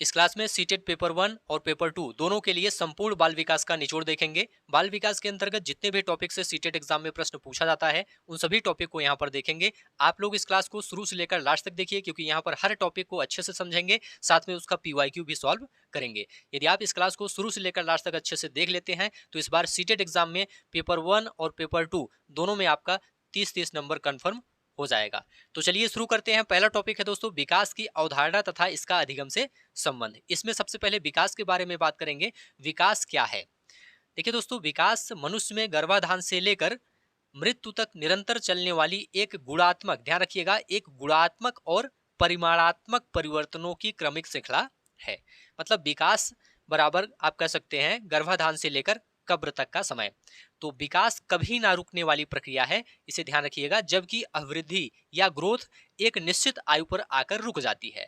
इस क्लास में CTET paper 1 और पेपर 2 दोनों के लिए संपूर्ण बाल विकास का निचोड़ देखेंगे। बाल विकास के अंतर्गत जितने भी टॉपिक से सीटेट एग्जाम में प्रश्न पूछा जाता है उन सभी टॉपिक को यहाँ पर देखेंगे। आप लोग इस क्लास को शुरू से लेकर लास्ट तक देखिए, क्योंकि यहाँ पर हर टॉपिक को अच्छे से समझेंगे, साथ में उसका पीवाईक्यू भी सॉल्व करेंगे। यदि आप इस क्लास को शुरू से लेकर लास्ट तक अच्छे से देख लेते हैं तो इस बार सीटेट एग्जाम में पेपर 1 और पेपर 2 दोनों में आपका 30-30 नंबर कन्फर्म हो जाएगा। तो चलिए शुरू करते हैं। पहला टॉपिक है दोस्तों विकास की अवधारणा तथा इसका अधिगम से संबंध। इसमें सबसे पहले विकास के बारे में बात करेंगे। विकास क्या है? देखिए दोस्तों, विकास मनुष्य में गर्भाधान से लेकर मृत्यु तक निरंतर चलने वाली एक गुणात्मक, ध्यान रखिएगा, एक गुणात्मक और परिमाणात्मक परिवर्तनों की क्रमिक श्रृंखला है। मतलब विकास बराबर आप कह सकते हैं गर्भाधान से लेकर कब्र तक का समय। तो विकास कभी ना रुकने वाली प्रक्रिया है, इसे ध्यान रखिएगा। जबकि अभिवृद्धि या ग्रोथ एक निश्चित आयु पर आकर रुक जाती है,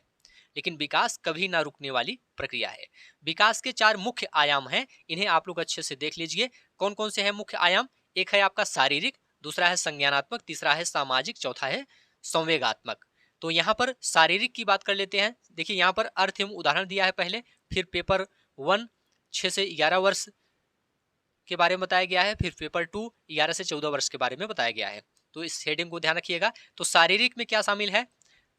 लेकिन विकास कभी ना रुकने वाली प्रक्रिया है। विकास के 4 मुख्य आयाम हैं, इन्हें आप लोग अच्छे से देख लीजिए। कौन कौन से हैं मुख्य आयाम? एक है आपका शारीरिक, दूसरा है संज्ञानात्मक, तीसरा है सामाजिक, चौथा है संवेगात्मक। तो यहाँ पर शारीरिक की बात कर लेते हैं। देखिए यहाँ पर अर्थ एवं उदाहरण दिया है पहले, फिर पेपर 1 6 से 11 वर्ष के बारे में बताया गया है, फिर पेपर 2 11 से 14 वर्ष के बारे में बताया गया है। तो इस हेडिंग को ध्यान रखिएगा। तो शारीरिक में क्या शामिल है?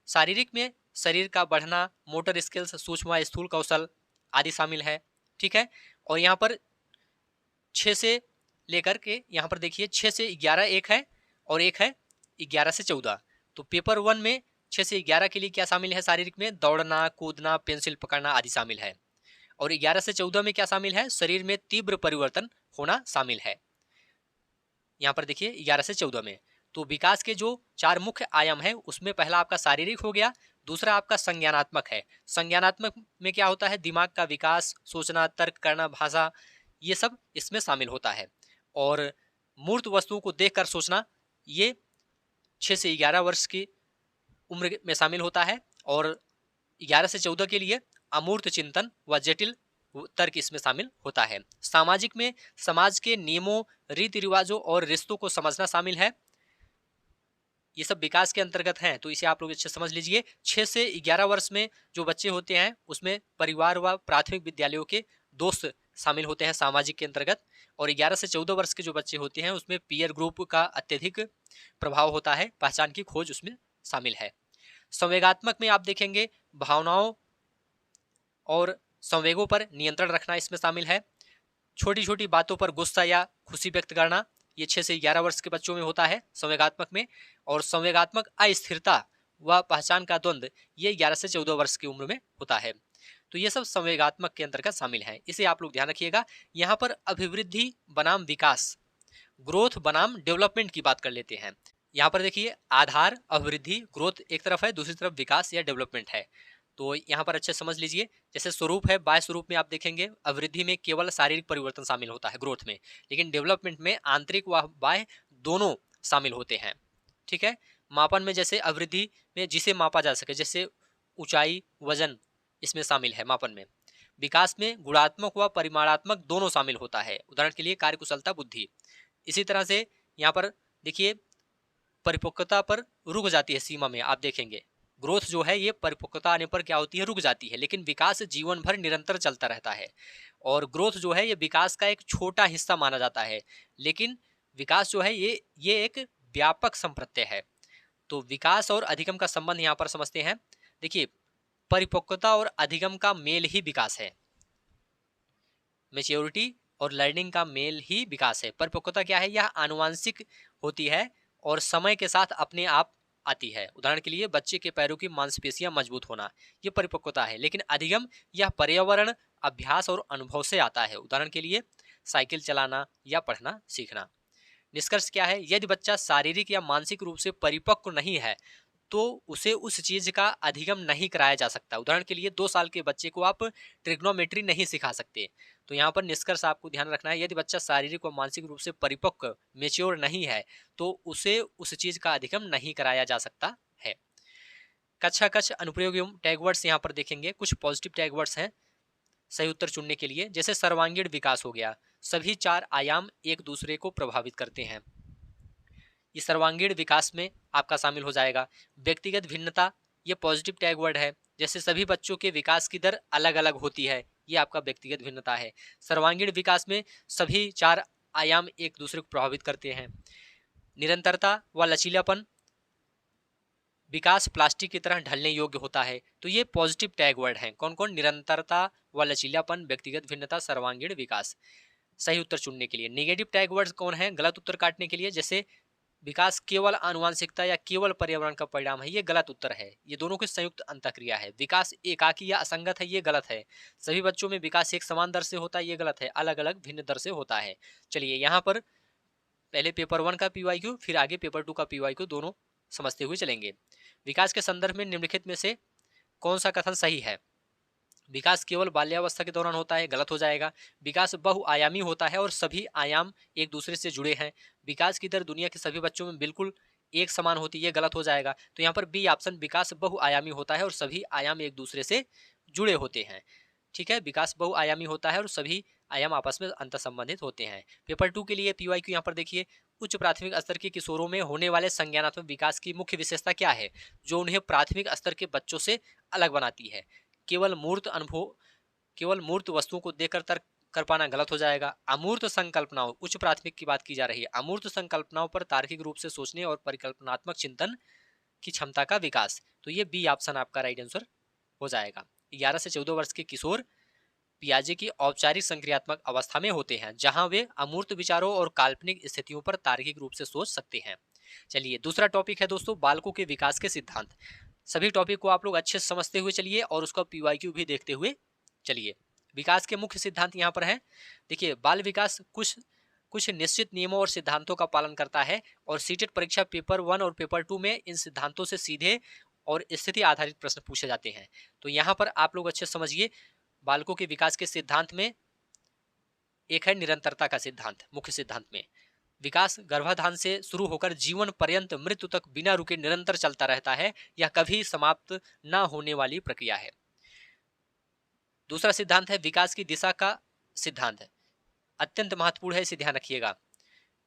शारीरिक में शरीर का बढ़ना, मोटर स्किल्स, सूक्ष्म स्थूल कौशल आदि शामिल है। ठीक है। और यहाँ पर 6 से लेकर के यहाँ पर देखिए 6 से 11 एक है और एक है 11 से 14। तो पेपर 1 में 6 से 11 के लिए क्या शामिल है? शारीरिक में दौड़ना, कूदना, पेंसिल पकड़ना आदि शामिल है। और 11 से 14 में क्या शामिल है? शरीर में तीव्र परिवर्तन होना शामिल है। यहाँ पर देखिए 11 से 14 में। तो विकास के जो 4 मुख्य आयाम है उसमें पहला आपका शारीरिक हो गया, दूसरा आपका संज्ञानात्मक है। संज्ञानात्मक में क्या होता है? दिमाग का विकास, सोचना, तर्क करना, भाषा, ये सब इसमें शामिल होता है। और मूर्त वस्तुओं को देखकर सोचना, ये 6 से 11 वर्ष की उम्र में शामिल होता है। और 11 से 14 के लिए अमूर्त चिंतन व जटिल तर्क इसमें शामिल होता है। सामाजिक में समाज के नियमों, रीति रिवाजों और रिश्तों को समझना शामिल है। ये सब विकास के अंतर्गत हैं, तो इसे आप लोग अच्छे समझ लीजिए। 6 से 11 वर्ष में जो बच्चे होते हैं उसमें परिवार व प्राथमिक विद्यालयों के दोस्त शामिल होते हैं सामाजिक के अंतर्गत। और 11 से 14 वर्ष के जो बच्चे होते हैं उसमें पीयर ग्रुप का अत्यधिक प्रभाव होता है, पहचान की खोज उसमें शामिल है। संवेगात्मक में आप देखेंगे भावनाओं और संवेगों पर नियंत्रण रखना इसमें शामिल है। छोटी छोटी बातों पर गुस्सा या खुशी व्यक्त करना, ये 6 से 11 वर्ष के बच्चों में होता है संवेगात्मक में। और संवेगात्मक अस्थिरता व पहचान का द्वंद्व, ये 11 से 14 वर्ष की उम्र में होता है। तो ये सब संवेगात्मक के अंतर्गत शामिल है, इसे आप लोग ध्यान रखिएगा। यहाँ पर अभिवृद्धि बनाम विकास, ग्रोथ बनाम डेवलपमेंट की बात कर लेते हैं। यहाँ पर देखिए आधार, अभिवृद्धि, ग्रोथ एक तरफ है, दूसरी तरफ विकास या डेवलपमेंट है। तो यहाँ पर अच्छे समझ लीजिए। जैसे स्वरूप है, बाह्य स्वरूप में आप देखेंगे अभिवृद्धि में केवल शारीरिक परिवर्तन शामिल होता है ग्रोथ में, लेकिन डेवलपमेंट में आंतरिक व बाह्य दोनों शामिल होते हैं। ठीक है। मापन में जैसे अभिवृद्धि में जिसे मापा जा सके, जैसे ऊंचाई, वजन इसमें शामिल है मापन में। विकास में गुणात्मक व परिमाणात्मक दोनों शामिल होता है, उदाहरण के लिए कार्यकुशलता, बुद्धि। इसी तरह से यहाँ पर देखिए परिपक्वता पर रुक जाती है सीमा में, आप देखेंगे ग्रोथ जो है ये परिपक्वता आने पर क्या होती है? रुक जाती है, लेकिन विकास जीवन भर निरंतर चलता रहता है। और ग्रोथ जो है ये विकास का एक छोटा हिस्सा माना जाता है, लेकिन विकास जो है ये एक व्यापक संप्रत्यय है। तो विकास और अधिगम का संबंध यहाँ पर समझते हैं। देखिए परिपक्वता और अधिगम का मेल ही विकास है, मैच्योरिटी और लर्निंग का मेल ही विकास है। परिपक्वता क्या है? यह आनुवांशिक होती है और समय के साथ अपने आप आती है। उदाहरण के लिए बच्चे के पैरों की मांसपेशियां मजबूत होना, ये परिपक्वता है। लेकिन अधिगम यह पर्यावरण, अभ्यास और अनुभव से आता है। उदाहरण के लिए साइकिल चलाना या पढ़ना सीखना। निष्कर्ष क्या है? यदि बच्चा शारीरिक या मानसिक रूप से परिपक्व नहीं है तो उसे उस चीज का अधिगम नहीं कराया जा सकता। उदाहरण के लिए 2 साल के बच्चे को आप ट्रिग्नोमेट्री नहीं सिखा सकते। तो यहाँ पर निष्कर्ष आपको ध्यान रखना है, यदि बच्चा शारीरिक व मानसिक रूप से परिपक्व, मेच्योर नहीं है तो उसे उस चीज का अधिगम नहीं कराया जा सकता है। कक्षा कक्ष अनुप्रयोग एवं टैगवर्ड्स यहाँ पर देखेंगे। कुछ पॉजिटिव टैगवर्ड्स हैं सही उत्तर चुनने के लिए। जैसे सर्वांगीण विकास हो गया, सभी 4 आयाम एक दूसरे को प्रभावित करते हैं, ये सर्वांगीण विकास में आपका शामिल हो जाएगा। व्यक्तिगत भिन्नता, ये पॉजिटिव टैग वर्ड है। जैसे सभी बच्चों के विकास की दर अलग अलग होती है, ये आपका व्यक्तिगत भिन्नता है। सर्वांगीण विकास में सभी 4 आयाम एक दूसरे को प्रभावित करते हैं। निरंतरता व लचीलापन, विकास प्लास्टिक की तरह ढलने योग्य होता है। तो ये पॉजिटिव टैग वर्ड हैं। कौन कौन? निरंतरता व लचीलापन, व्यक्तिगत भिन्नता, सर्वांगीण विकास। सही उत्तर चुनने के लिए नेगेटिव टैग वर्ड्स कौन है? गलत उत्तर काटने के लिए, जैसे विकास केवल आनुवंशिकता या केवल पर्यावरण का परिणाम है, ये गलत उत्तर है। ये दोनों की संयुक्त अंतःक्रिया है। विकास एकाकी या असंगत है, ये गलत है। सभी बच्चों में विकास एक समान दर से होता है, ये गलत है। अलग अलग भिन्न दर से होता है। चलिए यहाँ पर पहले पेपर 1 का पीवाईक्यू, फिर आगे पेपर 2 का पीवाईक्यू, दोनों समझते हुए चलेंगे। विकास के संदर्भ में निम्नलिखित में से कौन सा कथन सही है? विकास केवल बाल्यावस्था के दौरान होता है, गलत हो जाएगा। विकास बहुआयामी होता है और सभी आयाम एक दूसरे से जुड़े हैं। विकास की दर दुनिया के सभी बच्चों में बिल्कुल एक समान होती है, गलत हो जाएगा। तो यहाँ पर बी ऑप्शन, विकास बहुआयामी होता है और सभी आयाम एक दूसरे से जुड़े होते हैं। ठीक है, विकास बहुआयामी होता है और सभी आयाम आपस में अंतर संबंधित होते हैं। पेपर 2 के लिए पीवाईक्यू यहाँ पर देखिए, उच्च प्राथमिक स्तर के किशोरों में होने वाले संज्ञानात्मक विकास की मुख्य विशेषता क्या है जो उन्हें प्राथमिक स्तर के बच्चों से अलग बनाती है? केवल मूर्त अनुभव, केवल मूर्त वस्तुओं को देखकर तर्क कर पाना, गलत हो जाएगा। अमूर्त संकल्पनाओं, उच्च प्राथमिक की बात की जा रही है, अमूर्त संकल्पनाओं पर तार्किक रूप से सोचने और परिकल्पनात्मक चिंतन की क्षमता का विकास। तो ये बी ऑप्शन आपका राइट आंसर हो जाएगा। 11 से 14 वर्ष के किशोर पियाजे की औपचारिक संक्रियात्मक अवस्था में होते हैं, जहां वे अमूर्त विचारों और काल्पनिक स्थितियों पर तार्किक रूप से सोच सकते हैं। चलिए दूसरा टॉपिक है दोस्तों, बालकों के विकास के सिद्धांत। सभी टॉपिक को आप लोग अच्छे से समझते हुए चलिए और उसका पीवाईक्यू भी देखते हुए चलिए। विकास के मुख्य सिद्धांत यहाँ पर हैं। देखिए, बाल विकास कुछ कुछ निश्चित नियमों और सिद्धांतों का पालन करता है और सीटेट परीक्षा पेपर 1 और पेपर 2 में इन सिद्धांतों से सीधे और स्थिति आधारित प्रश्न पूछे जाते हैं। तो यहाँ पर आप लोग अच्छे समझिए, बालकों के विकास के सिद्धांत में एक है निरंतरता का सिद्धांत। मुख्य सिद्धांत में विकास गर्भाधान से शुरू होकर जीवन पर्यंत मृत्यु तक बिना रुके निरंतर चलता रहता है, यह कभी समाप्त न होने वाली प्रक्रिया है। दूसरा सिद्धांत है विकास की दिशा का सिद्धांत है, अत्यंत महत्वपूर्ण है, इसे ध्यान रखिएगा।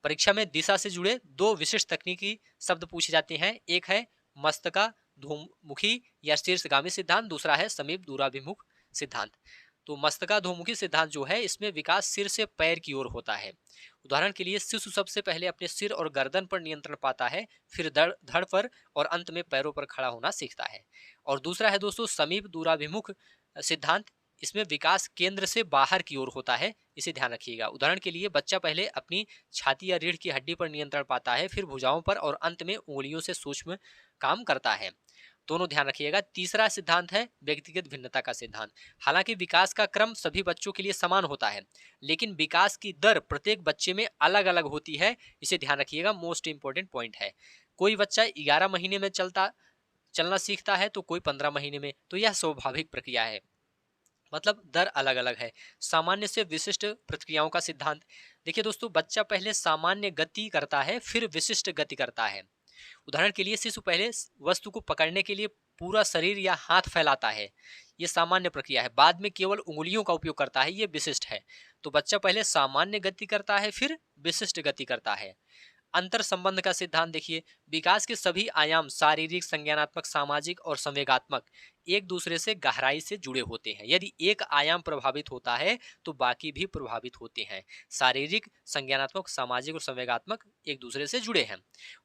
परीक्षा में दिशा से जुड़े 2 विशिष्ट तकनीकी शब्द पूछे जाते हैं, एक है मस्तकाधोमुखी या शीर्षगामी सिद्धांत, दूसरा है समीप दूराभिमुख सिद्धांत। तो मस्तकाधोमुखी सिद्धांत जो है, इसमें विकास सिर से पैर की ओर होता है। उदाहरण के लिए शिशु सबसे पहले अपने सिर और गर्दन पर नियंत्रण पाता है, फिर धड़ पर और अंत में पैरों पर खड़ा होना सीखता है। और दूसरा है दोस्तों समीप दूराभिमुख सिद्धांत, इसमें विकास केंद्र से बाहर की ओर होता है, इसे ध्यान रखिएगा। उदाहरण के लिए बच्चा पहले अपनी छाती या रीढ़ की हड्डी पर नियंत्रण पाता है, फिर भुजाओं पर और अंत में उंगलियों से सूक्ष्म काम करता है। दोनों ध्यान रखिएगा। तीसरा सिद्धांत है व्यक्तिगत भिन्नता का सिद्धांत। हालांकि विकास का क्रम सभी बच्चों के लिए समान होता है, लेकिन विकास की दर प्रत्येक बच्चे में अलग अलग होती है, इसे ध्यान रखिएगा। मोस्ट इंपॉर्टेंट पॉइंट है। कोई बच्चा 11 महीने में चलना सीखता है तो कोई 15 महीने में, तो यह स्वाभाविक प्रक्रिया है, मतलब दर अलग अलग है। सामान्य से विशिष्ट प्रक्रियाओं का सिद्धांत। देखिए दोस्तों, बच्चा पहले सामान्य गति करता है, फिर विशिष्ट गति करता है। उदाहरण के लिए शिशु पहले वस्तु को पकड़ने के लिए पूरा शरीर या हाथ फैलाता है, ये सामान्य प्रक्रिया है। बाद में केवल उंगलियों का उपयोग करता है, ये विशिष्ट है। तो बच्चा पहले सामान्य गति करता है, फिर विशिष्ट गति करता है। अंतर संबंध का सिद्धांत देखिए, विकास के सभी आयाम शारीरिक, संज्ञानात्मक, सामाजिक और संवेगात्मक एक दूसरे से गहराई से जुड़े होते हैं। यदि एक आयाम प्रभावित होता है तो बाकी भी प्रभावित होते हैं। शारीरिक, संज्ञानात्मक, सामाजिक और संवेगात्मक एक दूसरे से जुड़े हैं।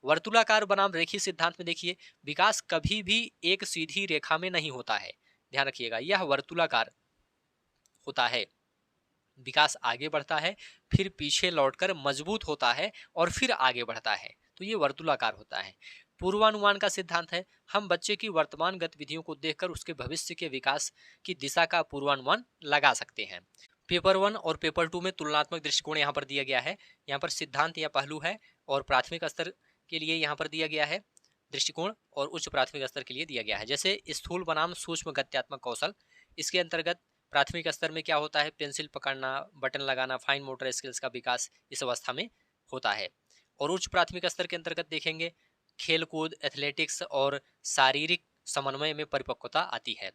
वर्तुलाकार बनाम रेखीय सिद्धांत में देखिए, विकास कभी भी एक सीधी रेखा में नहीं होता है, ध्यान रखिएगा, यह वर्तुलाकार होता है। विकास आगे बढ़ता है, फिर पीछे लौटकर मजबूत होता है और फिर आगे बढ़ता है, तो ये वर्तुलाकार होता है। पूर्वानुमान का सिद्धांत है, हम बच्चे की वर्तमान गतिविधियों को देखकर उसके भविष्य के विकास की दिशा का पूर्वानुमान लगा सकते हैं। पेपर 1 और पेपर 2 में तुलनात्मक दृष्टिकोण यहाँ पर दिया गया है। यहाँ पर सिद्धांत या पहलू है और प्राथमिक स्तर के लिए यहाँ पर दिया गया है दृष्टिकोण और उच्च प्राथमिक स्तर के लिए दिया गया है। जैसे स्थूल बनाम सूक्ष्म गत्यात्मक कौशल, इसके अंतर्गत प्राथमिक स्तर में क्या होता है, पेंसिल पकड़ना, बटन लगाना, फाइन मोटर स्किल्स का विकास इस अवस्था में होता है। और उच्च प्राथमिक स्तर के अंतर्गत देखेंगे खेलकूद, एथलेटिक्स और शारीरिक समन्वय में परिपक्वता आती है,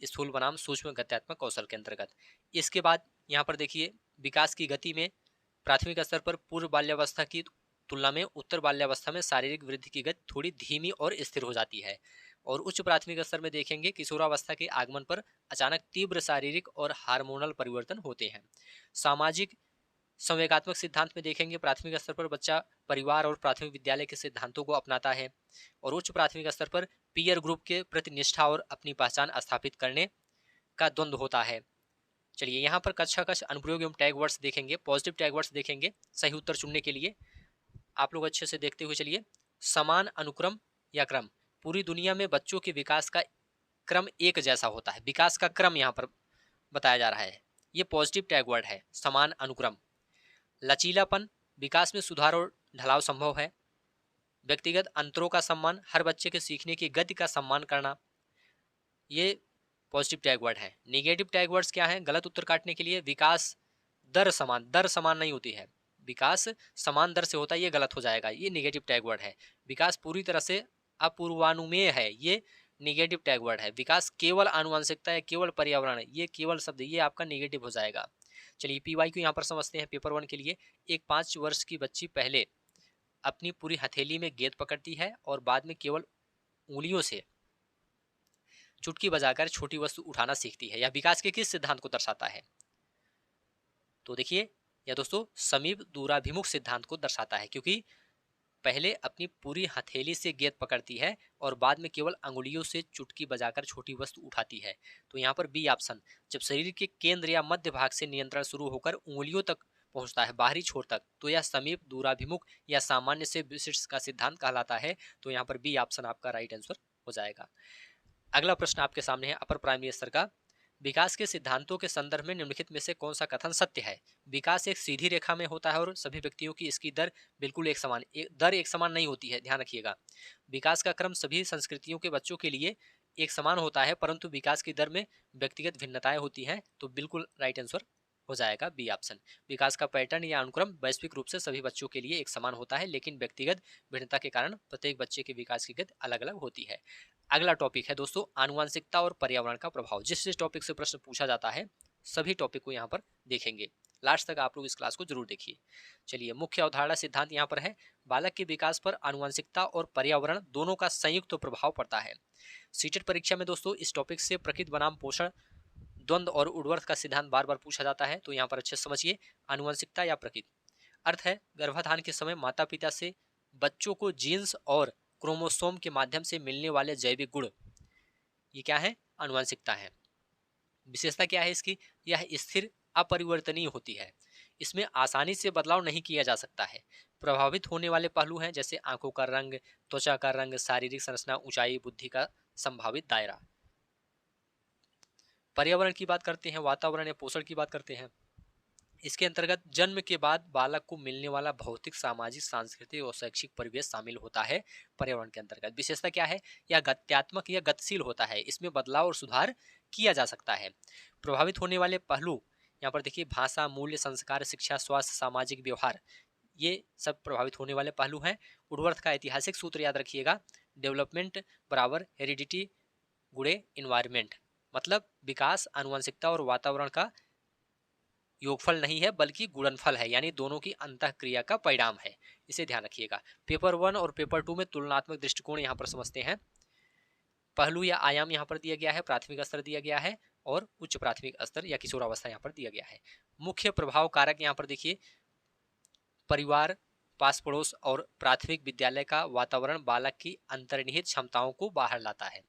स्थूल बनाम सूक्ष्म गत्यात्मक कौशल के अंतर्गत। इसके बाद यहाँ पर देखिए, विकास की गति में प्राथमिक स्तर पर पूर्व बाल्यावस्था की तुलना में उत्तर बाल्यावस्था में शारीरिक वृद्धि की गति थोड़ी धीमी और स्थिर हो जाती है। और उच्च प्राथमिक स्तर में देखेंगे किशोरावस्था के आगमन पर अचानक तीव्र शारीरिक और हार्मोनल परिवर्तन होते हैं। सामाजिक संवेगात्मक सिद्धांत में देखेंगे प्राथमिक स्तर पर बच्चा परिवार और प्राथमिक विद्यालय के सिद्धांतों को अपनाता है, और उच्च प्राथमिक स्तर पर पीयर ग्रुप के प्रति निष्ठा और अपनी पहचान स्थापित करने का द्वंद्व होता है। चलिए यहाँ पर कक्षा कक्ष अनुप्रयोग एवं टैग वर्ड्स देखेंगे, पॉजिटिव टैग वर्ड्स देखेंगे सही उत्तर चुनने के लिए। आप लोग अच्छे से देखते हुए चलिए। समान अनुक्रम या क्रम, पूरी दुनिया में बच्चों के विकास का क्रम एक जैसा होता है, विकास का क्रम यहाँ पर बताया जा रहा है, ये पॉजिटिव टैग वर्ड है, समान अनुक्रम। लचीलापन, विकास में सुधार और ढलाव संभव है। व्यक्तिगत अंतरों का सम्मान, हर बच्चे के सीखने की गति का सम्मान करना, ये पॉजिटिव टैग वर्ड है। निगेटिव टैग वर्ड्स क्या है गलत उत्तर काटने के लिए? विकास दर समान नहीं होती है, विकास समान दर से होता है, ये गलत हो जाएगा, ये निगेटिव टैग वर्ड है। विकास पूरी तरह से अपूर्वानुमेय है, ये निगेटिव टैग वर्ड है। विकास केवल आनुवंशिकता है, केवल पर्यावरण है, ये केवल शब्द, ये आपका निगेटिव हो जाएगा। चलिए पीवाई को यहाँ पर समझते हैं पेपर 1 के लिए। एक 5 वर्ष की बच्ची पहले अपनी पूरी हथेली में गेंद पकड़ती है और बाद में केवल उंगलियों से चुटकी बजाकर छोटी वस्तु उठाना सीखती है। यह विकास के किस सिद्धांत को दर्शाता है? तो देखिए यह दोस्तों समीप दूराभिमुख सिद्धांत को दर्शाता है, क्योंकि पहले अपनी पूरी हथेली से गेंद पकड़ती है और बाद में केवल अंगुलियों से चुटकी बजाकर छोटी वस्तु उठाती है। तो यहाँ पर बी ऑप्शन, जब शरीर के केंद्र या मध्य भाग से नियंत्रण शुरू होकर उंगलियों तक पहुंचता है, बाहरी छोर तक, तो यह समीप दूराभिमुख या सामान्य से विशिष्ट का सिद्धांत कहलाता है। तो यहाँ पर बी ऑप्शन आपका राइट आंसर हो जाएगा। अगला प्रश्न आपके सामने है अपर प्राइमरी स्तर का। विकास के सिद्धांतों के संदर्भ में निम्नलिखित में से कौन सा कथन सत्य है? विकास एक सीधी रेखा में होता है और सभी व्यक्तियों की इसकी दर बिल्कुल दर एक समान नहीं होती है, ध्यान रखिएगा। विकास का क्रम सभी संस्कृतियों के बच्चों के लिए एक समान होता है, परंतु विकास की दर में व्यक्तिगत भिन्नताएं होती हैं। तो बिल्कुल राइट आंसर हो जाएगा बी ऑप्शन। विकास का पैटर्न या अनुक्रम वैश्विक रूप से सभी बच्चों के लिए एक समान होता है, लेकिन व्यक्तिगत भिन्नता के कारण प्रत्येक बच्चे के विकास की गति अलग अलग होती है। अगला टॉपिक है दोस्तों आनुवंशिकता और पर्यावरण का प्रभाव। जिस टॉपिक से प्रश्न पूछा जाता है सभी टॉपिक को यहाँ पर देखेंगे, लास्ट तक आप लोग इस क्लास को जरूर देखिए। चलिए मुख्य अवधारणा सिद्धांत यहाँ पर है, बालक के विकास पर आनुवंशिकता और पर्यावरण दोनों का संयुक्त प्रभाव पड़ता है। सीटेट परीक्षा में दोस्तों इस टॉपिक से प्रकृति बनाम पोषण, द्वंद्व और उर्वर्त का सिद्धांत बार बार पूछा जाता है। तो यहाँ पर अच्छे समझिए, आनुवंशिकता या प्रकृति, अर्थ है गर्भाधान के समय माता पिता से बच्चों को जीन्स और क्रोमोसोम के माध्यम से मिलने वाले जैविक गुण, ये क्या है? आनुवंशिकता है। विशेषता क्या है इसकी? यह स्थिर अपरिवर्तनीय होती है, इसमें आसानी से बदलाव नहीं किया जा सकता है। प्रभावित होने वाले पहलू हैं जैसे आंखों का रंग, त्वचा का रंग, शारीरिक संरचना, ऊंचाई, बुद्धि का संभावित दायरा। पर्यावरण की बात करते हैं, वातावरण या पोषण की बात करते हैं। इसके अंतर्गत जन्म के बाद बालक को मिलने वाला भौतिक, सामाजिक, सांस्कृतिक और शैक्षिक परिवेश शामिल होता है पर्यावरण के अंतर्गत। विशेषता क्या है? यह गत्यात्मक या गतिशील होता है, इसमें बदलाव और सुधार किया जा सकता है। प्रभावित होने वाले पहलू यहाँ पर देखिए भाषा, मूल्य, संस्कार, शिक्षा, स्वास्थ्य, सामाजिक व्यवहार, ये सब प्रभावित होने वाले पहलू हैं। उर्वर्थ का ऐतिहासिक सूत्र याद रखिएगा, डेवलपमेंट बराबर हेरिडिटी गुणे इन्वायरमेंट, मतलब विकास आनुवंशिकता और वातावरण का योगफल नहीं है बल्कि गुणनफल है, यानी दोनों की अंतःक्रिया का परिणाम है, इसे ध्यान रखिएगा। पेपर 1 और पेपर 2 में तुलनात्मक दृष्टिकोण यहाँ पर समझते हैं। पहलू या आयाम यहाँ पर दिया गया है, प्राथमिक स्तर दिया गया है और उच्च प्राथमिक स्तर या किशोरावस्था यहाँ पर दिया गया है। मुख्य प्रभाव कारक यहाँ पर देखिए, परिवार, पास पड़ोस और प्राथमिक विद्यालय का वातावरण बालक की अंतर्निहित क्षमताओं को बाहर लाता है।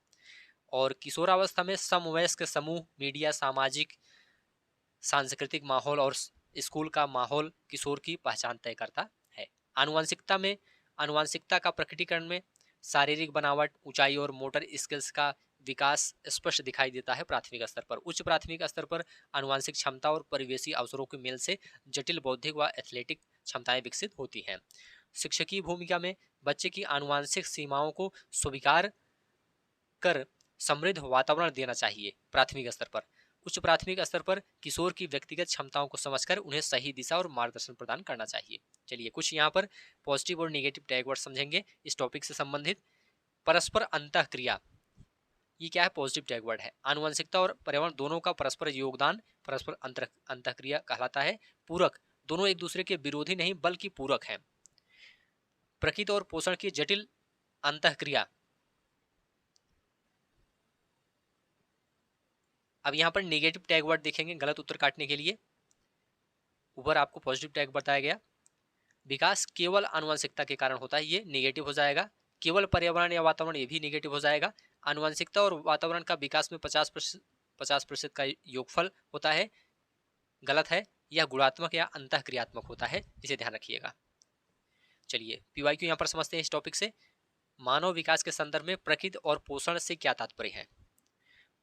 और किशोरावस्था में समवयस्क समूह, मीडिया, सामाजिक सांस्कृतिक माहौल और स्कूल का माहौल किशोर की पहचान तय करता है। आनुवंशिकता में, आनुवंशिकता का प्रकटीकरण में शारीरिक बनावट, ऊंचाई और मोटर स्किल्स का विकास स्पष्ट दिखाई देता है प्राथमिक स्तर पर। उच्च प्राथमिक स्तर पर आनुवंशिक क्षमता और परिवेशी अवसरों के मेल से जटिल बौद्धिक व एथलेटिक क्षमताएं विकसित होती हैं। शिक्षकीय भूमिका में बच्चे की आनुवंशिक सीमाओं को स्वीकार कर समृद्ध वातावरण देना चाहिए प्राथमिक स्तर पर। उच्च प्राथमिक स्तर पर किशोर की व्यक्तिगत क्षमताओं को समझकर उन्हें सही दिशा और मार्गदर्शन प्रदान करना चाहिए। चलिए कुछ यहाँ पर पॉजिटिव और नेगेटिव टैग वर्ड समझेंगे इस टॉपिक से संबंधित। परस्पर अंतःक्रिया, ये क्या है? पॉजिटिव टैग वर्ड है। आनुवंशिकता और पर्यावरण दोनों का परस्पर योगदान परस्पर अंतःक्रिया कहलाता है। पूरक, दोनों एक दूसरे के विरोधी नहीं बल्कि पूरक हैं। प्रकृति और पोषण की जटिल अंतःक्रिया, अब यहाँ पर नेगेटिव टैग वर्ड देखेंगे गलत उत्तर काटने के लिए। ऊपर आपको पॉजिटिव टैग बताया गया। विकास केवल आनुवंशिकता के कारण होता है, ये नेगेटिव हो जाएगा। केवल पर्यावरण या वातावरण, ये भी नेगेटिव हो जाएगा। आनुवंशिकता और वातावरण का विकास में 50% का योगफल होता है, गलत है। यह गुणात्मक या अंतःक्रियात्मक होता है, इसे ध्यान रखिएगा। चलिए पीवाईक्यू यहाँ पर समझते हैं इस टॉपिक से। मानव विकास के संदर्भ में प्रकृति और पोषण से क्या तात्पर्य है?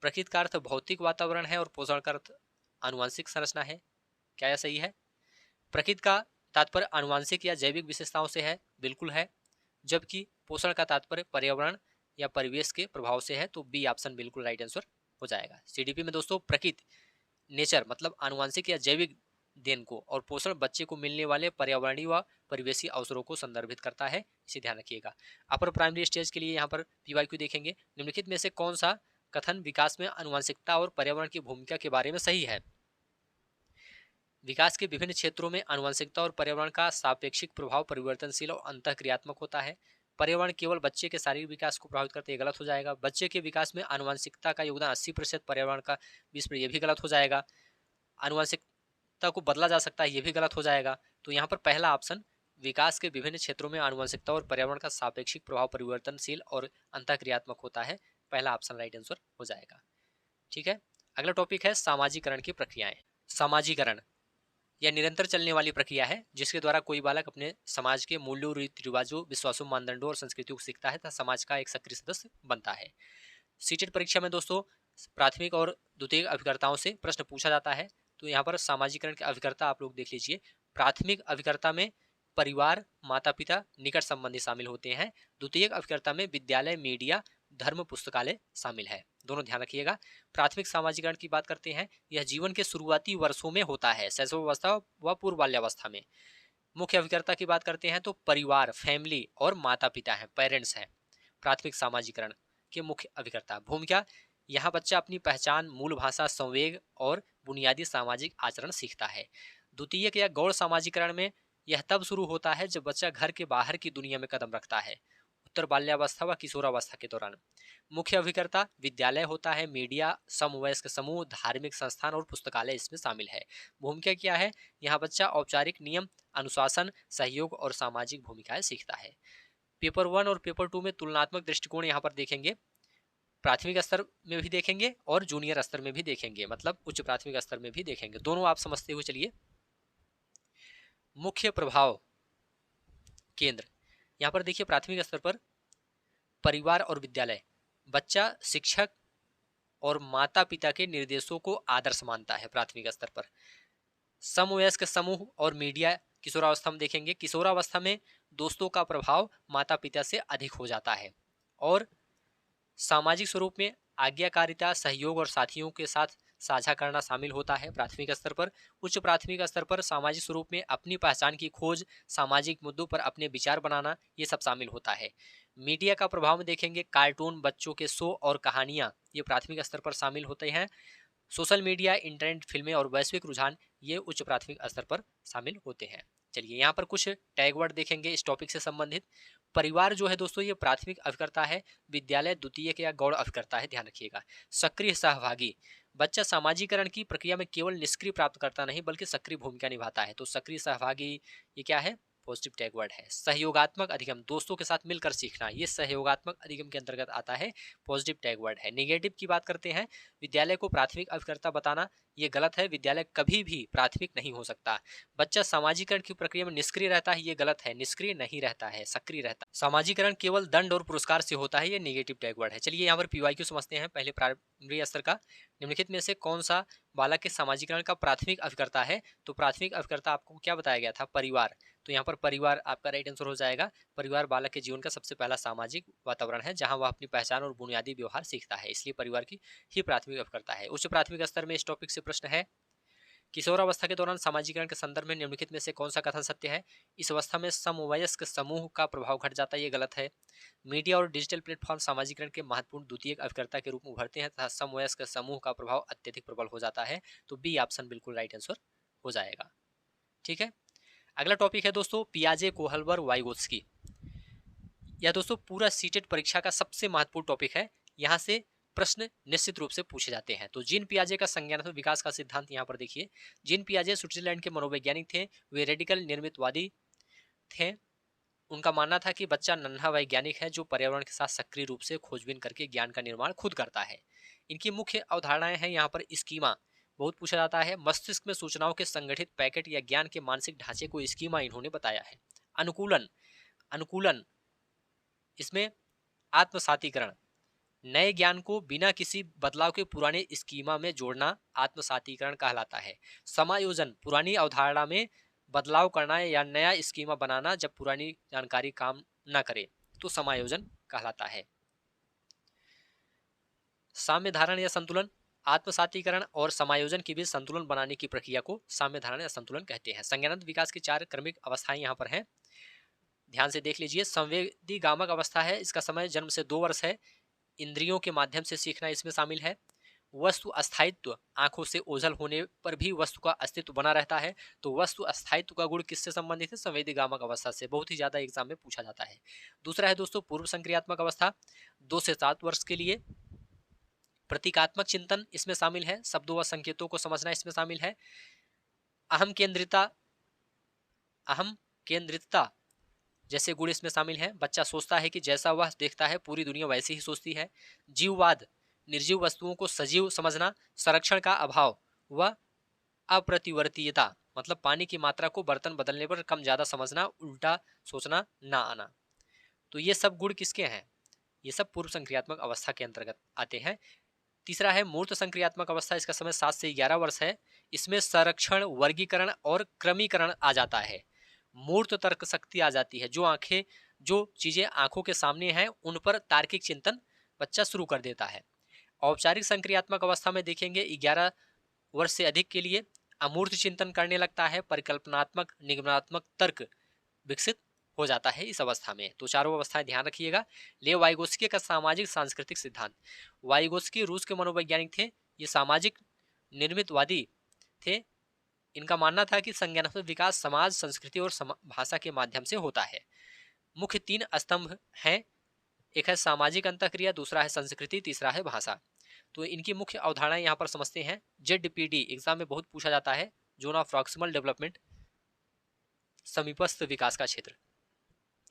प्रकृति का अर्थ भौतिक वातावरण है और पोषण का अर्थ आनुवंशिक संरचना है। क्या यह सही है? प्रकृति का तात्पर्य आनुवंशिक या जैविक विशेषताओं से है, बिल्कुल है। जबकि पोषण का तात्पर्य पर्यावरण या परिवेश के प्रभाव से है, तो बी ऑप्शन बिल्कुल राइट आंसर हो जाएगा। सीडीपी में दोस्तों प्रकृति, नेचर मतलब आनुवंशिक या जैविक देन को, और पोषण बच्चे को मिलने वाले पर्यावरणीय व परिवेशी अवसरों को संदर्भित करता है, इसे ध्यान रखिएगा। अपर प्राइमरी स्टेज के लिए यहाँ पर पीवाईक्यू देखेंगे। निम्नलिखित में से कौन सा कथन विकास में आनुवंशिकता और पर्यावरण की भूमिका के बारे में सही है? विकास के विभिन्न क्षेत्रों में आनुवंशिकता और पर्यावरण का सापेक्षिक प्रभाव परिवर्तनशील और अंतःक्रियात्मक होता है। पर्यावरण केवल बच्चे के शारीरिक विकास को प्रभावित करते, गलत हो जाएगा। बच्चे के विकास में आनुवंशिकता का योगदान 80%, पर्यावरण का 20%, ये भी गलत हो जाएगा। आनुवंशिकता को बदला जा सकता है, ये भी गलत हो जाएगा। तो यहाँ पर पहला ऑप्शन, विकास के विभिन्न क्षेत्रों में आनुवंशिकता और पर्यावरण का सापेक्षिक प्रभाव परिवर्तनशील और अंतःक्रियात्मक होता है, पहला ऑप्शन राइट आंसर हो जाएगा। ठीक है, अगला टॉपिक है सामाजिकरण की प्रक्रियाएं। सामाजिकरण यह निरंतर चलने वाली प्रक्रिया है जिसके द्वारा कोई बालक अपने समाज के मूल्यों, रीति रिवाजों, विश्वासों, मानदंडों और संस्कृतियों को सीखता है तथा समाज का एक सक्रिय सदस्य बनता है। सीटेट परीक्षा में दोस्तों प्राथमिक और द्वितीयक अभिकर्ताओं से प्रश्न पूछा जाता है। तो यहाँ पर सामाजिकरण के अभिकर्ता आप लोग देख लीजिए। प्राथमिक अभिकर्ता में परिवार, माता पिता, निकट संबंधी शामिल होते हैं। द्वितीयक अभिकर्ता में विद्यालय, मीडिया, धर्म, पुस्तकालय शामिल है। दोनों ध्यान रखिएगा। प्राथमिक सामाजिकरण की बात करते हैं, यह जीवन के शुरुआती वर्षों में होता है, शैशवावस्था व पूर्व बाल्यावस्था में। मुख्य अभिकर्ता की बात करते हैं तो परिवार, फैमिली और माता पिता हैं, पेरेंट्स हैं प्राथमिक सामाजिकरण के मुख्य अभिकर्ता। भूमिका, यहाँ बच्चा अपनी पहचान, मूल भाषा, संवेग और बुनियादी सामाजिक आचरण सीखता है। द्वितीयक या गौड़ सामाजिकरण में यह तब शुरू होता है जब बच्चा घर के बाहर की दुनिया में कदम रखता है, उत्तर बाल्यावस्था व किशोरावस्था के दौरान। मुख्य अभिकर्ता विद्यालय होता है, मीडिया, समवयस्क समूह, धार्मिक संस्थान और पुस्तकालय इसमें शामिल है। भूमिका क्या है? यहाँ बच्चा औपचारिक नियम, अनुशासन, सहयोग और सामाजिक भूमिकाएं सीखता है। पेपर 1 और पेपर 2 में तुलनात्मक दृष्टिकोण यहाँ पर देखेंगे। प्राथमिक स्तर में भी देखेंगे और जूनियर स्तर में भी देखेंगे, मतलब उच्च प्राथमिक स्तर में भी देखेंगे। दोनों आप समझते हुए चलिए। मुख्य प्रभाव केंद्र, यहाँ पर देखिए प्राथमिक स्तर पर परिवार और विद्यालय, बच्चा शिक्षक और माता पिता के निर्देशों को आदर्श मानता है प्राथमिक स्तर पर। समवयस्क समूह और मीडिया किशोरावस्था में देखेंगे। किशोरावस्था में दोस्तों का प्रभाव माता पिता से अधिक हो जाता है। और सामाजिक स्वरूप में आज्ञाकारिता, सहयोग और साथियों के साथ साझा करना शामिल होता है प्राथमिक स्तर पर। उच्च प्राथमिक स्तर पर सामाजिक स्वरूप में अपनी पहचान की खोज, सामाजिक मुद्दों पर अपने विचार बनाना, ये सब शामिल होता है। मीडिया का प्रभाव में देखेंगे, कार्टून, बच्चों के शो और कहानियां, ये प्राथमिक स्तर पर शामिल होते हैं। सोशल मीडिया, इंटरनेट, फिल्में और वैश्विक रुझान, ये उच्च प्राथमिक स्तर पर शामिल होते हैं। चलिए यहाँ पर कुछ टैग वर्ड देखेंगे इस टॉपिक से संबंधित। परिवार जो है दोस्तों ये प्राथमिक अभिकर्ता है, विद्यालय द्वितीयक या गौड़ अभिकर्ता है, ध्यान रखिएगा। सक्रिय सहभागी, बच्चा सामाजिकरण की प्रक्रिया में केवल निष्क्रिय प्राप्तकर्ता नहीं बल्कि सक्रिय भूमिका निभाता है, तो सक्रिय सहभागी ये क्या है? पॉजिटिव टैग वर्ड है। सहयोगात्मक अधिगम, दोस्तों के साथ मिलकर सीखना, ये सहयोगात्मक अधिगम के अंतर्गत आता है, पॉजिटिव टैग वर्ड है। नेगेटिव की बात करते हैं, विद्यालय को प्राथमिक अभिकर्ता बताना, ये गलत है। विद्यालय कभी भी प्राथमिक नहीं हो सकता। बच्चा सामाजिकरण की प्रक्रिया में निष्क्रिय रहता है, ये गलत है। निष्क्रिय नहीं रहता है, सक्रिय रहता है। सामाजिकरण केवल दंड और पुरस्कार से होता है, ये नेगेटिव टैग वर्ड है। चलिए यहाँ पर पीवाईक्यू समझते हैं पहले प्राइमरी स्तर का। निम्नलिखित में से कौन सा बालक के सामाजिकरण का प्राथमिक अभिकर्ता है? तो प्राथमिक अभिकर्ता आपको क्या बताया गया था? परिवार। तो यहाँ पर परिवार आपका राइट आंसर हो जाएगा। परिवार बालक के जीवन का सबसे पहला सामाजिक वातावरण है जहाँ वह अपनी पहचान और बुनियादी व्यवहार सीखता है, इसलिए परिवार की ही प्राथमिक अभिकर्ता है। उच्च प्राथमिक स्तर में इस टॉपिक से प्रश्न है, किशोरावस्था के दौरान सामाजिकरण के संदर्भ में निम्नलिखित में से कौन सा कथन सत्य है? इस अवस्था में समवयस्क समूह का प्रभाव घट जाता है, ये गलत है। मीडिया और डिजिटल प्लेटफॉर्म सामाजिकरण के महत्वपूर्ण द्वितीयक अभिकर्ता के रूप में उभरते हैं तथा समवयस्क समूह का प्रभाव अत्यधिक प्रबल हो जाता है, तो बी ऑप्शन बिल्कुल राइट आंसर हो जाएगा। ठीक है, अगला टॉपिक है दोस्तों पियाजे, कोहलबर, वाइगोत्स्की। यह दोस्तों पूरा सीटेट परीक्षा का सबसे महत्वपूर्ण टॉपिक है। यहाँ से प्रश्न निश्चित रूप से पूछे जाते हैं। तो जीन पियाजे का संज्ञानात्मक विकास का सिद्धांत यहाँ पर देखिए। जीन पियाजे स्विट्जरलैंड के मनोवैज्ञानिक थे। वे रेडिकल निर्मितवादी थे। उनका मानना था कि बच्चा नन्हा वैज्ञानिक है जो पर्यावरण के साथ सक्रिय रूप से खोजबीन करके ज्ञान का निर्माण खुद करता है। इनकी मुख्य अवधारणाएं हैं यहाँ पर स्कीमा, बहुत पूछा जाता है। मस्तिष्क में सूचनाओं के संगठित पैकेट या ज्ञान के मानसिक ढांचे को स्कीमा इन्होंने बताया है। अनुकूलन, अनुकूलन इसमें आत्मसातीकरण, नए ज्ञान को बिना किसी बदलाव के पुराने स्कीमा में जोड़ना आत्मसातीकरण कहलाता है। समायोजन, पुरानी अवधारणा में बदलाव करना या नया स्कीमा बनाना जब पुरानी जानकारी काम न करे तो समायोजन कहलाता है। साम्य धारण या संतुलन, आत्मसातीकरण और समायोजन के बीच संतुलन बनाने की प्रक्रिया को साम्य धारण या संतुलन कहते हैं। संज्ञानात्मक विकास की 4 क्रमिक अवस्थाएं यहाँ पर हैं, ध्यान से देख लीजिए। संवेदीगामक अवस्था है, इसका समय जन्म से 2 वर्ष है। इंद्रियों के माध्यम से सीखना इसमें शामिल है। वस्तु अस्थायित्व, आंखों से ओझल होने पर भी वस्तु का अस्तित्व बना रहता है। तो वस्तु अस्थायित्व का गुण किससे संबंधित है? संवेदीगामक अवस्था से। बहुत ही ज्यादा एग्जाम में पूछा जाता है। दूसरा है दोस्तों पूर्व संक्रियात्मक अवस्था, 2 से 7 वर्ष के लिए। प्रतीकात्मक चिंतन इसमें शामिल है, शब्दों व संकेतों को समझना इसमें शामिल है। अहम केंद्रिता, अहम केंद्रितता जैसे गुण इसमें शामिल है। बच्चा सोचता है कि जैसा वह देखता है पूरी दुनिया वैसी ही सोचती है। जीववाद, निर्जीव वस्तुओं को सजीव समझना। संरक्षण का अभाव व अप्रतिवर्तीयता, मतलब पानी की मात्रा को बर्तन बदलने पर कम ज्यादा समझना, उल्टा सोचना ना आना। तो ये सब गुण किसके हैं? ये सब पूर्व संक्रियात्मक अवस्था के अंतर्गत आते हैं। तीसरा है मूर्त संक्रियात्मक अवस्था, इसका समय 7 से 11 वर्ष है। इसमें संरक्षण, वर्गीकरण और क्रमीकरण आ जाता है। मूर्त तर्क शक्ति आ जाती है, जो चीजें आंखों के सामने हैं उन पर तार्किक चिंतन बच्चा शुरू कर देता है। औपचारिक संक्रियात्मक अवस्था में देखेंगे 11 वर्ष से अधिक के लिए अमूर्त चिंतन करने लगता है। परिकल्पनात्मक निगमनात्मक तर्क विकसित हो जाता है इस अवस्था में। तो चारों अवस्थाएं ध्यान रखिएगा। ले वाइगोस्की का सामाजिक सांस्कृतिक सिद्धांत, वाइगोस्की रूस के मनोवैज्ञानिक थे। ये सामाजिक निर्मितवादी थे। इनका मानना था कि संज्ञानात्मक विकास समाज, संस्कृति और भाषा के माध्यम से होता है। मुख्य 3 स्तंभ हैं, एक है सामाजिक अंतःक्रिया, दूसरा है संस्कृति, तीसरा है भाषा। तो इनकी मुख्य अवधारणाएं यहाँ पर समझते हैं। जेडपीडी एग्जाम में बहुत पूछा जाता है, जोन ऑफ प्रॉक्सिमल डेवलपमेंट, समीपस्थ विकास का क्षेत्र।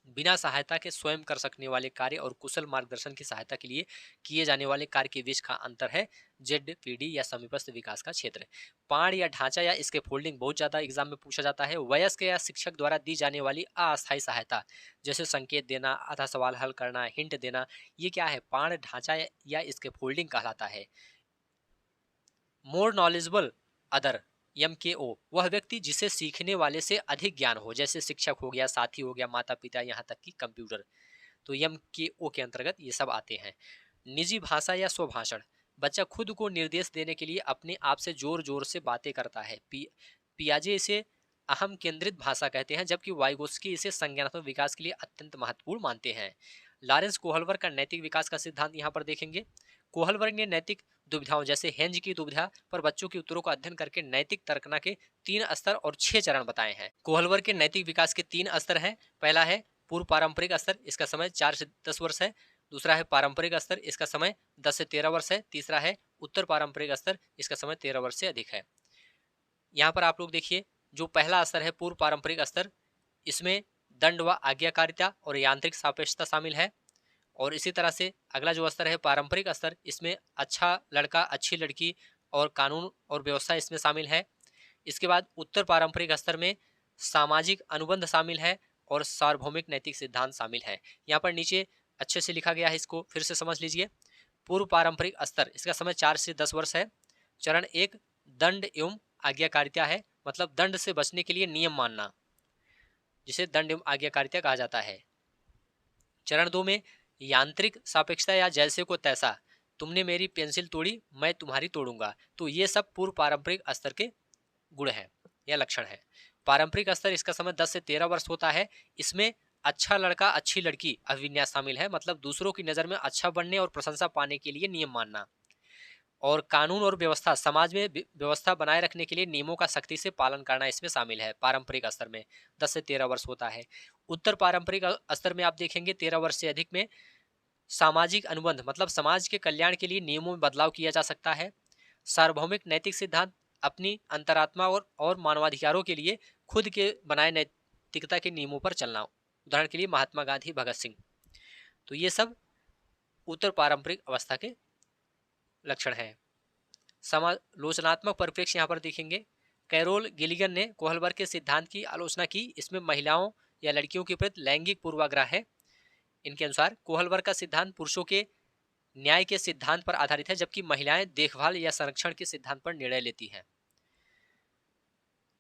बिना सहायता के स्वयं कर सकने वाले कार्य और कुशल मार्गदर्शन की सहायता के लिए किए जाने वाले कार्य के बीच का अंतर है जेडपीडी या समीपस्थ विकास का क्षेत्र। पाण या ढांचा या इसके फोल्डिंग बहुत ज्यादा एग्जाम में पूछा जाता है। वयस्क या शिक्षक द्वारा दी जाने वाली अस्थायी सहायता, जैसे संकेत देना, आधा सवाल हल करना, हिंट देना, ये क्या है? पाण, ढांचा या इसके फोल्डिंग कहलाता है। मोर नॉलेजेबल अदर, MKO, वह व्यक्ति जिसे सीखने वाले से अधिक ज्ञान हो, जैसे शिक्षक हो गया, साथी हो गया, माता पिता, यहाँ तक कि कंप्यूटर। तो MKO के अंतर्गत ये सब आते हैं। निजी भाषा या स्वभाषण, बच्चा खुद को निर्देश देने के लिए अपने आप से जोर जोर से बातें करता है। पियाजे इसे अहम केंद्रित भाषा कहते हैं, जबकि वाइगोस्की इसे संज्ञानात्मक विकास के लिए अत्यंत महत्वपूर्ण मानते हैं। लॉरेंस कोहलवर्ग का नैतिक विकास का सिद्धांत यहाँ पर देखेंगे। कोहलवर्ग ने नैतिक दुविधाओं जैसे हेंज की दुविधा पर बच्चों के उत्तरों का अध्ययन करके नैतिक तर्कना के 3 स्तर और 6 चरण बताए हैं। कोहलवर्ग के नैतिक विकास के 3 स्तर हैं। पहला है पूर्व पारंपरिक स्तर, इसका समय 4 से 10 वर्ष है। दूसरा है पारंपरिक स्तर, इसका समय 10 से 13 वर्ष है। तीसरा है उत्तर पारंपरिक स्तर, इसका समय 13 वर्ष से अधिक है। यहाँ पर आप लोग देखिए, जो पहला स्तर है पूर्व पारंपरिक स्तर, इसमें दंड व आज्ञाकारिता और यांत्रिक सापेक्षता शामिल है। और इसी तरह से अगला जो स्तर है पारंपरिक स्तर, इसमें अच्छा लड़का, अच्छी लड़की और कानून और व्यवस्था इसमें शामिल है। इसके बाद उत्तर पारंपरिक स्तर में सामाजिक अनुबंध शामिल है और सार्वभौमिक नैतिक सिद्धांत शामिल है। यहाँ पर नीचे अच्छे से लिखा गया है, इसको फिर से समझ लीजिए। पूर्व पारंपरिक स्तर, इसका समय 4 से 10 वर्ष है। चरण 1 दंड एवं आज्ञाकारिता है, मतलब दंड से बचने के लिए नियम मानना, जिसे दंड एवं आज्ञाकारिता कहा जाता है। चरण 2 में यांत्रिक सापेक्षता या जैसे को तैसा, तुमने मेरी पेंसिल तोड़ी मैं तुम्हारी तोड़ूंगा। तो ये सब पूर्व पारंपरिक स्तर के गुण हैं या लक्षण है। पारंपरिक स्तर, इसका समय 10 से 13 वर्ष होता है। इसमें अच्छा लड़का, अच्छी लड़की अभिविन्यास शामिल है, मतलब दूसरों की नजर में अच्छा बनने और प्रशंसा पाने के लिए नियम मानना। और कानून और व्यवस्था, समाज में व्यवस्था बनाए रखने के लिए नियमों का सख्ती से पालन करना इसमें शामिल है। पारंपरिक स्तर में 10 से 13 वर्ष होता है। उत्तर पारंपरिक स्तर में आप देखेंगे 13 वर्ष से अधिक में सामाजिक अनुबंध मतलब समाज के कल्याण के लिए नियमों में बदलाव किया जा सकता है। सार्वभौमिक नैतिक सिद्धांत अपनी अंतरात्मा और मानवाधिकारों के लिए खुद के बनाए नैतिकता के नियमों पर चलना, उदाहरण के लिए महात्मा गांधी, भगत सिंह। तो ये सब उत्तर पारंपरिक अवस्था के लक्षण हैं। समालोचनात्मक परिप्रेक्ष्य यहाँ पर देखेंगे। कैरोल गिलिगन ने कोहलबर्ग के सिद्धांत की आलोचना की। इसमें महिलाओं या लड़कियों के प्रति लैंगिक पूर्वाग्रह है। इनके अनुसार कोहलबर्ग का सिद्धांत पुरुषों के न्याय के सिद्धांत पर आधारित है, जबकि महिलाएं देखभाल या संरक्षण के सिद्धांत पर निर्णय लेती हैं।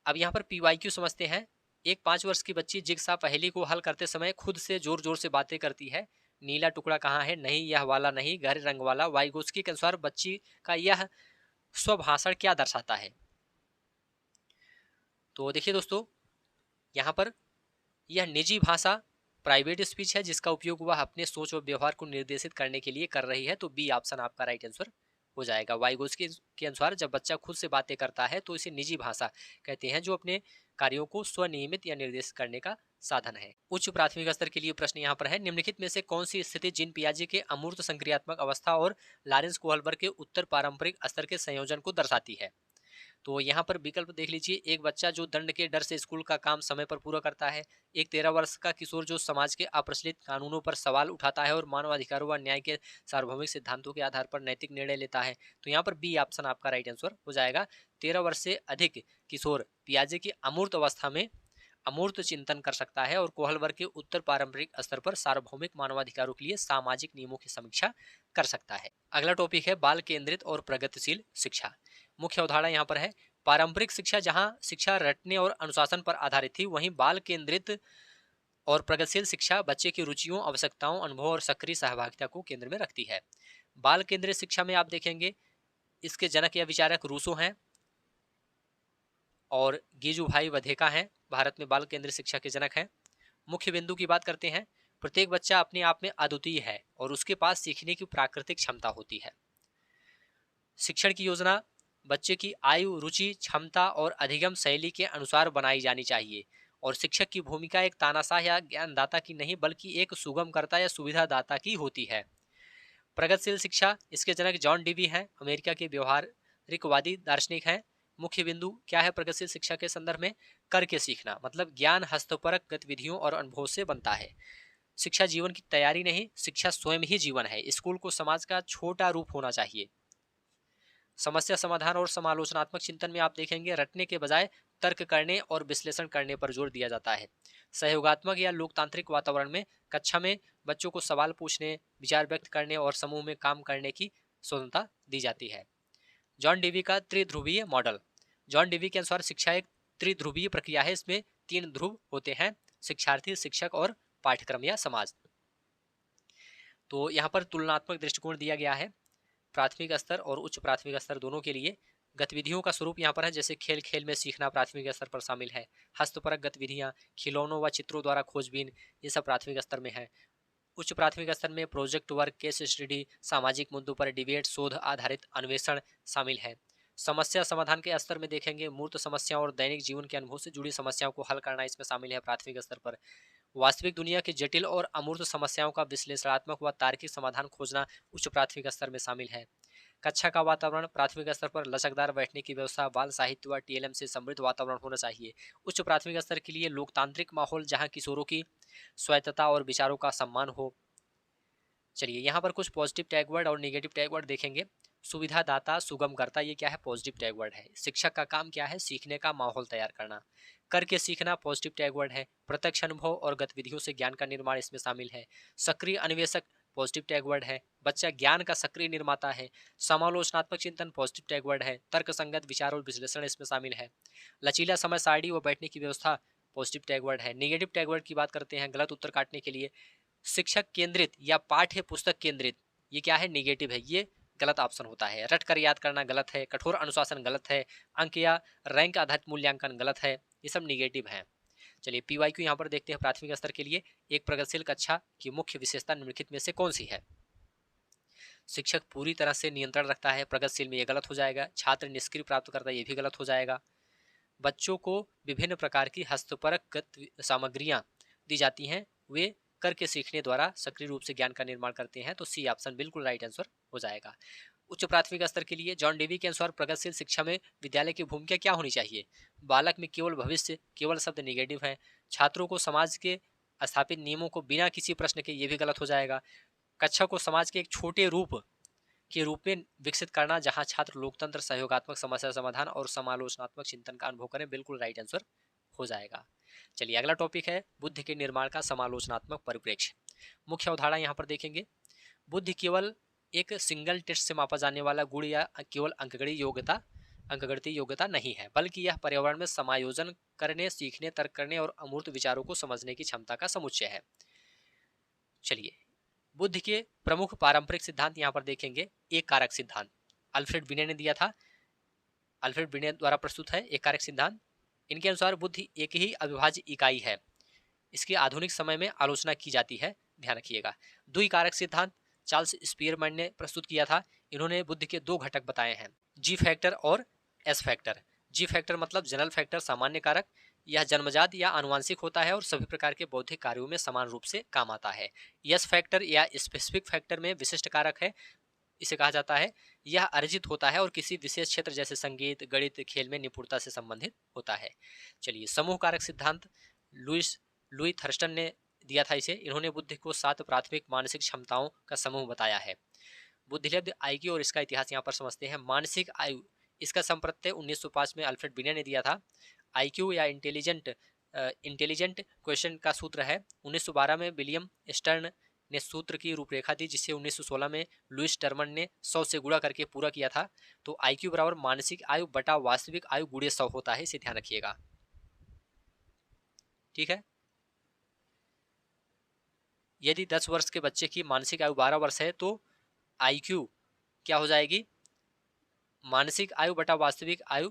अब यहाँ पर PYQ समझते हैं। एक 5 वर्ष की बच्ची जिग्सा पहेली को हल करते समय खुद से जोर जोर से बातें करती है। नीला टुकड़ा कहाँ है, नहीं यह वाला नहीं, गहरे रंग वाला। वाइगोस्की के अनुसार बच्ची का यह स्वभाषण क्या दर्शाता है? तो देखिए दोस्तों, यहाँ पर यह निजी भाषा, प्राइवेट स्पीच है, जिसका उपयोग वह अपने सोच और व्यवहार को निर्देशित करने के लिए कर रही है। तो बी ऑप्शन आपका राइट आंसर हो जाएगा। वाइगोस्की के अनुसार जब बच्चा खुद से बातें करता है तो इसे निजी भाषा कहते हैं, जो अपने कार्यों को स्वनियमित या निर्देशित करने का साधन है। उच्च प्राथमिक स्तर के लिए प्रश्न यहाँ पर है। निम्नलिखित में से कौन सी स्थिति जीन पियाजे के अमूर्त संक्रियात्मक अवस्था और लॉरेंस कोहलबर्ग के उत्तर पारंपरिक स्तर के संयोजन को दर्शाती है? तो यहाँ पर विकल्प देख लीजिए। एक बच्चा जो दंड के डर से स्कूल का काम समय पर पूरा करता है। एक 13 वर्ष का किशोर जो समाज के अप्रचलित कानूनों पर सवाल उठाता है और मानव अधिकारों व न्याय के सार्वभौमिक सिद्धांतों के आधार पर नैतिक निर्णय लेता है। तो यहाँ पर बी ऑप्शन आपका राइट आंसर हो जाएगा। 13 वर्ष से अधिक किशोर पियाजे की अमूर्त अवस्था में अमूर्त चिंतन कर सकता है और कोहलबर्ग के उत्तर पारंपरिक स्तर पर सार्वभौमिक मानवाधिकारों के लिए सामाजिक नियमों की समीक्षा कर सकता है। अगला टॉपिक है बाल केंद्रित और प्रगतिशील शिक्षा। मुख्य अवधारणा यहाँ पर है। पारंपरिक शिक्षा जहां शिक्षा रटने और अनुशासन पर आधारित थी, वहीं बाल केंद्रित और प्रगतिशील शिक्षा बच्चे की रुचियों, आवश्यकताओं, अनुभव और सक्रिय सहभागिता को केंद्र में रखती है। बाल केंद्रित शिक्षा में आप देखेंगे इसके जनक या विचारक रूसो हैं और गीजूभाई वधेका हैं। भारत में बाल केंद्रित शिक्षा के जनक हैं। मुख्य बिंदु की बात करते हैं। प्रत्येक बच्चा अपने आप में अद्वितीय है और उसके पास सीखने की प्राकृतिक क्षमता होती है। शिक्षण की योजना बच्चे की आयु, रुचि, क्षमता और अधिगम शैली के अनुसार बनाई जानी चाहिए और शिक्षक की भूमिका एक तानाशाह या ज्ञानदाता की नहीं, बल्कि एक सुगमकर्ता या सुविधादाता की होती है। प्रगतिशील शिक्षा, इसके जनक जॉन डीवी हैं, अमेरिका के व्यवहारिकवादी दार्शनिक हैं। मुख्य बिंदु क्या है प्रगतिशील शिक्षा के संदर्भ में? करके सीखना, मतलब ज्ञान हस्तपरक गतिविधियों और अनुभव से बनता है। शिक्षा जीवन की तैयारी नहीं, शिक्षा स्वयं ही जीवन है। स्कूल को समाज का छोटा रूप होना चाहिए। समस्या समाधान और समालोचनात्मक चिंतन में आप देखेंगे रटने के बजाय तर्क करने और विश्लेषण करने पर जोर दिया जाता है। सहयोगात्मक या लोकतांत्रिक वातावरण में कक्षा में बच्चों को सवाल पूछने, विचार व्यक्त करने और समूह में काम करने की स्वतंत्रता दी जाती है। जॉन डीवी का त्रिध्रुवीय मॉडल। जॉन डीवी के अनुसार शिक्षा एक त्रिध्रुवीय प्रक्रिया है। इसमें 3 ध्रुव होते हैं, शिक्षार्थी, शिक्षक और पाठ्यक्रम या समाज। तो यहाँ पर तुलनात्मक दृष्टिकोण दिया गया है प्राथमिक स्तर और उच्च प्राथमिक स्तर दोनों के लिए। गतिविधियों का स्वरूप यहाँ पर है, जैसे खेल खेल में सीखना प्राथमिक स्तर पर शामिल है। हस्तपरक गतिविधियाँ, खिलौनों व चित्रों द्वारा खोजबीन, ये सब प्राथमिक स्तर में है। उच्च प्राथमिक स्तर में प्रोजेक्ट वर्क, केस स्टडी, सामाजिक मुद्दों पर डिबेट, शोध आधारित अन्वेषण शामिल है। समस्या समाधान के स्तर में देखेंगे मूर्त समस्याओं और दैनिक जीवन के अनुभव से जुड़ी समस्याओं को हल करना इसमें शामिल है प्राथमिक स्तर पर। वास्तविक दुनिया की जटिल और अमूर्त समस्याओं का विश्लेषणात्मक व तार्किक समाधान खोजना उच्च प्राथमिक स्तर में शामिल है। कक्षा का वातावरण प्राथमिक स्तर पर लचकदार बैठने की व्यवस्था, बाल साहित्य व TLM से समृद्ध वातावरण होना चाहिए। उच्च प्राथमिक स्तर के लिए लोकतांत्रिक माहौल जहां किशोरों की स्वायत्तता और विचारों का सम्मान हो। चलिए यहाँ पर कुछ पॉजिटिव टैग वर्ड और नेगेटिव टैग वर्ड देखेंगे। सुविधादाता, सुगमकर्ता, ये क्या है? पॉजिटिव टैग वर्ड है। शिक्षक का काम क्या है? सीखने का माहौल तैयार करना। करके सीखना पॉजिटिव टैग वर्ड है। प्रत्यक्ष अनुभव और गतिविधियों से ज्ञान का निर्माण इसमें शामिल है। सक्रिय अन्वेषक पॉजिटिव टैग वर्ड है। बच्चा ज्ञान का सक्रिय निर्माता है। समालोचनात्मक चिंतन पॉजिटिव टैग वर्ड है। तर्क संगत विचार और विश्लेषण इसमें शामिल है। लचीला समय सारणी व बैठने की व्यवस्था पॉजिटिव टैग वर्ड है। नेगेटिव टैग वर्ड की बात करते हैं गलत उत्तर काटने के लिए। शिक्षक केंद्रित या पाठ्य पुस्तक केंद्रित, ये क्या है? नेगेटिव है, ये गलत ऑप्शन होता है। रट कर याद करना गलत है। कठोर अनुशासन गलत है। अंक या रैंक आधारित मूल्यांकन गलत है। ये सब नेगेटिव है। चलिए PYQ यहाँ पर देखते हैं प्राथमिक स्तर के लिए। एक प्रगतिशील कक्षा की मुख्य विशेषता निम्नलिखित में से कौन सी है? शिक्षक पूरी तरह से नियंत्रण रखता है, प्रगतिशील में ये गलत हो जाएगा। छात्र निष्क्रिय प्राप्त करता है, ये भी गलत हो जाएगा। बच्चों को विभिन्न प्रकार की हस्तपरक सामग्रियां दी जाती हैं, वे करके सीखने द्वारा सक्रिय रूप से ज्ञान का निर्माण करते हैं। तो सी ऑप्शन बिल्कुल राइट आंसर हो जाएगा। उच्च प्राथमिक स्तर के लिए जॉन डेवी के अनुसार प्रगतिशील शिक्षा में विद्यालय की भूमिका क्या होनी चाहिए? बालक में केवल भविष्य, केवल शब्द निगेटिव है। छात्रों को समाज के स्थापित नियमों को बिना किसी प्रश्न के, ये भी गलत हो जाएगा। कक्षा को समाज के एक छोटे रूप के रूप में विकसित करना जहां छात्र लोकतंत्र, सहयोगात्मक समस्या समाधान और समालोचनात्मक चिंतन का अनुभव करें, बिल्कुल राइट आंसर हो जाएगा। चलिए अगला टॉपिक है बुद्धि के निर्माण का समालोचनात्मक परिप्रेक्ष्य। मुख्य अवधारणा यहाँ पर देखेंगे। बुद्धि केवल एक सिंगल टेस्ट से मापा जाने वाला गुण या केवल अंकगणितीय योग्यता नहीं है, बल्कि यह पर्यावरण में समायोजन करने, सीखने, तर्क करने और अमूर्त विचारों को समझने की क्षमता का समुच्चय है। चलिए बुद्धि के प्रमुख पारंपरिक सिद्धांत यहाँ पर देखेंगे। एक कारक सिद्धांत अल्फ्रेड बिने ने दिया था, अल्फ्रेड बिने द्वारा प्रस्तुत है एक कारक सिद्धांत। इनके अनुसार बुद्धि एक ही अविभाज्य इकाई है। इसकी आधुनिक समय में आलोचना की जाती है, ध्यान रखिएगा। द्विकारक सिद्धांत चार्ल्स स्पीयरमैन ने प्रस्तुत किया था। इन्होंने बुद्धि के दो घटक बताए हैं, जी फैक्टर और एस फैक्टर। जी फैक्टर मतलब जनरल फैक्टर, सामान्य कारक। यह जन्मजात या आनुवांशिक होता है और सभी प्रकार के बौद्धिक कार्यों में समान रूप से काम आता है। यस फैक्टर या स्पेसिफिक फैक्टर में विशिष्ट कारक है, इसे कहा जाता है। यह अर्जित होता है और किसी विशेष क्षेत्र जैसे संगीत, गणित, खेल में निपुणता से संबंधित होता है। चलिए समूह कारक सिद्धांत लुई थर्स्टन ने दिया था इसे। इन्होंने बुद्धि को 7 प्राथमिक मानसिक क्षमताओं का समूह बताया है। बुद्धिलब्ध आईक्यू और इसका इतिहास यहाँ पर समझते हैं। मानसिक आयु, इसका संप्रत्यय 1905 में अल्फ्रेड बिने ने दिया था। आईक्यू या इंटेलिजेंट क्वेश्चन का सूत्र है। 1912 में विलियम स्टर्न ने सूत्र की रूपरेखा दी, जिसे 1916 में लुइस टर्मन ने 100 से गुणा करके पूरा किया था। तो आईक्यू बराबर मानसिक आयु बटा वास्तविक आयु गुणे 100 होता है, इसे ध्यान रखिएगा। ठीक है, यदि 10 वर्ष के बच्चे की मानसिक आयु 12 वर्ष है तो आईक्यू क्या हो जाएगी? मानसिक आयु बटा वास्तविक आयु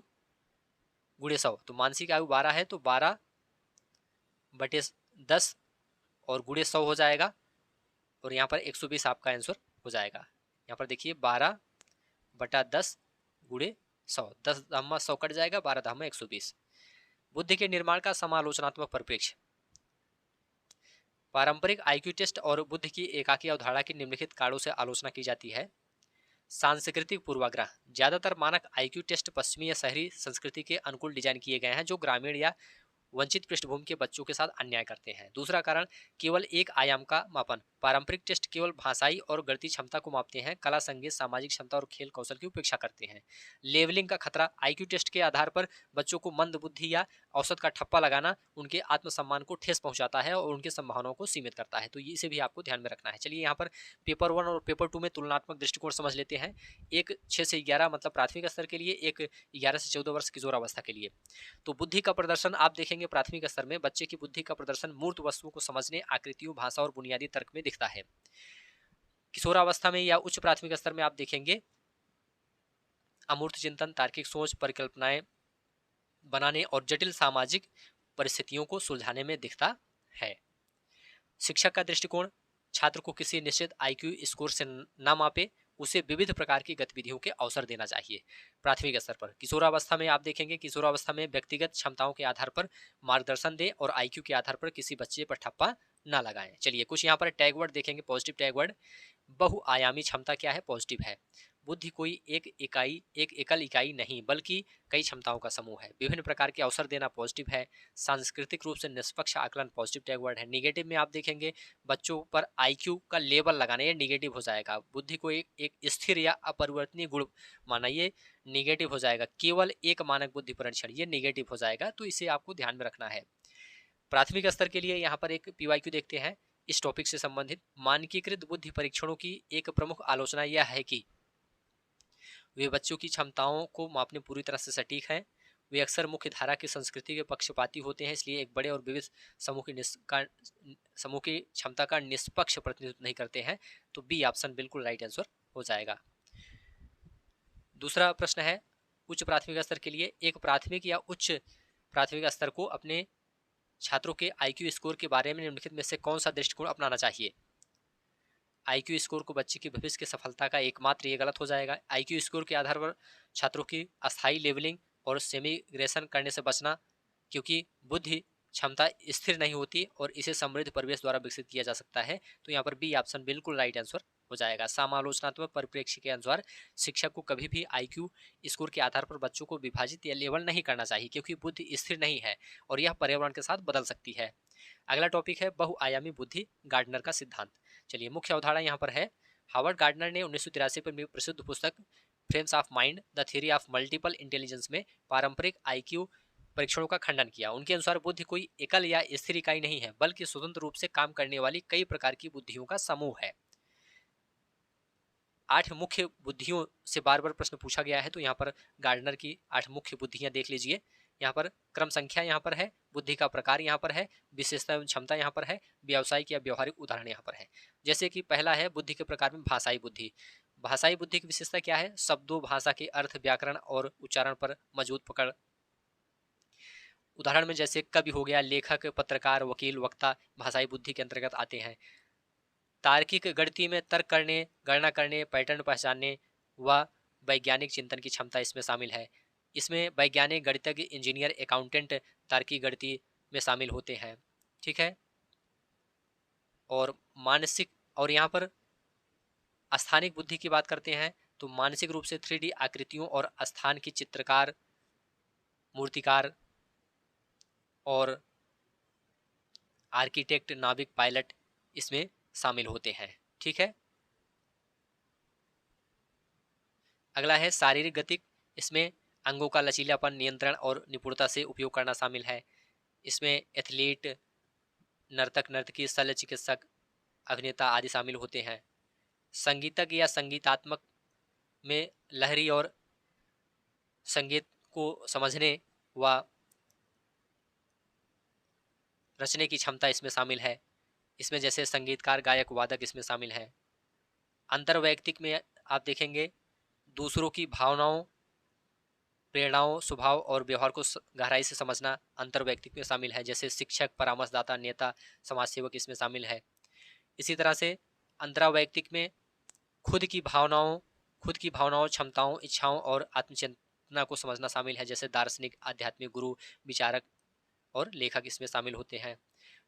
गुणे 100। तो मानसिक आयु 12 है तो 12 बटे 10 और गुणे 100 हो जाएगा, और यहाँ पर 120 आपका आंसर हो जाएगा। यहाँ पर देखिए 12 बटा 10 गुणे 100, 10 धामा 100 कट जाएगा, 12 धामा 120। बुद्धि के निर्माण का समालोचनात्मक परिप्रेक्ष्य। पारंपरिक आईक्यू टेस्ट और बुद्धि की एकाकी अवधारणा की निम्नलिखित कारणों से आलोचना की जाती है। सांस्कृतिक पूर्वाग्रह, ज्यादातर मानक आईक्यू टेस्ट पश्चिमी या शहरी संस्कृति के अनुकूल डिजाइन किए गए हैं, जो ग्रामीण या वंचित पृष्ठभूमि के बच्चों के साथ अन्याय करते हैं। दूसरा कारण केवल एक आयाम का मापन, पारंपरिक टेस्ट केवल भाषाई और गणितीय क्षमता को मापते हैं, कला, संगीत, सामाजिक क्षमता और खेल कौशल की उपेक्षा करते हैं। लेवलिंग का खतरा, आईक्यू टेस्ट के आधार पर बच्चों को मंद बुद्धि या औसत का ठप्पा लगाना उनके आत्मसम्मान को ठेस पहुंचाता है और उनकी संभावनाओं को सीमित करता है। तो इसे भी आपको ध्यान में रखना है। चलिए यहाँ पर पेपर 1 और पेपर 2 में तुलनात्मक दृष्टिकोण समझ लेते हैं। एक 6 से 11 मतलब प्राथमिक स्तर के लिए, एक 11 से 14 वर्ष किशोरावस्था के लिए। तो बुद्धि का प्रदर्शन आप देखेंगे प्राथमिक स्तर में बच्चे की बुद्धि का प्रदर्शन मूर्त वस्तुओं को समझने, आकृतियों, भाषा और बुनियादी तर्क में दिखता है। किशोरावस्था में या उच्च प्राथमिक स्तर में आप देखेंगे अमूर्त चिंतन, तार्किक सोच, परिकल्पनाएं बनाने और जटिल सामाजिक परिस्थितियों को सुलझाने में दिखता है। शिक्षक का दृष्टिकोण, छात्र को किसी निश्चित आईक्यू स्कोर से न मापे, उसे विविध प्रकार की गतिविधियों के अवसर देना चाहिए। प्राथमिक स्तर पर किशोरावस्था में आप देखेंगे किशोरावस्था में व्यक्तिगत क्षमताओं के आधार पर मार्गदर्शन दें और आईक्यू के आधार पर किसी बच्चे पर ठप्पा ना लगाएं। चलिए कुछ यहाँ पर टैग वर्ड देखेंगे, पॉजिटिव टैग वर्ड। बहुआयामी क्षमता क्या है? पॉजिटिव है। बुद्धि कोई एक एकल इकाई नहीं बल्कि कई क्षमताओं का समूह है। विभिन्न प्रकार के अवसर देना पॉजिटिव है। सांस्कृतिक रूप से निष्पक्ष आकलन पॉजिटिव टैग वर्ड है। निगेटिव में आप देखेंगे बच्चों पर आईक्यू का लेबल लगाना, ये निगेटिव हो जाएगा। बुद्धि को एक स्थिर या अपरिवर्तनीय गुण माना, ये निगेटिव हो जाएगा। केवल एक मानक बुद्धि परीक्षण, ये निगेटिव हो जाएगा। तो इसे आपको ध्यान में रखना है। प्राथमिक स्तर के लिए यहाँ पर एक पीवाईक्यू देखते हैं इस टॉपिक से संबंधित। मानकीकृत बुद्धि परीक्षणों की एक प्रमुख आलोचना यह है कि वे बच्चों की क्षमताओं को मापने पूरी तरह से सटीक हैं। वे अक्सर मुख्य धारा की संस्कृति के पक्षपाती होते हैं, इसलिए एक बड़े और विविध समूह की क्षमता का निष्पक्ष प्रतिनिधित्व नहीं करते हैं। तो बी ऑप्शन बिल्कुल राइट आंसर हो जाएगा। दूसरा प्रश्न है उच्च प्राथमिक स्तर के लिए, एक प्राथमिक या उच्च प्राथमिक स्तर को अपने छात्रों के आईक्यू स्कोर के बारे में निम्नलिखित में से कौन सा दृष्टिकोण अपनाना चाहिए? आईक्यू स्कोर को बच्चे की भविष्य की सफलता का एकमात्र, ये गलत हो जाएगा। आईक्यू स्कोर के आधार पर छात्रों की अस्थायी लेवलिंग और सेमिग्रेशन करने से बचना, क्योंकि बुद्धि क्षमता स्थिर नहीं होती और इसे समृद्ध परिवेश द्वारा विकसित किया जा सकता है। तो यहाँ पर बी ऑप्शन बिल्कुल राइट आंसर हो जाएगा। समालोचनात्मक परिप्रेक्ष्य के अनुसार शिक्षक को कभी भी आईक्यू स्कोर के आधार पर बच्चों को विभाजित या लेबल नहीं करना चाहिए, क्योंकि बुद्धि स्थिर नहीं है और यह पर्यावरण के साथ बदल सकती है। अगला टॉपिक है बहुआयामी बुद्धि, गार्डनर का सिद्धांत। चलिए, मुख्य अवधारणा यहाँ पर है, हार्वर्ड गार्डनर ने 1983 में प्रसिद्ध पुस्तक frames of mind the theory of multiple intelligence में पारंपरिक आईक्यू परीक्षणों का खंडन किया। उनके अनुसार बुद्धि कोई एकल या स्थिर इकाई नहीं है, बल्कि स्वतंत्र रूप से काम करने वाली कई प्रकार की बुद्धियों का समूह है। 8 मुख्य बुद्धियों से बार बार प्रश्न पूछा गया है, तो यहाँ पर गार्डनर की 8 मुख्य बुद्धियां देख लीजिए। यहाँ पर क्रम संख्या यहाँ पर है, बुद्धि का प्रकार यहाँ पर है, विशेषता एवं क्षमता यहाँ पर है, व्यावसायिक या व्यवहारिक उदाहरण यहाँ पर है। जैसे कि पहला है बुद्धि के प्रकार में भाषाई बुद्धि। भाषाई बुद्धि की विशेषता क्या है? शब्दों, भाषा के अर्थ, व्याकरण और उच्चारण पर मजबूत पकड़। उदाहरण में जैसे कवि हो गया, लेखक, पत्रकार, वकील, वक्ता भाषाई बुद्धि के अंतर्गत आते हैं। तार्किक गणित में तर्क करने, गणना करने, पैटर्न पहचानने व वैज्ञानिक चिंतन की क्षमता इसमें शामिल है। इसमें वैज्ञानिक, गणितज्ञ, इंजीनियर, अकाउंटेंट तार्किक गणित में शामिल होते हैं। ठीक है। और मानसिक, और यहाँ पर स्थानिक बुद्धि की बात करते हैं तो मानसिक रूप से 3D आकृतियों और स्थान की चित्रकार, मूर्तिकार और आर्किटेक्ट, नाविक, पायलट इसमें शामिल होते हैं। ठीक है। अगला है शारीरिक गतिक। इसमें अंगों का लचीलापन, नियंत्रण और निपुणता से उपयोग करना शामिल है। इसमें एथलीट, नर्तक, नर्तकी, शल्य चिकित्सक, अभिनेता आदि शामिल होते हैं। संगीतज्ञ या संगीतात्मक में लहरी और संगीत को समझने व रचने की क्षमता इसमें शामिल है। इसमें जैसे संगीतकार, गायक, वादक इसमें शामिल है। अंतर्वैयक्तिक में आप देखेंगे दूसरों की भावनाओं, प्रेरणाओं, स्वभाव और व्यवहार को गहराई से समझना अंतर्वैयक्तिक में शामिल है। जैसे शिक्षक, परामर्शदाता, नेता, समाज सेवक इसमें शामिल है। इसी तरह से अंतरावैयक्तिक में खुद की भावनाओं, क्षमताओं, इच्छाओं और आत्मचेतना को समझना शामिल है। जैसे दार्शनिक, आध्यात्मिक गुरु, विचारक और लेखक इसमें शामिल होते हैं।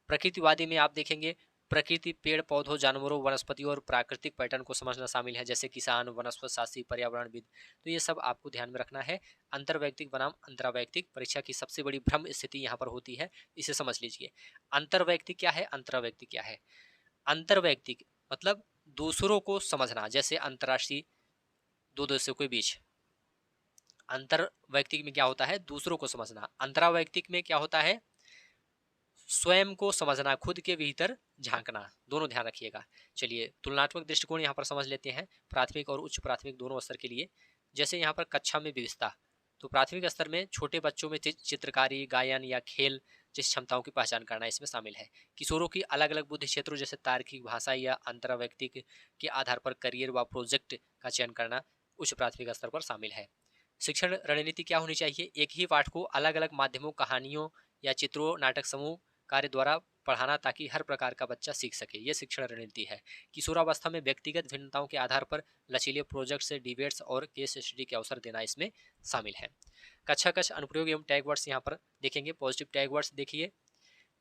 प्रकृतिवादी में आप देखेंगे प्रकृति, पेड़ पौधों, जानवरों, वनस्पतियों और प्राकृतिक पैटर्न को समझना शामिल है। जैसे किसान, वनस्पति शास्त्री, पर्यावरणविद। तो ये सब आपको ध्यान में रखना है। अंतर्वैयक्तिक बनाम अंतरावैयक्तिक, परीक्षा की सबसे बड़ी भ्रम स्थिति यहाँ पर होती है, इसे समझ लीजिए। अंतर्वैयक्तिक क्या है, अंतरावैयक्तिक क्या है? अंतर्वैयक्तिक मतलब दूसरों को समझना, जैसे अंतर्राष्ट्रीय दो देशों के बीच। अंतर्वैयक्तिक में क्या होता है? दूसरों को समझना। अंतरावैयक्तिक में क्या होता है? स्वयं को समझना, खुद के भीतर झांकना। दोनों ध्यान रखिएगा। चलिए, तुलनात्मक दृष्टिकोण यहाँ पर समझ लेते हैं, प्राथमिक और उच्च प्राथमिक दोनों स्तर के लिए। जैसे यहाँ पर कक्षा में विविधता, तो प्राथमिक स्तर में छोटे बच्चों में चित्रकारी, गायन या खेल जैसी क्षमताओं की पहचान करना इसमें शामिल है। किशोरों की अलग अलग बुद्धि क्षेत्रों जैसे तार्किक, भाषा या अंतरावैयक्तिक के आधार पर करियर व प्रोजेक्ट का चयन करना उच्च प्राथमिक स्तर पर शामिल है। शिक्षण रणनीति क्या होनी चाहिए? एक ही पाठ को अलग अलग माध्यमों, कहानियों या चित्रों, नाटक समूह कार्य द्वारा पढ़ाना, ताकि हर प्रकार का बच्चा सीख सके। ये शिक्षण रणनीति है। किशोरावस्था में व्यक्तिगत भिन्नताओं के आधार पर लचीले प्रोजेक्ट से डिबेट्स और केस स्टडी के अवसर देना इसमें शामिल है। कक्षा कक्ष अनुप्रयोग एवं टैग वर्ड्स यहाँ पर देखेंगे। पॉजिटिव टैग वर्ड्स देखिए,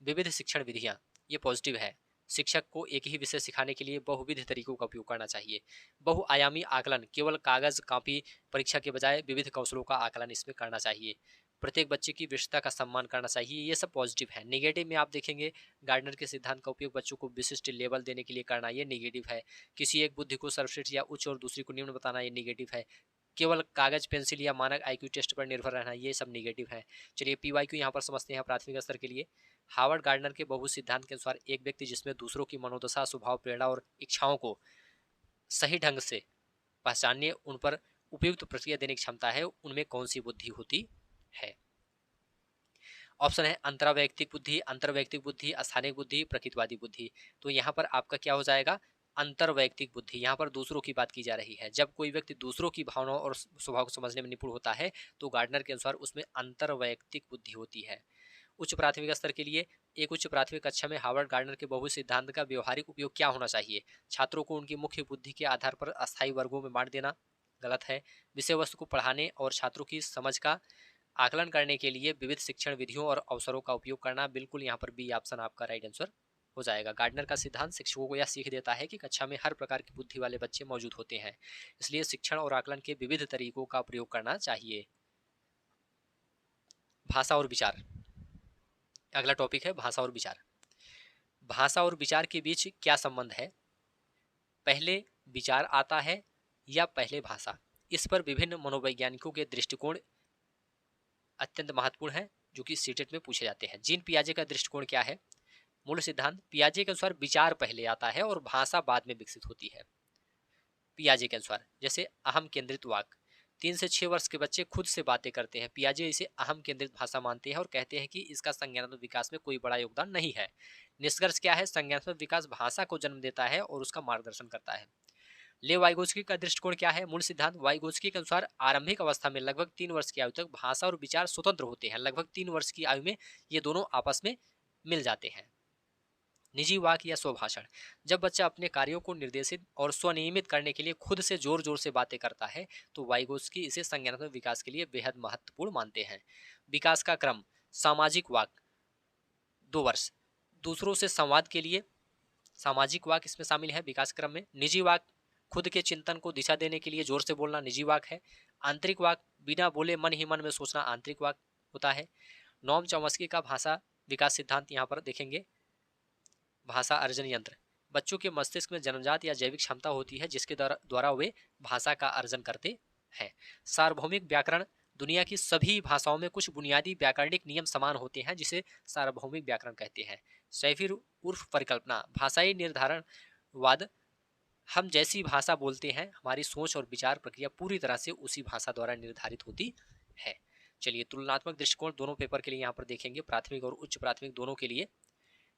विविध शिक्षण विधियाँ, ये पॉजिटिव है। शिक्षक को एक ही विषय सिखाने के लिए बहुविध तरीकों का उपयोग करना चाहिए। बहुआयामी आकलन, केवल कागज कॉपी परीक्षा के बजाय विविध कौशलों का आकलन इसमें करना चाहिए। प्रत्येक बच्चे की विशेषता का सम्मान करना चाहिए। ये सब पॉजिटिव है। नेगेटिव में आप देखेंगे गार्डनर के सिद्धांत का उपयोग बच्चों को विशिष्ट लेवल देने के लिए करना, ये नेगेटिव है। किसी एक बुद्धि को सर्वश्रेष्ठ या उच्च और दूसरी को निम्न बताना, ये नेगेटिव है। केवल कागज, पेंसिल या मानक आईक्यू टेस्ट पर निर्भर रहना, ये सब नेगेटिव है। चलिए, पीवाईक्यू यहाँ पर समझते हैं प्राथमिक स्तर के लिए। हार्वर्ड गार्डनर के बहु सिद्धांत के अनुसार एक व्यक्ति जिसमें दूसरों की मनोदशा, स्वभाव, प्रेरणा और इच्छाओं को सही ढंग से पहचानने, उन पर उपयुक्त प्रतिक्रिया देने की क्षमता है, उनमें कौन सी बुद्धि होती है? ऑप्शन है अंतरावैयक्तिक बुद्धि, अंतर्वैयक्तिक बुद्धि, स्थानिक बुद्धि, प्रकृतिवादी बुद्धि। तो यहाँ पर आपका क्या हो जाएगा? अंतर्वैयक्तिक बुद्धि। यहाँ पर दूसरों की बात की जा रही है। जब कोई व्यक्ति दूसरों की भावनाओं और स्वभाव को समझने में निपुण होता है, तो गार्डनर के अनुसार उसमें अंतर्वैयक्तिक बुद्धि होती है। उच्च प्राथमिक स्तर के लिए, एक उच्च प्राथमिक कक्षा में हार्वर्ड गार्डनर के बहु सिद्धांत का व्यवहारिक उपयोग क्या होना चाहिए? छात्रों को उनकी मुख्य बुद्धि के आधार पर अस्थायी वर्गों में बांट देना गलत है। विषय वस्तु को पढ़ाने और छात्रों की समझ का आकलन करने के लिए विविध शिक्षण विधियों और अवसरों का उपयोग करना, बिल्कुल यहाँ पर बी ऑप्शन आपका राइट आंसर हो जाएगा। गार्डनर का सिद्धांत शिक्षकों को यह सीख देता है कि कक्षा में हर प्रकार की बुद्धि वाले बच्चे मौजूद होते हैं, इसलिए शिक्षण और आकलन के विविध तरीकों का प्रयोग करना चाहिए। भाषा और विचार, अगला टॉपिक है भाषा और विचार। भाषा और विचार के बीच क्या संबंध है? पहले विचार आता है या पहले भाषा? इस पर विभिन्न मनोवैज्ञानिकों के दृष्टिकोण अत्यंत महत्वपूर्ण है, जो कि सीटेट में पूछे जाते हैं। जीन पियाजे का दृष्टिकोण क्या है? मूल सिद्धांत पियाजे के अनुसार विचार पहले आता है और भाषा बाद में विकसित होती है। पियाजे के अनुसार जैसे अहम केंद्रित वाक्य, 3 से 6 वर्ष के बच्चे खुद से बातें करते हैं, पियाजे इसे अहम केंद्रित भाषा मानते हैं और कहते हैं कि इसका संज्ञानात्मक विकास में कोई बड़ा योगदान नहीं है। निष्कर्ष क्या है? संज्ञानात्मक विकास भाषा को जन्म देता है और उसका मार्गदर्शन करता है। ले वाइगोत्स्की का दृष्टिकोण क्या है? मूल सिद्धांत वाइगोत्स्की के अनुसार आरंभिक अवस्था में लगभग 3 वर्ष की आयु तक भाषा और विचार स्वतंत्र होते हैं। लगभग 3 वर्ष की आयु में ये दोनों आपस में मिल जाते हैं। निजी वाक्य या स्वभाषण, जब बच्चा अपने कार्यों को निर्देशित और स्वनियमित करने के लिए खुद से जोर जोर से बातें करता है तो वाइगोत्स्की इसे संज्ञानात्मक विकास के लिए बेहद महत्वपूर्ण मानते हैं। विकास का क्रम, सामाजिक वाक्य 2 वर्ष, दूसरों से संवाद के लिए सामाजिक वाक्य इसमें शामिल है विकास क्रम में। निजी वाक्य, खुद के चिंतन को दिशा देने के लिए जोर से बोलना निजी वाक्य है। आंतरिक वाक्य, बिना बोले मन ही मन में सोचना आंतरिक वाक्य होता है। नॉम चॉम्स्की का भाषा विकास सिद्धांत यहाँ पर देखेंगे। भाषा अर्जन यंत्र, बच्चों के मस्तिष्क में जन्मजात या जैविक क्षमता होती है जिसके द्वारा वे भाषा का अर्जन करते हैं। सार्वभौमिक व्याकरण, दुनिया की सभी भाषाओं में कुछ बुनियादी व्याकरणिक नियम समान होते हैं जिसे सार्वभौमिक व्याकरण कहते हैं। सैफिर उर्फ परिकल्पना, भाषाई निर्धारणवाद, हम जैसी भाषा बोलते हैं हमारी सोच और विचार प्रक्रिया पूरी तरह से उसी भाषा द्वारा निर्धारित होती है। चलिए तुलनात्मक दृष्टिकोण दोनों पेपर के लिए यहाँ पर देखेंगे, प्राथमिक और उच्च प्राथमिक दोनों के लिए।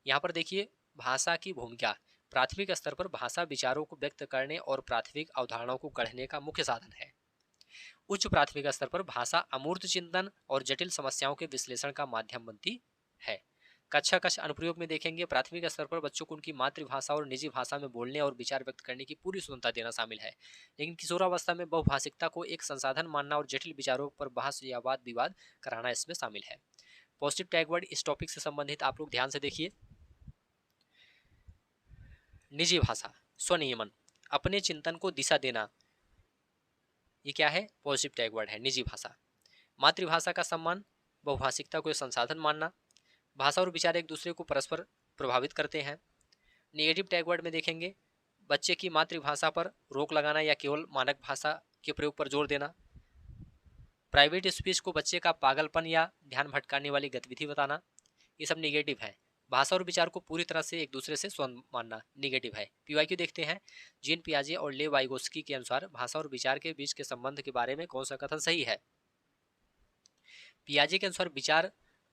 यहाँ पर देखिए भाषा की भूमिका, प्राथमिक स्तर पर भाषा विचारों को व्यक्त करने और प्राथमिक अवधारणाओं को गढ़ने का मुख्य साधन है। उच्च प्राथमिक स्तर पर भाषा अमूर्त चिंतन और जटिल समस्याओं के विश्लेषण का माध्यम बनती है। कक्षा कक्ष अनुप्रयोग में देखेंगे प्राथमिक स्तर पर बच्चों को उनकी मातृभाषा और निजी भाषा में बोलने और विचार व्यक्त करने की पूरी स्वतंत्रता देना शामिल है, लेकिन किशोरावस्था में बहुभाषिकता को एक संसाधन मानना और जटिल विचारों पर बहस या वाद विवाद कराना इसमें शामिल है। पॉजिटिव टैगवर्ड इस टॉपिक से संबंधित आप लोग ध्यान से देखिए। निजी भाषा, स्वनियमन, अपने चिंतन को दिशा देना, ये क्या है? पॉजिटिव टैगवर्ड है निजी भाषा। मातृभाषा का सम्मान, बहुभाषिकता को संसाधन मानना, भाषा और विचार एक दूसरे को परस्पर प्रभावित करते हैं। नेगेटिव टैगवर्ड में देखेंगे बच्चे की मातृभाषा पर रोक लगाना या केवल मानक भाषा के प्रयोग पर जोर देना। प्राइवेट स्पीच को बच्चे का पागलपन या ध्यान भटकाने वाली गतिविधि बताना, ये सब नेगेटिव है। भाषा और विचार को पूरी तरह से एक दूसरे से स्वतंत्र मानना नेगेटिव है। पीवाईक्यू देखते हैं, जीन पियाजे और ले वाइगोत्स्की के अनुसार भाषा और विचार के बीच के संबंध के बारे में कौन सा कथन सही है? पियाजे के अनुसार विचार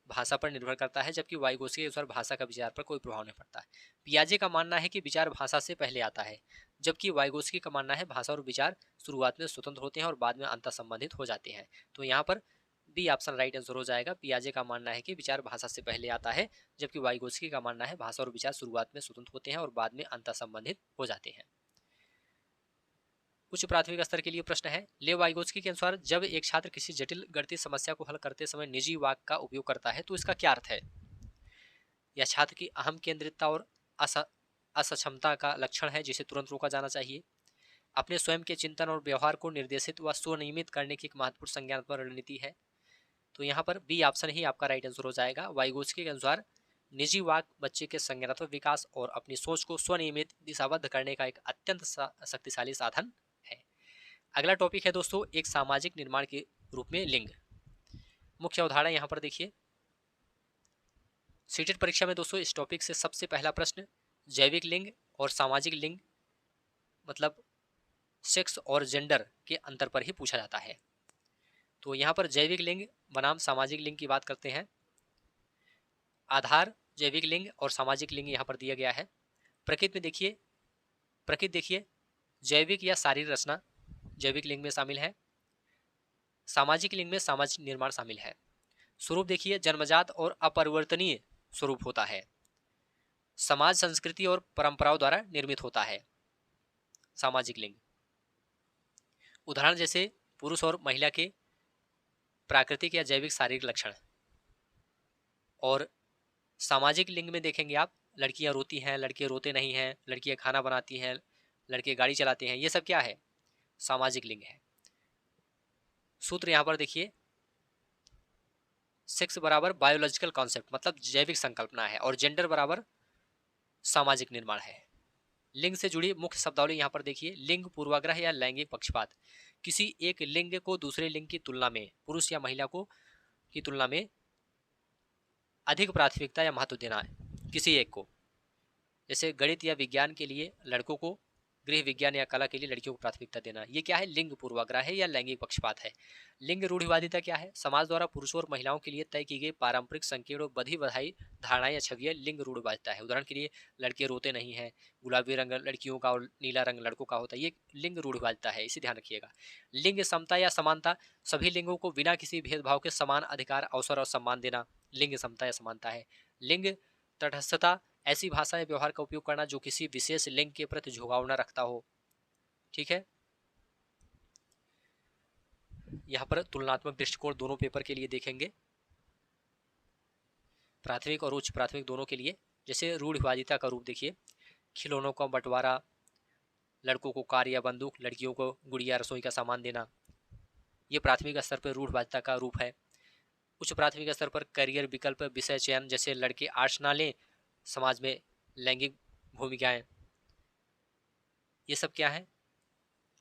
भाषा पर निर्भर करता है, जबकि वाइगोत्स्की के अनुसार भाषा का विचार पर कोई प्रभाव नहीं पड़ता है। पियाजे का मानना है कि विचार भाषा से पहले आता है, जबकि वाइगोत्स्की का मानना है भाषा और विचार शुरुआत में स्वतंत्र होते हैं और बाद में अंतर संबंधित हो जाते हैं। तो यहाँ पर बी ऑप्शन राइट आंसर हो जाएगा। पियाजे का मानना है कि विचार भाषा से पहले आता है, जबकि वाइगोत्स्की का मानना है भाषा और विचार शुरुआत में स्वतंत्र होते हैं और बाद में अंतर संबंधित हो जाते हैं। उच्च प्राथमिक स्तर के लिए प्रश्न है, ले वाइगोत्स्की के अनुसार जब एक छात्र किसी जटिल गणितीय समस्या को हल करते समय निजी वाक्य का उपयोग करता है तो इसका क्या अर्थ है? यह छात्र की अहम केंद्रितता और असक्षमता का लक्षण है जिसे तुरंत रोका जाना चाहिए। अपने स्वयं के चिंतन और व्यवहार को निर्देशित व स्वनियमित करने की एक महत्वपूर्ण संज्ञानात्मक रणनीति है। तो यहाँ पर बी ऑप्शन ही आपका राइट आंसर हो जाएगा। वाइगोत्स्की के अनुसार निजी वाक्य बच्चे के संज्ञानात्मक विकास और अपनी सोच को स्वनियमित दिशाबद्ध करने का एक अत्यंत शक्तिशाली साधन है। अगला टॉपिक है दोस्तों एक सामाजिक निर्माण के रूप में लिंग। मुख्य उदाहरण यहाँ पर देखिए, सीटेट परीक्षा में दोस्तों इस टॉपिक से सबसे पहला प्रश्न जैविक लिंग और सामाजिक लिंग मतलब सेक्स और जेंडर के अंतर पर ही पूछा जाता है। तो यहाँ पर जैविक लिंग बनाम सामाजिक लिंग की बात करते हैं। आधार जैविक लिंग और सामाजिक लिंग यहाँ पर दिया गया है। प्रकृति देखिए जैविक या शारीरिक रचना जैविक लिंग में शामिल है, सामाजिक लिंग में सामाजिक निर्माण शामिल है। स्वरूप देखिए जन्मजात और अपरिवर्तनीय स्वरूप होता है, समाज संस्कृति और परंपराओं द्वारा निर्मित होता है सामाजिक लिंग। उदाहरण जैसे पुरुष और महिला के प्राकृतिक या जैविक शारीरिक लक्षण। और सामाजिक लिंग में देखेंगे आप, लड़कियां रोती हैं, लड़के रोते नहीं हैं, लड़कियां खाना बनाती हैं, लड़के गाड़ी चलाते हैं, ये सब क्या है, सामाजिक लिंग है। सूत्र यहां पर देखिए, सेक्स बराबर बायोलॉजिकल कॉन्सेप्ट मतलब जैविक संकल्पना है, और जेंडर बराबर सामाजिक निर्माण है। लिंग से जुड़ी मुख्य शब्दावली यहां पर देखिए, लिंग पूर्वाग्रह या लैंगिक पक्षपात, किसी एक लिंग को दूसरे लिंग की तुलना में, पुरुष या महिला को की तुलना में अधिक प्राथमिकता या महत्व देना है किसी एक को, जैसे गणित या विज्ञान के लिए लड़कों को, गृह विज्ञान या कला के लिए लड़कियों को प्राथमिकता देना, ये क्या है, लिंग पूर्वाग्रह है या लैंगिक पक्षपात है। लिंग रूढ़िवादिता क्या है, समाज द्वारा पुरुषों और महिलाओं के लिए तय की गई पारंपरिक संकीर्ण और बधी बधाई धारणाएं या छवियां लिंग रूढ़िवादिता है। उदाहरण के लिए, लड़के रोते नहीं हैं, गुलाबी रंग लड़कियों का और नीला रंग लड़कों का होता है, ये लिंग रूढ़िवादिता है, इसे ध्यान रखिएगा। लिंग समता या समानता, सभी लिंगों को बिना किसी भेदभाव के समान अधिकार, अवसर और सम्मान देना, लिंग समता या समानता है। लिंग तटस्थता, ऐसी भाषा या व्यवहार का उपयोग करना जो किसी विशेष लिंग के प्रति झुकाव न रखता हो। ठीक है, यहाँ पर तुलनात्मक दृष्टिकोण दोनों पेपर के लिए देखेंगे, प्राथमिक और उच्च प्राथमिक दोनों के लिए। जैसे रूढ़िवादिता का रूप देखिए, खिलौनों का बंटवारा, लड़कों को कार या बंदूक, लड़कियों को गुड़िया रसोई का सामान देना, ये प्राथमिक स्तर पर रूढ़िवादिता का रूप है। उच्च प्राथमिक स्तर पर करियर विकल्प, विषय चयन, जैसे लड़के आर्ट्स ना लें, समाज में लैंगिक भूमिकाएं, ये सब क्या है,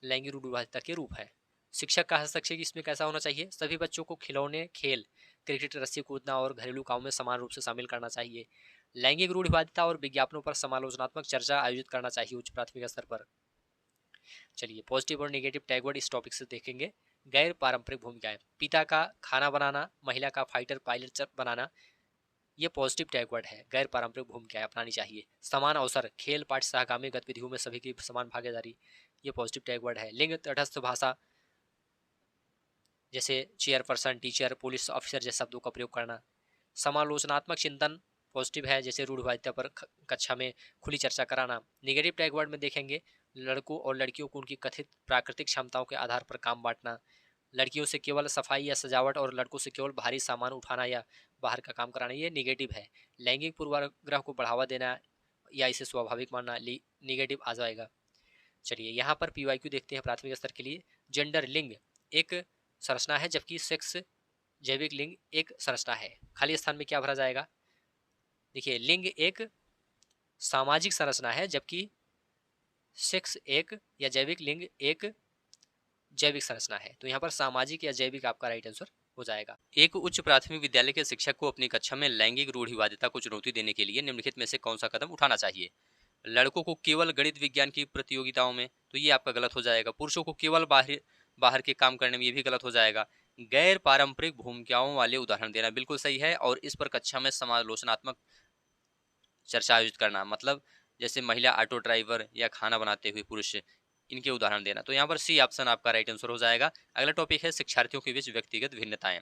लैंगिक रूढ़िवादिता के रूप है। शिक्षक का हस्तक्षेप इसमें कैसा होना चाहिए, सभी बच्चों को खिलौने, खेल, क्रिकेट, रस्सी कूदना और घरेलू कामों में समान रूप से शामिल करना चाहिए। लैंगिक रूढ़िवादिता और विज्ञापनों पर समालोचनात्मक चर्चा आयोजित करना चाहिए उच्च प्राथमिक स्तर पर। चलिए, पॉजिटिव और नेगेटिव टैगवर्ड इस टॉपिक से देखेंगे। गैर पारंपरिक भूमिकाएं, पिता का खाना बनाना, महिला का फाइटर पायलट बनाना, ये पॉजिटिव टैगवर्ड है, गैर पारंपरिक भूमिकाएं अपनानी चाहिए। समान अवसर, खेल, पाठ, सहगामी गतिविधियों में सभी की समान भागीदारी, ये पॉजिटिव टैगवर्ड है। लिंग तटस्थ भाषा, जैसे चेयरपर्सन, टीचर, पुलिस ऑफिसर जैसे शब्दों का प्रयोग करना। समालोचनात्मक चिंतन पॉजिटिव है, जैसे रूढ़िवादिता पर कक्षा में खुली चर्चा कराना। निगेटिव टैगवर्ड में देखेंगे, लड़कों और लड़कियों को उनकी कथित प्राकृतिक क्षमताओं के आधार पर काम बांटना, लड़कियों से केवल सफाई या सजावट और लड़कों से केवल भारी सामान उठाना या बाहर का काम कराना, ये निगेटिव है। लैंगिक पूर्वाग्रह को बढ़ावा देना या इसे स्वाभाविक मानना, निगेटिव आ जाएगा। चलिए, यहाँ पर पीवाईक्यू देखते हैं प्राथमिक स्तर के लिए। जेंडर, लिंग एक संरचना है जबकि सेक्स जैविक लिंग एक संरचना है, खाली स्थान में क्या भरा जाएगा। देखिए, लिंग एक सामाजिक संरचना है जबकि सेक्स एक या जैविक लिंग एक जैविक संरचना है, तो यहाँ पर सामाजिक या जैविक आपका राइट आंसर हो जाएगा। एक उच्च प्राथमिक विद्यालय के शिक्षक को अपनी कक्षा में लैंगिक रूढ़िवादिता को चुनौती देने के लिए निम्नलिखित में से कौन सा कदम उठाना चाहिए। लड़कों को केवल गणित विज्ञान की प्रतियोगिताओं में, तो ये आपका गलत हो जाएगा। पुरुषों को केवल बाहर के काम करने में, ये भी गलत हो जाएगा। गैर पारंपरिक भूमिकाओं वाले उदाहरण देना बिल्कुल सही है, और इस पर कक्षा में समालोचनात्मक चर्चा आयोजित करना, मतलब जैसे महिला ऑटो ड्राइवर या खाना बनाते हुए पुरुष, इनके उदाहरण देना, तो यहाँ पर सी ऑप्शन आपका राइट आंसर हो जाएगा। अगला टॉपिक है शिक्षार्थियों के बीच व्यक्तिगत भिन्नताएं।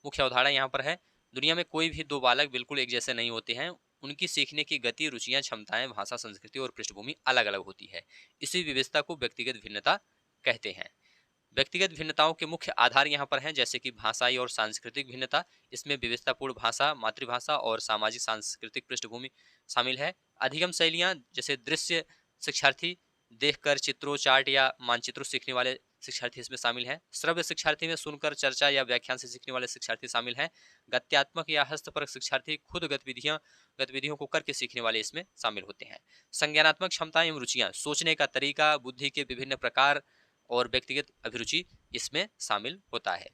मुख्य अवधारणा यहाँ पर है, दुनिया में कोई भी दो बालक बिल्कुल एक जैसे नहीं होते हैं, उनकी सीखने की गति, रुचियां, क्षमताएं, भाषा, संस्कृति और पृष्ठभूमि अलग अलग होती है। इसी विविधता को व्यक्तिगत भिन्नता कहते हैं। व्यक्तिगत भिन्नताओं के मुख्य आधार यहाँ पर हैं, जैसे कि भाषाई और सांस्कृतिक भिन्नता, इसमें विविधतापूर्ण भाषा, मातृभाषा और सामाजिक सांस्कृतिक पृष्ठभूमि शामिल है। अधिगम शैलियाँ, जैसे दृश्य शिक्षार्थी देखकर चित्रों, चार्ट या मानचित्रों सीखने वाले शिक्षार्थी इसमें शामिल हैं। श्रव्य शिक्षार्थी में सुनकर, चर्चा या व्याख्यान से सीखने वाले शिक्षार्थी शामिल हैं। गत्यात्मक या हस्तपरक शिक्षार्थी खुद गतिविधियों को करके सीखने वाले इसमें शामिल होते हैं। संज्ञानात्मक क्षमताएं एवं रुचियां, सोचने का तरीका, बुद्धि के विभिन्न प्रकार और व्यक्तिगत अभिरुचि इसमें शामिल होता है।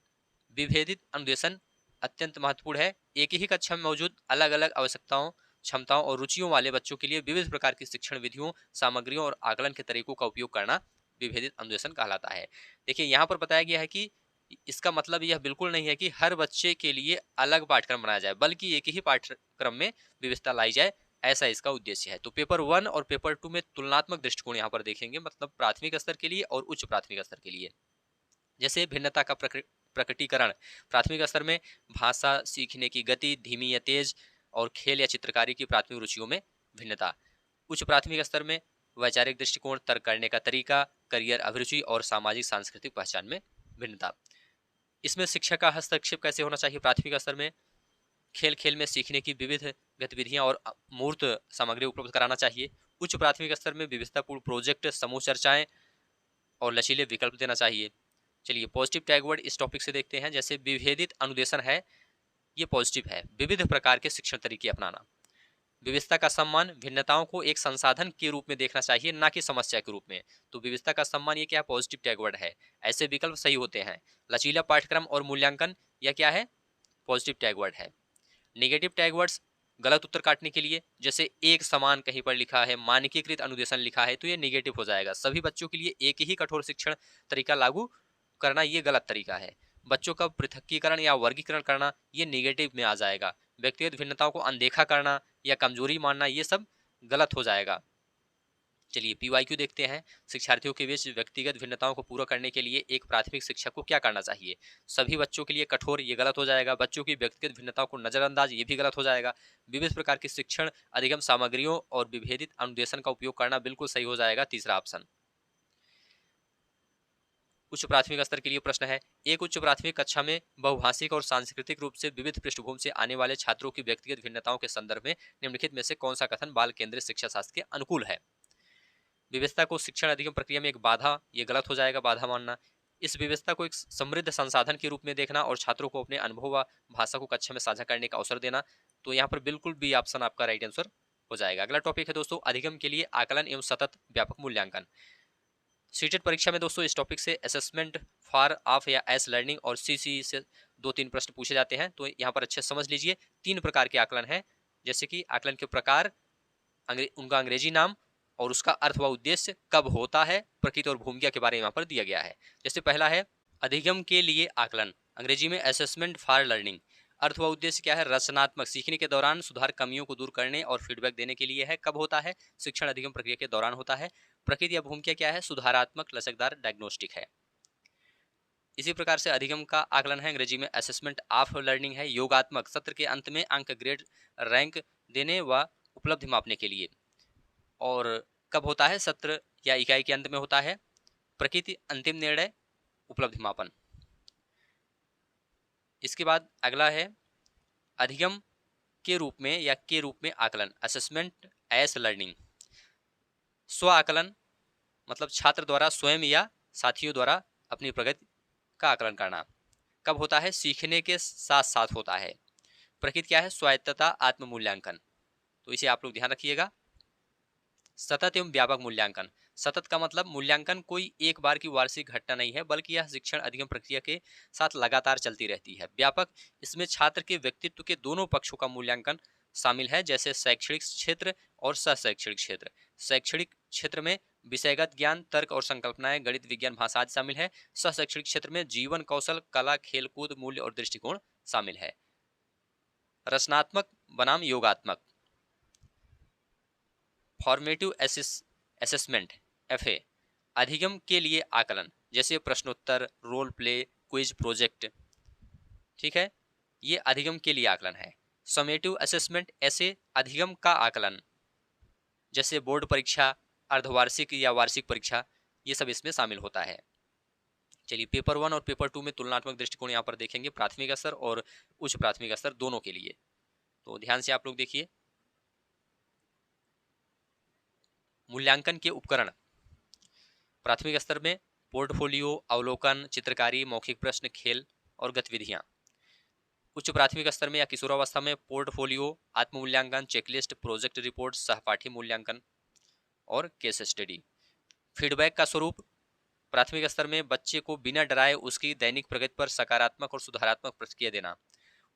विभेदित अनुदेशन अत्यंत महत्वपूर्ण है। एक ही कक्षा में मौजूद अलग अलग आवश्यकताओं, क्षमताओं और रुचियों वाले बच्चों के लिए विविध प्रकार की शिक्षण विधियों, सामग्रियों और आकलन के तरीकों का उपयोग करना विभेदित अनुदेशन कहलाता है। देखिए, यहाँ पर बताया गया है कि इसका मतलब यह बिल्कुल नहीं है कि हर बच्चे के लिए अलग पाठ्यक्रम बनाया जाए, बल्कि एक ही पाठ्यक्रम में विविधता लाई जाए, ऐसा इसका उद्देश्य है। तो पेपर 1 और पेपर 2 में तुलनात्मक दृष्टिकोण यहाँ पर देखेंगे, मतलब प्राथमिक स्तर के लिए और उच्च प्राथमिक स्तर के लिए। जैसे भिन्नता का प्रकटीकरण, प्राथमिक स्तर में भाषा सीखने की गति, धीमी या तेज, और खेल या चित्रकारी की प्राथमिक रुचियों में भिन्नता। उच्च प्राथमिक स्तर में वैचारिक दृष्टिकोण, तर्क करने का तरीका, करियर अभिरुचि और सामाजिक सांस्कृतिक पहचान में भिन्नता। इसमें शिक्षक का हस्तक्षेप कैसे होना चाहिए? प्राथमिक स्तर में खेल खेल में सीखने की विविध गतिविधियां और मूर्त सामग्री उपलब्ध कराना चाहिए। उच्च प्राथमिक स्तर में विविधतापूर्ण प्रोजेक्ट, समूह चर्चाएं और लचीले विकल्प देना चाहिए। चलिए पॉजिटिव टैगवर्ड इस टॉपिक से देखते हैं। जैसे विभेदित अनुदेशन है, ये पॉजिटिव है। विविध प्रकार के शिक्षण तरीके अपनाना। विविधता का सम्मान, भिन्नताओं को एक संसाधन के रूप में देखना चाहिए, ना कि समस्या के रूप में। तो विविधता का सम्मान ये क्या पॉजिटिव टैगवर्ड है। ऐसे विकल्प सही होते हैं। लचीला पाठ्यक्रम और मूल्यांकन, यह क्या है? पॉजिटिव टैगवर्ड है। नेगेटिव टैगवर्ड्स गलत उत्तर काटने के लिए, जैसे एक समान कहीं पर लिखा है, मानकीकृत अनुदेशन लिखा है, तो ये नेगेटिव हो जाएगा। सभी बच्चों के लिए एक ही कठोर शिक्षण तरीका लागू करना ये गलत तरीका है। बच्चों का पृथकीकरण या वर्गीकरण करना ये नेगेटिव में आ जाएगा। व्यक्तिगत भिन्नताओं को अनदेखा करना या कमजोरी मानना ये सब गलत हो जाएगा। चलिए पीवाईक्यू देखते हैं। शिक्षार्थियों के बीच व्यक्तिगत भिन्नताओं को पूरा करने के लिए एक प्राथमिक शिक्षक को क्या करना चाहिए? सभी बच्चों के लिए कठोर, ये गलत हो जाएगा। बच्चों की व्यक्तिगत भिन्नताओं को नजरअंदाज, ये भी गलत हो जाएगा। विविध प्रकार की शिक्षण अधिगम सामग्रियों और विभेदित अनुदेशन का उपयोग करना बिल्कुल सही हो जाएगा, तीसरा ऑप्शन। उच्च प्राथमिक स्तर के लिए प्रश्न है। एक उच्च प्राथमिक कक्षा में बहुभाषिक और सांस्कृतिक रूप से विविध पृष्ठभूमि से आने वाले छात्रों की व्यक्तिगत भिन्नताओं के संदर्भ में निम्नलिखित में से कौन सा कथन बाल केंद्रित शिक्षा शास्त्र के अनुकूल है? विविधता को शिक्षण अधिगम प्रक्रिया में एक बाधा, ये गलत हो जाएगा, बाधा मानना। इस विविधता को एक समृद्ध संसाधन के रूप में देखना और छात्रों को अपने अनुभव व भाषा को कक्षा में साझा करने का अवसर देना। तो यहाँ पर बिल्कुल भी ऑप्शन आपका राइट आंसर हो जाएगा। अगला टॉपिक है दोस्तों अधिगम के लिए आकलन एवं सतत व्यापक मूल्यांकन। सीटेट परीक्षा में दोस्तों इस टॉपिक से असेसमेंट फॉर ऑफ या एस लर्निंग और सीसी से 2-3 प्रश्न पूछे जाते हैं। तो यहाँ पर अच्छे समझ लीजिए। 3 प्रकार के आकलन है, जैसे कि आकलन के प्रकार, उनका अंग्रेजी नाम और उसका अर्थ व उद्देश्य, कब होता है, प्रकृति और भूमिका के बारे में यहाँ पर दिया गया है। जैसे पहला है अधिगम के लिए आकलन, अंग्रेजी में असेसमेंट फॉर लर्निंग। अर्थ व उद्देश्य क्या है? रचनात्मक सीखने के दौरान सुधार, कमियों को दूर करने और फीडबैक देने के लिए है। कब होता है? शिक्षण अधिगम प्रक्रिया के दौरान होता है। प्रकृति या भूमिका क्या है? सुधारात्मक, लचकदार, डायग्नोस्टिक है। इसी प्रकार से अधिगम का आकलन है, अंग्रेजी में असेसमेंट ऑफ लर्निंग है, योगात्मक, सत्र के अंत में अंक, ग्रेड, रैंक देने व उपलब्धि मापने के लिए। और कब होता है? सत्र या इकाई के अंत में होता है। प्रकृति अंतिम निर्णय, उपलब्धि मापन। इसके बाद अगला है अधिगम के रूप में या के रूप में आकलन, असेसमेंट एस लर्निंग। स्व आकलन मतलब छात्र द्वारा स्वयं या साथियों द्वारा अपनी प्रगति का आकलन करना। कब होता है? सीखने के साथ साथ होता है। प्रकृति क्या है? स्वायत्तता, आत्म मूल्यांकन। तो इसे आप लोग ध्यान रखिएगा। सतत एवं व्यापक मूल्यांकन। सतत का मतलब मूल्यांकन कोई एक बार की वार्षिक घटना नहीं है, बल्कि यह शिक्षण अधिगम प्रक्रिया के साथ लगातार चलती रहती है। व्यापक, इसमें छात्र के व्यक्तित्व के दोनों पक्षों का मूल्यांकन शामिल है, जैसे शैक्षणिक क्षेत्र और सशैक्षणिक क्षेत्र। शैक्षणिक क्षेत्र में विषयगत ज्ञान, तर्क और संकल्पनाएं, गणित, विज्ञान, भाषा आदि शामिल है। सशैक्षणिक क्षेत्र में जीवन कौशल, कला, खेलकूद, मूल्य और दृष्टिकोण शामिल है। रचनात्मक बनाम योगात्मक। फॉर्मेटिव असेसमेंट एफए, अधिगम के लिए आकलन, जैसे प्रश्नोत्तर, रोल प्ले, क्विज, प्रोजेक्ट। ठीक है, ये अधिगम के लिए आकलन है। समेटिव असेसमेंट ऐसे अधिगम का आकलन, जैसे बोर्ड परीक्षा, अर्धवार्षिक या वार्षिक परीक्षा, ये सब इसमें शामिल होता है। चलिए पेपर 1 और पेपर 2 में तुलनात्मक दृष्टिकोण यहाँ पर देखेंगे, प्राथमिक स्तर और उच्च प्राथमिक स्तर दोनों के लिए। तो ध्यान से आप लोग देखिए। मूल्यांकन के उपकरण, प्राथमिक स्तर में पोर्टफोलियो, अवलोकन, चित्रकारी, मौखिक प्रश्न, खेल और गतिविधियां। उच्च प्राथमिक स्तर में या किशोरावस्था में पोर्टफोलियो, आत्म मूल्यांकन, चेकलिस्ट, प्रोजेक्ट रिपोर्ट, सहपाठी मूल्यांकन और केस स्टडी। फीडबैक का स्वरूप, प्राथमिक स्तर में बच्चे को बिना डराए उसकी दैनिक प्रगति पर सकारात्मक और सुधारात्मक प्रतिक्रिया देना।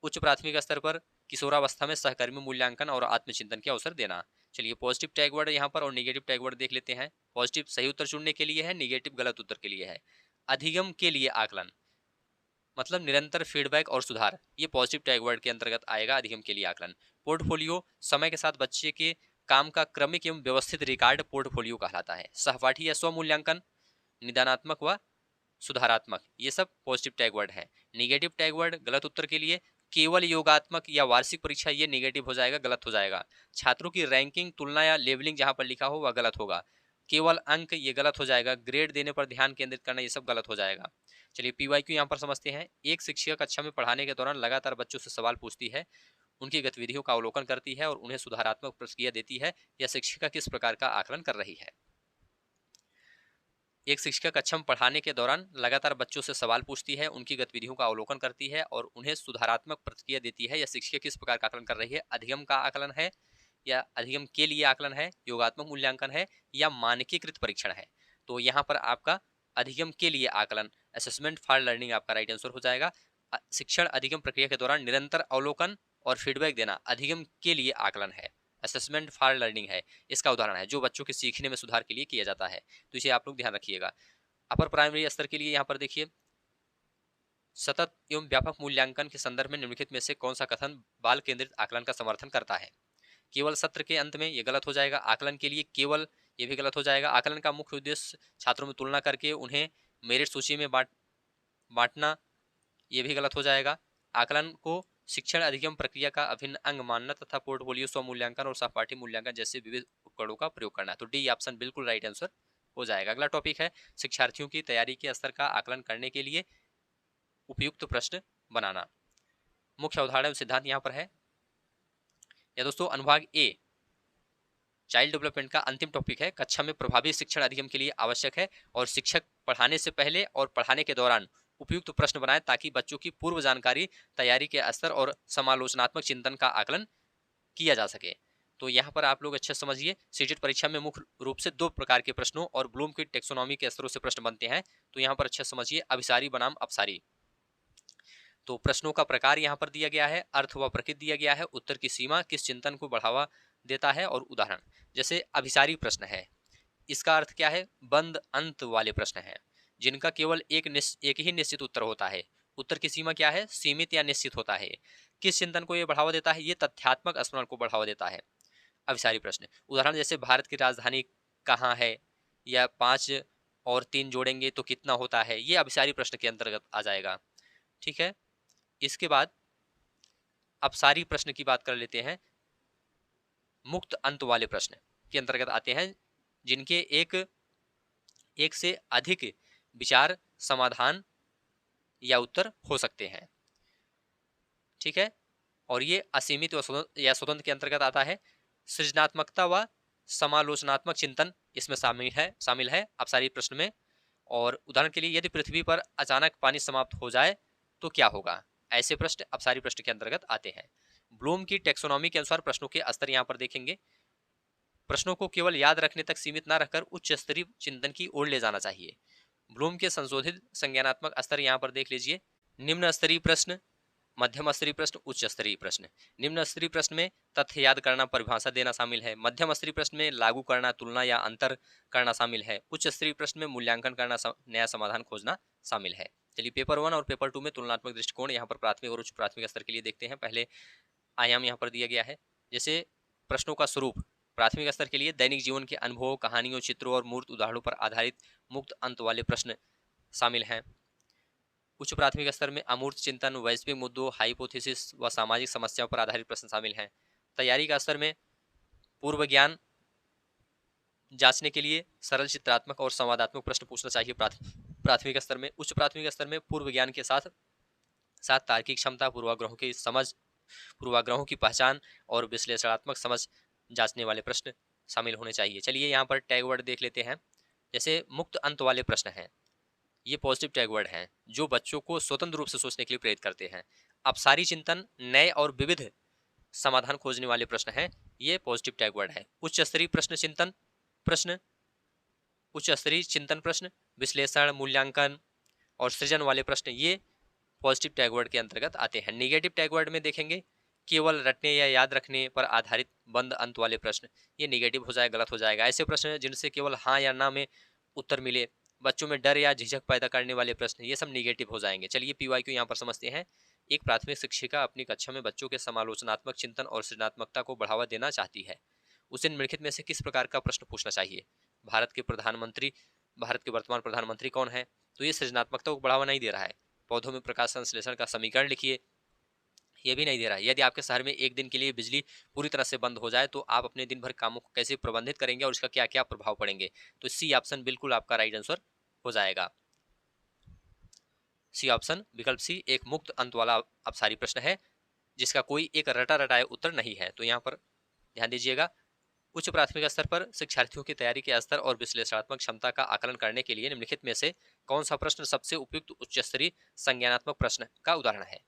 उच्च प्राथमिक स्तर पर किशोरावस्था में सहकर्मी मूल्यांकन और आत्मचिंतन के अवसर देना। चलिए पॉजिटिव टैगवर्ड यहाँ पर और नेगेटिव टैगवर्ड देख लेते हैं। पॉजिटिव सही उत्तर चुनने के लिए है, नेगेटिव गलत उत्तर के लिए है। अधिगम के लिए आकलन मतलब निरंतर फीडबैक और सुधार, ये पॉजिटिव टैगवर्ड के अंतर्गत आएगा अधिगम के लिए आकलन। पोर्टफोलियो, समय के साथ बच्चे के काम का क्रमिक एवं व्यवस्थित रिकॉर्ड पोर्टफोलियो कहलाता है। सहपाठी या स्वमूल्यांकन, निदानात्मक व सुधारात्मक, ये सब पॉजिटिव टैगवर्ड है। नेगेटिव टैगवर्ड गलत उत्तर के लिए केवल योगात्मक या वार्षिक परीक्षा, ये नेगेटिव हो जाएगा, गलत हो जाएगा। छात्रों की रैंकिंग, तुलना या लेवलिंग जहां पर लिखा हो वह गलत होगा। केवल अंक, ये गलत हो जाएगा। ग्रेड देने पर ध्यान केंद्रित करना, ये सब गलत हो जाएगा। चलिए पीवाईक्यू यहाँ पर समझते हैं। एक शिक्षक कक्षा में पढ़ाने के दौरान लगातार बच्चों से सवाल पूछती है, उनकी गतिविधियों का अवलोकन करती है और उन्हें सुधारात्मक प्रतिक्रिया देती है। यह शिक्षिका किस प्रकार का आकलन कर रही है? एक शिक्षिका कक्षा में पढ़ाने के दौरान लगातार बच्चों से सवाल पूछती है, उनकी गतिविधियों का अवलोकन करती है और उन्हें सुधारात्मक प्रतिक्रिया देती है। यह शिक्षिका किस प्रकार का आकलन कर रही है? अधिगम का आकलन है, या अधिगम के लिए आकलन है, योगात्मक मूल्यांकन है, या मानकीकृत परीक्षण है? तो यहाँ पर आपका अधिगम के लिए आकलन, असेसमेंट फॉर लर्निंग, आपका राइट आंसर हो जाएगा। शिक्षण अधिगम प्रक्रिया के दौरान निरंतर अवलोकन और फीडबैक देना अधिगम के लिए आकलन है, असेसमेंट फॉर लर्निंग है। इसका उदाहरण है जो बच्चों के सीखने में सुधार के लिए किया जाता है। तो इसे आप लोग ध्यान रखिएगा। अपर प्राइमरी स्तर के लिए यहाँ पर देखिए, सतत एवं व्यापक मूल्यांकन के संदर्भ में निम्नलिखित में से कौन सा कथन बाल केंद्रित आकलन का समर्थन करता है? केवल सत्र के अंत में, ये गलत हो जाएगा। आकलन के लिए केवल, ये भी गलत हो जाएगा। आकलन का मुख्य उद्देश्य छात्रों में तुलना करके उन्हें मेरिट सूची में बांटना, ये भी गलत हो जाएगा। आकलन को शिक्षण अधिगम प्रक्रिया का अभिन्न अंग मानना तथा पोर्टफोलियो, स्व मूल्यांकन और सहपाठी मूल्यांकन जैसे विविध उपकरणों का प्रयोग करना। तो डी ऑप्शन बिल्कुल राइट आंसर हो जाएगा। अगला टॉपिक है शिक्षार्थियों की तैयारी के स्तर का आकलन करने के लिए उपयुक्त प्रश्न बनाना। मुख्य अवधारणा सिद्धांत यहाँ पर है। या दोस्तों अनुभाग ए चाइल्ड डेवलपमेंट का अंतिम टॉपिक है। कक्षा में प्रभावी शिक्षण अधिगम के लिए आवश्यक है और शिक्षक पढ़ाने से पहले और पढ़ाने के दौरान उपयुक्त प्रश्न बनाएं ताकि बच्चों की पूर्व जानकारी, तैयारी के स्तर और समालोचनात्मक चिंतन का आकलन किया जा सके। तो यहाँ पर आप लोग अच्छे समझिए, सीटेट परीक्षा में मुख्य रूप से दो प्रकार के प्रश्नों और ब्लूम की टेक्सोनॉमी के स्तरों से प्रश्न बनते हैं। तो यहाँ पर अच्छे समझिए, अभिसारी बनाम अपसारी। तो प्रश्नों का प्रकार यहाँ पर दिया गया है, अर्थ व प्रकृति दिया गया है, उत्तर की सीमा, किस चिंतन को बढ़ावा देता है और उदाहरण। जैसे अभिसारी प्रश्न है, इसका अर्थ क्या है? बंद अंत वाले प्रश्न है जिनका केवल एक ही निश्चित उत्तर होता है। उत्तर की सीमा क्या है? सीमित या निश्चित होता है। किस चिंतन को यह बढ़ावा देता है? ये तथ्यात्मक स्मरण को बढ़ावा देता है। अभिसारी प्रश्न उदाहरण जैसे भारत की राजधानी कहाँ है, या 5 और 3 जोड़ेंगे तो कितना होता है, ये अभिसारी प्रश्न के अंतर्गत आ जाएगा। ठीक है, इसके बाद अपसारी प्रश्न की बात कर लेते हैं। मुक्त अंत वाले प्रश्न के अंतर्गत आते हैं जिनके एक से अधिक विचार, समाधान या उत्तर हो सकते हैं। ठीक है, और ये असीमित या स्वतंत्र के अंतर्गत आता है। सृजनात्मकता व समालोचनात्मक चिंतन इसमें शामिल है अपसारी प्रश्न में। और उदाहरण के लिए, यदि पृथ्वी पर अचानक पानी समाप्त हो जाए तो क्या होगा? ऐसे प्रश्न अपसारी प्रश्न के अंतर्गत आते हैं। ब्लूम की टेक्सोनॉमी के अनुसार प्रश्नों के स्तर यहाँ पर देखेंगे। प्रश्नों को केवल याद रखने तक सीमित न रखकर उच्च स्तरीय चिंतन की ओर ले जाना चाहिए। ब्लूम के संशोधित संज्ञानात्मक स्तर यहाँ पर देख लीजिए। निम्न स्तरीय प्रश्न, मध्यम स्तरीय प्रश्न, उच्च स्तरीय प्रश्न। निम्न स्तरीय प्रश्न में तथ्य याद करना, परिभाषा देना शामिल है। मध्यम स्तरीय प्रश्न में लागू करना, तुलना या अंतर करना शामिल है। उच्च स्तरीय प्रश्न में मूल्यांकन करना, नया समाधान खोजना शामिल है। चलिए पेपर 1 और पेपर 2 में तुलनात्मक दृष्टिकोण यहाँ पर प्राथमिक और उच्च प्राथमिक स्तर के लिए देखते हैं। पहले आयाम यहाँ पर दिया गया है। जैसे प्रश्नों का स्वरूप, प्राथमिक स्तर के लिए दैनिक जीवन के अनुभवों, कहानियों, चित्रों और मूर्त उदाहरणों पर आधारित मुक्त अंत वाले प्रश्न शामिल हैं। उच्च प्राथमिक स्तर में अमूर्त चिंतन, वैश्विक मुद्दों, हाइपोथेसिस व सामाजिक समस्याओं पर आधारित प्रश्न शामिल हैं। तैयारी का स्तर में पूर्व ज्ञान जांचने के लिए सरल चित्रात्मक और संवादात्मक प्रश्न पूछना चाहिए प्राथमिक स्तर में। उच्च प्राथमिक स्तर में पूर्व ज्ञान के साथ साथ तार्किक क्षमता, पूर्वाग्रहों की समझ, पूर्वाग्रहों की पहचान और विश्लेषणात्मक समझ जांचने वाले प्रश्न शामिल होने चाहिए। चलिए यहाँ पर टैग वर्ड देख लेते हैं। जैसे मुक्त अंत वाले प्रश्न हैं, ये पॉजिटिव टैग वर्ड हैं जो बच्चों को स्वतंत्र रूप से सोचने के लिए प्रेरित करते हैं। अपसारी चिंतन, नए और विविध समाधान खोजने वाले प्रश्न हैं, ये पॉजिटिव टैग वर्ड है। उच्च स्तरीय प्रश्न चिंतन प्रश्न, उच्च स्तरीय चिंतन प्रश्न, विश्लेषण, मूल्यांकन और सृजन वाले प्रश्न, ये पॉजिटिव टैग वर्ड के अंतर्गत आते हैं। निगेटिव टैग वर्ड में देखेंगे केवल रटने या याद रखने पर आधारित बंद अंत वाले प्रश्न, ये निगेटिव हो जाएगा, गलत हो जाएगा। ऐसे प्रश्न जिनसे केवल हाँ या ना में उत्तर मिले, बच्चों में डर या झिझक पैदा करने वाले प्रश्न, ये सब निगेटिव हो जाएंगे। चलिए पीवाईक्यू यहाँ पर समझते हैं। एक प्राथमिक शिक्षिका अपनी कक्षा में बच्चों के समालोचनात्मक चिंतन और सृजनात्मकता को बढ़ावा देना चाहती है। उसे निम्नलिखित में से किस प्रकार का प्रश्न पूछना चाहिए? भारत के वर्तमान प्रधानमंत्री कौन है? तो ये सृजनात्मकता को बढ़ावा नहीं दे रहा है। पौधों में प्रकाश संश्लेषण का समीकरण लिखिए। ये भी नहीं दे रहा है। यदि आपके शहर में एक दिन के लिए बिजली पूरी तरह से बंद हो जाए तो आप अपने दिन भर कामों को कैसे प्रबंधित करेंगे और इसका क्या क्या प्रभाव पड़ेंगे। तो सी ऑप्शन बिल्कुल आपका राइट आंसर हो जाएगा। सी ऑप्शन विकल्प सी एक मुक्त अंत वाला अपसारी प्रश्न है जिसका कोई एक रटा रटाया उत्तर नहीं है। तो यहाँ पर ध्यान दीजिएगा, उच्च प्राथमिक स्तर पर शिक्षार्थियों की तैयारी के स्तर और विश्लेषणात्मक क्षमता का आकलन करने के लिए निम्नलिखित में से कौन सा प्रश्न सबसे उपयुक्त उच्च स्तरीय संज्ञानात्मक प्रश्न का उदाहरण है।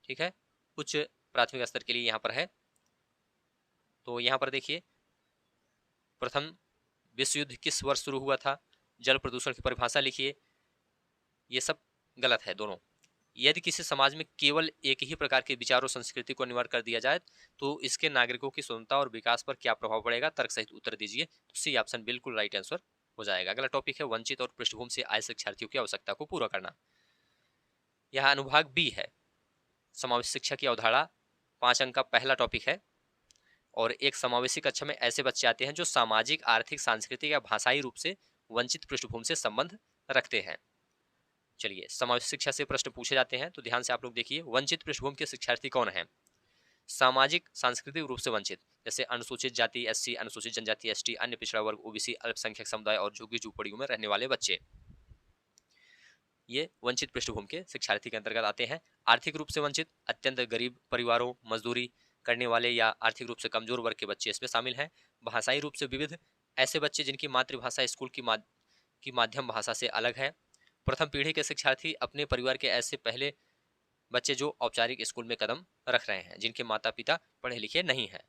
ठीक है, उच्च प्राथमिक स्तर के लिए यहाँ पर है। तो यहाँ पर देखिए, प्रथम विश्व युद्ध किस वर्ष शुरू हुआ था, जल प्रदूषण की परिभाषा लिखिए, ये सब गलत है दोनों। यदि किसी समाज में केवल एक ही प्रकार के विचारों संस्कृति को अनिवार्य कर दिया जाए तो इसके नागरिकों की स्वतंत्रता और विकास पर क्या प्रभाव पड़ेगा, तर्क सहित उत्तर दीजिए। तो सी ऑप्शन बिल्कुल राइट आंसर हो जाएगा। अगला टॉपिक है वंचित और पृष्ठभूमि से आए शिक्षार्थियों की आवश्यकता को पूरा करना। यह अनुभाग बी है, समावेशी शिक्षा की अवधारणा, 5 अंक का पहला टॉपिक है। और एक समावेशी कक्षा में ऐसे बच्चे आते हैं जो सामाजिक, आर्थिक, सांस्कृतिक या भाषाई रूप से वंचित पृष्ठभूमि से संबंध रखते हैं। चलिए, समावेशी शिक्षा से प्रश्न पूछे जाते हैं, तो ध्यान से आप लोग देखिए। वंचित पृष्ठभूमि के शिक्षार्थी कौन है? सामाजिक सांस्कृतिक रूप से वंचित, जैसे अनुसूचित जाति एससी, अनुसूचित जनजाति एसटी, अन्य पिछड़ा वर्ग ओबीसी, अल्पसंख्यक समुदाय और झुग्गी झोपड़ियों में रहने वाले बच्चे, ये वंचित पृष्ठभूमि के शिक्षार्थी के अंतर्गत आते हैं। आर्थिक रूप से वंचित, अत्यंत गरीब परिवारों, मजदूरी करने वाले या आर्थिक रूप से कमजोर वर्ग के बच्चे इसमें शामिल हैं। भाषाई रूप से विविध, ऐसे बच्चे जिनकी मातृभाषा स्कूल की माध्यम भाषा से अलग है। प्रथम पीढ़ी के शिक्षार्थी, अपने परिवार के ऐसे पहले बच्चे जो औपचारिक स्कूल में कदम रख रहे हैं, जिनके माता पिता पढ़े लिखे नहीं हैं।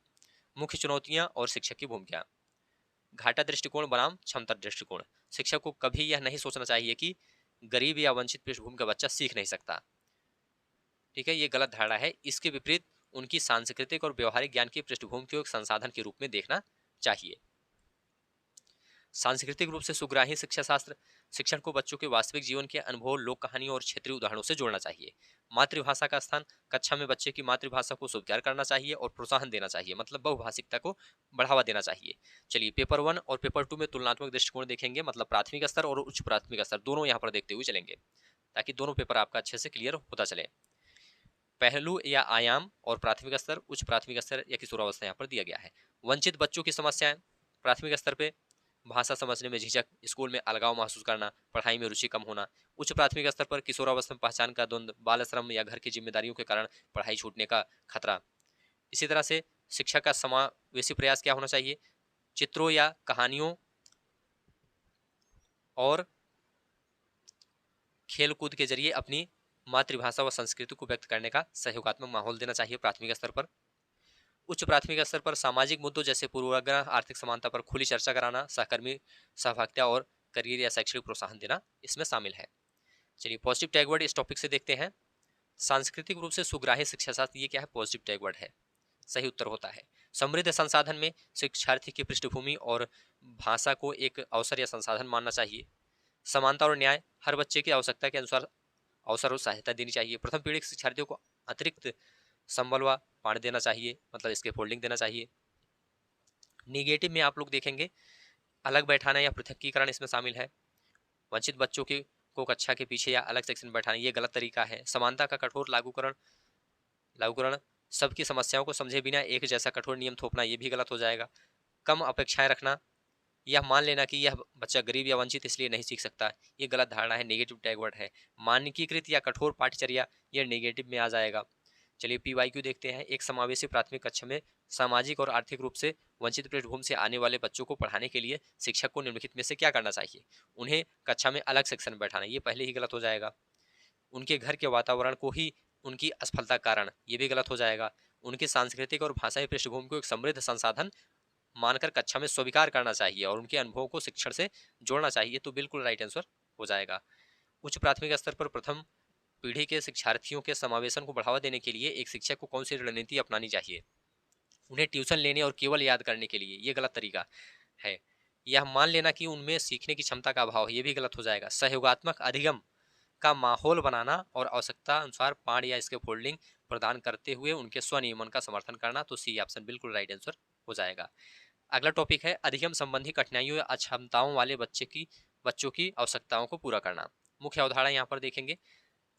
मुख्य चुनौतियां और शिक्षक की भूमिका, घाटा दृष्टिकोण बनाम क्षमता दृष्टिकोण। शिक्षक को कभी यह नहीं सोचना चाहिए कि गरीब या वंचित पृष्ठभूमि का बच्चा सीख नहीं सकता। ठीक है, ये गलत धारणा है। इसके विपरीत उनकी सांस्कृतिक और व्यवहारिक ज्ञान की पृष्ठभूमि को एक संसाधन के रूप में देखना चाहिए। सांस्कृतिक रूप से सुग्राही शिक्षा शास्त्र, शिक्षण को बच्चों के वास्तविक जीवन के अनुभव, लोक कहानियों और क्षेत्रीय उदाहरणों से जोड़ना चाहिए। मातृभाषा का स्थान, कक्षा में बच्चे की मातृभाषा को स्वीकार करना चाहिए और प्रोत्साहन देना चाहिए, मतलब बहुभाषिकता को बढ़ावा देना चाहिए। चलिए, पेपर 1 और पेपर 2 में तुलनात्मक दृष्टिकोण देखेंगे, मतलब प्राथमिक स्तर और उच्च प्राथमिक स्तर दोनों यहाँ पर देखते हुए चलेंगे, ताकि दोनों पेपर आपका अच्छे से क्लियर होता चले। पहलू या आयाम और प्राथमिक स्तर, उच्च प्राथमिक स्तर या किशोरावस्था यहाँ पर दिया गया है। वंचित बच्चों की समस्याएं, प्राथमिक स्तर पे भाषा समझने में झिझक, स्कूल में अलगाव महसूस करना, पढ़ाई में रुचि कम होना। उच्च प्राथमिक स्तर पर किशोरावस्था में पहचान का द्वंद्व, बाल श्रम या घर की जिम्मेदारियों के कारण पढ़ाई छूटने का खतरा। इसी तरह से शिक्षा का समावेशी प्रयास क्या होना चाहिए? चित्रों या कहानियों और खेल कूद के जरिए अपनी मातृभाषा व संस्कृति को व्यक्त करने का सहयोगात्मक माहौल देना चाहिए प्राथमिक स्तर पर। उच्च प्राथमिक स्तर पर सामाजिक मुद्दों जैसे पूर्वाग्रह, आर्थिक समानता पर खुली चर्चा कराना, सहकर्मी सहभागिता और करियर या शैक्षणिक प्रोत्साहन देना इसमें शामिल है। चलिए, पॉजिटिव टैग वर्ड इस टॉपिक से देखते हैं। सांस्कृतिक रूप से सुग्राही शिक्षा शास्त्र, ये क्या है? पॉजिटिव टैग वर्ड है, सही उत्तर होता है। समृद्ध संसाधन में शिक्षार्थी की पृष्ठभूमि और भाषा को एक अवसर या संसाधन मानना चाहिए। समानता और न्याय, हर बच्चे की आवश्यकता के अनुसार अवसर और सहायता देनी चाहिए। प्रथम पीढ़ी के शिक्षार्थियों को अतिरिक्त संबलवा पानी देना चाहिए, मतलब इसके फोल्डिंग देना चाहिए। निगेटिव में आप लोग देखेंगे, अलग बैठाना या पृथकीकरण इसमें शामिल है। वंचित बच्चों की को कक्षा के पीछे या अलग सेक्शन में बैठाना, ये गलत तरीका है। समानता का कठोर लागूकरण, सबकी समस्याओं को समझे बिना एक जैसा कठोर नियम थोपना, ये भी गलत हो जाएगा। कम अपेक्षाएं रखना, यह मान लेना कि यह बच्चा गरीब या वंचित इसलिए नहीं सीख सकता, ये गलत धारणा है, नेगेटिव टैग वर्ड है। मानकीकृत या कठोर पाठचर्या, यह नेगेटिव में आ जाएगा। चलिए, पीवाईक्यू देखते हैं। एक समावेशी प्राथमिक कक्षा में सामाजिक और आर्थिक रूप से वंचित पृष्ठभूमि से आने वाले बच्चों को पढ़ाने के लिए शिक्षक को निम्नलिखित में से क्या करना चाहिए? उन्हें कक्षा में अलग सेक्शन में बैठाना, ये पहले ही गलत हो जाएगा। उनके घर के वातावरण को ही उनकी असफलता कारण, ये भी गलत हो जाएगा। उनकी सांस्कृतिक और भाषाई पृष्ठभूमि को एक समृद्ध संसाधन मानकर कक्षा में स्वीकार करना चाहिए और उनके अनुभवों को शिक्षण से जोड़ना चाहिए, तो बिल्कुल राइट आंसर हो जाएगा। उच्च प्राथमिक स्तर पर प्रथम पीढ़ी के शिक्षार्थियों के समावेशन को बढ़ावा देने के लिए एक शिक्षक को कौन सी रणनीति अपनानी चाहिए? उन्हें ट्यूशन लेने और केवल याद करने के लिए, ये गलत तरीका है। यह मान लेना कि उनमें सीखने की क्षमता का अभाव है, ये भी गलत हो जाएगा। सहयोगात्मक अधिगम का माहौल बनाना और आवश्यकता अनुसार पाठ या इसके फोल्डिंग प्रदान करते हुए उनके स्वनियमन का समर्थन करना, तो सी ऑप्शन बिल्कुल राइट आंसर हो जाएगा। अगला टॉपिक है अधिगम संबंधी कठिनाइयों या अक्षमताओं वाले बच्चों की आवश्यकताओं को पूरा करना। मुख्य अवधारणा यहाँ पर देखेंगे,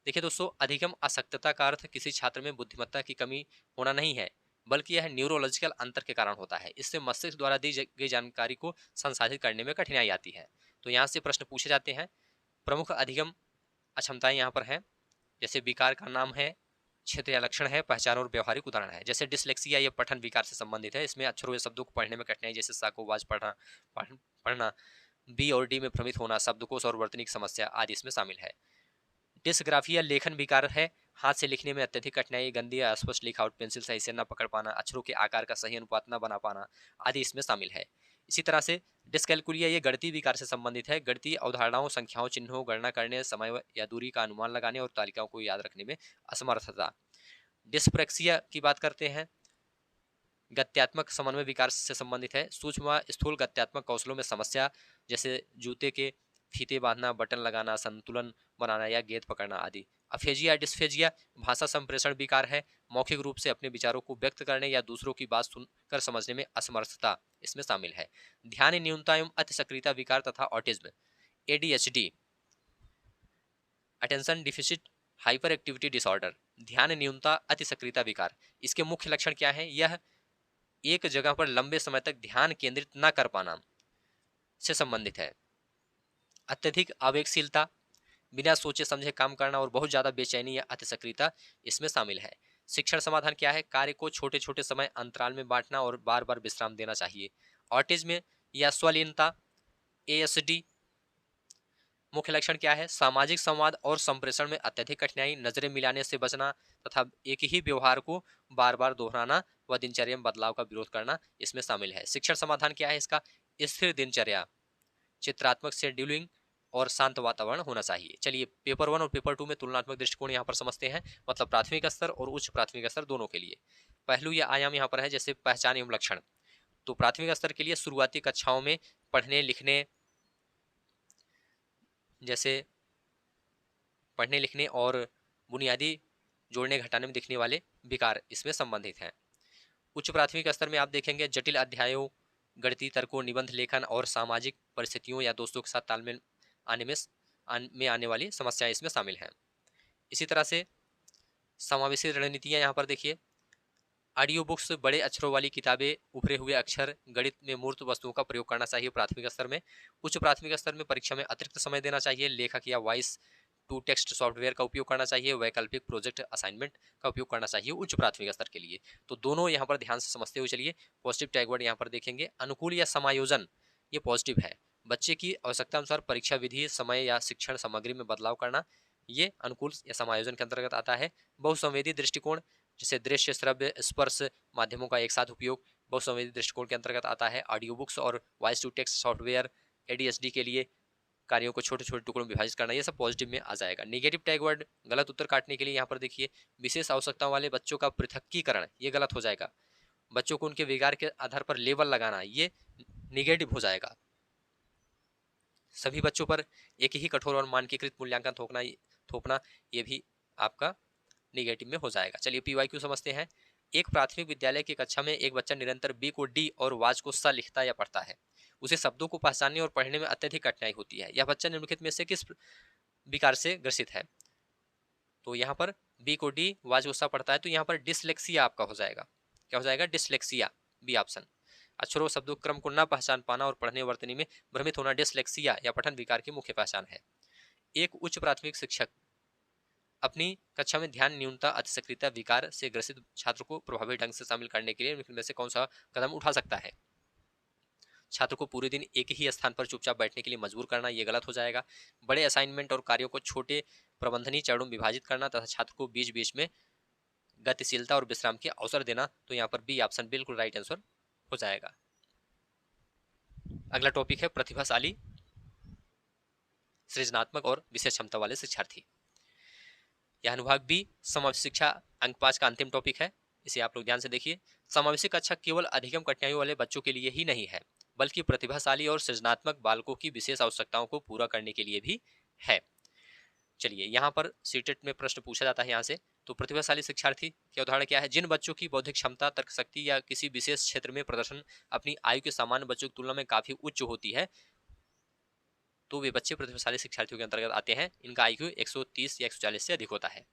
देखिए दोस्तों, अधिगम अशक्तता का अर्थ किसी छात्र में बुद्धिमत्ता की कमी होना नहीं है, बल्कि यह न्यूरोलॉजिकल अंतर के कारण होता है। इससे मस्तिष्क द्वारा दी गई जानकारी को संसाधित करने में कठिनाई आती है। तो यहाँ से प्रश्न पूछे जाते हैं। प्रमुख अधिगम अक्षमताएं यहाँ पर हैं। जैसे विकार का नाम है, क्षेत्र या लक्षण है, पहचान और व्यवहारिक उदाहरण है। जैसे डिसलेक्सिया, ये पठन विकार से संबंधित है। इसमें अक्षरों या शब्दों को पढ़ने में कठिनाई, जैसे साकोवाज पढ़ना। बी और डी में भ्रमित होना, शब्दकोश और वर्तनिक समस्या आदि इसमें शामिल है। डिस्ग्राफिया लेखन विकार है, हाथ से लिखने में अत्यधिक कठिनाई, गंदी या अस्पष्ट लिखावट, पेंसिल सही से न पकड़ पाना, अक्षरों के आकार का सही अनुपात न बना पाना आदि इसमें शामिल है। इसी तरह से डिस्कैलकुलिया, ये गणितीय विकार से संबंधित है। गणितीय अवधारणाओं, संख्याओं, चिन्हों, गणना करने, समय या दूरी का अनुमान लगाने और तालिकाओं को याद रखने में असमर्थता। डिस्प्रेक्सिया की बात करते हैं, गत्यात्मक समन्वय विकार से संबंधित है। सूक्ष्म स्थूल गत्यात्मक कौशलों में समस्या, जैसे जूते के फीते बांधना, बटन लगाना, संतुलन बनाना या गेंद पकड़ना आदि। अफेजिया डिस्फेजिया भाषा संप्रेषण विकार है, मौखिक रूप से अपने विचारों को व्यक्त करने या दूसरों की बात सुनकर समझने में असमर्थता इसमें शामिल है। ध्यान न्यूनता एवं अति सक्रियता विकार तथा autism, ADHD, attention deficit hyper activity disorder, ध्यान न्यूनता अति सक्रियता विकार। इसके मुख्य लक्षण क्या है? यह एक जगह पर लंबे समय तक ध्यान केंद्रित न कर पाना से संबंधित है। अत्यधिक आवेगशीलता, बिना सोचे समझे काम करना और बहुत ज्यादा बेचैनी या अतिसक्रियता इसमें शामिल है। शिक्षण समाधान क्या है? कार्य को छोटे छोटे समय अंतराल में बांटना और बार बार विश्राम देना चाहिए। ऑटिज्म या स्वलीनता, एएसडी, मुख्य लक्षण क्या है? सामाजिक संवाद और संप्रेषण में अत्यधिक कठिनाई, नजरें मिलाने से बचना तथा एक ही व्यवहार को बार बार दोहराना व दिनचर्या में बदलाव का विरोध करना इसमें शामिल है। शिक्षण समाधान क्या है इसका? स्थिर दिनचर्या, चित्रात्मक शेड्यूलिंग और शांत वातावरण होना चाहिए। चलिए पेपर 1 और पेपर 2 में तुलनात्मक दृष्टिकोण यहाँ पर समझते हैं, मतलब प्राथमिक स्तर और उच्च प्राथमिक स्तर दोनों के लिए। पहलू या आयाम यहाँ पर है, जैसे पहचान एवं लक्षण। तो प्राथमिक स्तर के लिए शुरुआती कक्षाओं में पढ़ने लिखने, जैसे पढ़ने लिखने और बुनियादी जोड़ने घटाने में दिखने वाले विकार इसमें संबंधित हैं। उच्च प्राथमिक स्तर में आप देखेंगे जटिल अध्यायों, गणितीय तर्कों, निबंध लेखन और सामाजिक परिस्थितियों या दोस्तों के साथ तालमेल आने में आने वाली समस्याएं इसमें शामिल हैं। इसी तरह से समावेशी रणनीतियां यहाँ पर देखिए, ऑडियो बुक्स, बड़े अक्षरों वाली किताबें, उभरे हुए अक्षर, गणित में मूर्त वस्तुओं का प्रयोग करना चाहिए प्राथमिक स्तर में। उच्च प्राथमिक स्तर में परीक्षा में अतिरिक्त समय देना चाहिए। लेखक या वॉइस टू टेक्स्ट सॉफ्टवेयर का उपयोग करना चाहिए। वैकल्पिक प्रोजेक्ट असाइनमेंट का उपयोग करना चाहिए उच्च प्राथमिक स्तर के लिए। तो दोनों यहाँ पर ध्यान से समझते हुए चलिए। पॉजिटिव टैगवर्ड यहाँ पर देखेंगे, अनुकूल या समायोजन, ये पॉजिटिव है। बच्चे की आवश्यकता अनुसार परीक्षा विधि, समय या शिक्षण सामग्री में बदलाव करना, ये अनुकूल या समायोजन के अंतर्गत आता है। बहुसंवेदी दृष्टिकोण, जैसे दृश्य, श्रव्य, स्पर्श माध्यमों का एक साथ उपयोग, बहुसंवेदी दृष्टिकोण के अंतर्गत आता है। ऑडियो बुक्स और voice to text software, ADHD के लिए कार्यों को छोटे छोटे टुकड़ों में विभाजित करना, ये सब पॉजिटिव में आ जाएगा। नेगेटिव टैग वर्ड, गलत उत्तर काटने के लिए यहाँ पर देखिए, विशेष आवश्यकताओं वाले बच्चों का पृथकीकरण, ये गलत हो जाएगा। बच्चों को उनके विकार के आधार पर लेबल लगाना, ये निगेटिव हो जाएगा। सभी बच्चों पर एक ही कठोर और मानकीकृत मूल्यांकन थोपना, ये भी आपका निगेटिव में हो जाएगा। चलिए पीवाईक्यू समझते हैं। एक प्राथमिक विद्यालय की कक्षा में एक बच्चा निरंतर बी को डी और वाज को स लिखता या पढ़ता है। उसे शब्दों को पहचानने और पढ़ने में अत्यधिक कठिनाई होती है। यह बच्चा निम्नलिखित में से किस विकार से ग्रसित है? तो यहाँ पर बी को डी, वाज को स पढ़ता है, तो यहाँ पर डिसलेक्सिया आपका हो जाएगा। क्या हो जाएगा? Dyslexia, B option. अक्षरों शब्दों क्रम को न पहचान पाना और पढ़ने वर्तनी में भ्रमित होना डिसलेक्सिया या पठन विकार की मुख्य पहचान है। एक उच्च प्राथमिक शिक्षक अपनी कक्षा में ध्यान न्यूनता अतिसक्रियता विकार से ग्रसित छात्र को प्रभावी ढंग से शामिल करने के लिए इनमें से कौन सा कदम उठा सकता है? छात्र को पूरे दिन एक ही स्थान पर चुपचाप बैठने के लिए मजबूर करना, यह गलत हो जाएगा। बड़े असाइनमेंट और कार्यों को छोटे प्रबंधनीय चरणों में विभाजित करना तथा छात्र को बीच बीच में गतिशीलता और विश्राम के अवसर देना, तो यहाँ पर बी ऑप्शन बिल्कुल राइट आंसर हो जाएगा। अगला टॉपिक है प्रतिभाशाली, सृजनात्मक और विशेष क्षमता वाले शिक्षार्थी। यह अनुभाग बी समावेशी शिक्षा अंक 5 का अंतिम टॉपिक है। इसे आप लोग ध्यान से देखिए। समावेशी कक्षा केवल अधिगम कठिनाइयों वाले बच्चों के लिए ही नहीं है, बल्कि प्रतिभाशाली और सृजनात्मक बालकों की विशेष आवश्यकताओं को पूरा करने के लिए भी है। चलिए यहाँ पर सीटेट में प्रश्न पूछा जाता है यहाँ से। तो प्रतिभाशाली शिक्षार्थी के उदाहरण क्या है? जिन बच्चों की बौद्धिक क्षमता, तर्क शक्ति या किसी विशेष क्षेत्र में प्रदर्शन अपनी आयु के सामान्य बच्चों की तुलना में काफी उच्च होती है, तो वे बच्चे प्रतिभाशाली शिक्षार्थियों के अंतर्गत आते हैं। इनका IQ 130 या 140 से अधिक होता है।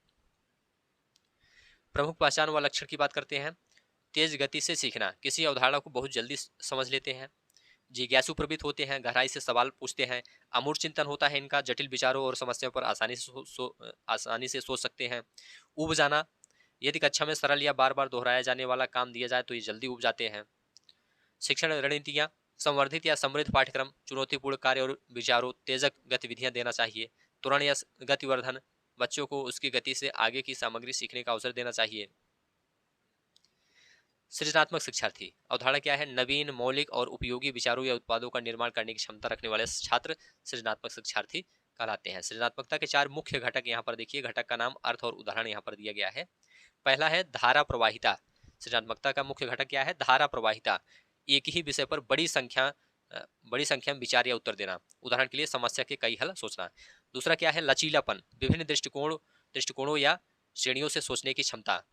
प्रमुख पहचान व लक्षण की बात करते हैं। तेज गति से सीखना, किसी अवधारणा को बहुत जल्दी समझ लेते हैं। जिज्ञासु प्रवृत्त होते हैं, गहराई से सवाल पूछते हैं। अमूर्त चिंतन होता है इनका, जटिल विचारों और समस्याओं पर आसानी से सोच सकते हैं। उब जाना, यदि कक्षा में सरल या बार बार दोहराया जाने वाला काम दिया जाए तो ये जल्दी उब जाते हैं। शिक्षण रणनीतियाँ, संवर्धित या समृद्ध पाठ्यक्रम, चुनौतीपूर्ण कार्य और विचारोत्तेजक गतिविधियां देना चाहिए। त्वरण या गतिवर्धन, बच्चों को उसकी गति से आगे की सामग्री सीखने का अवसर देना चाहिए। सृजनात्मक शिक्षार्थी, अवधारणा क्या है? नवीन, मौलिक और उपयोगी विचारों या उत्पादों का निर्माण करने की क्षमता रखने वाले छात्र सृजनात्मक शिक्षार्थी कहलाते हैं। सृजनात्मकता के 4 मुख्य घटक यहाँ पर देखिए। घटक का नाम, अर्थ और उदाहरण यहाँ पर दिया गया है। पहला है धारा प्रवाहिता। सृजनात्मकता का मुख्य घटक क्या है? धारा प्रवाहिता। एक ही विषय पर बड़ी संख्या में विचार या उत्तर देना। उदाहरण के लिए समस्या के कई हल सोचना। दूसरा क्या है? लचीलापन, विभिन्न दृष्टिकोणों या श्रेणियों से सोचने की क्षमता।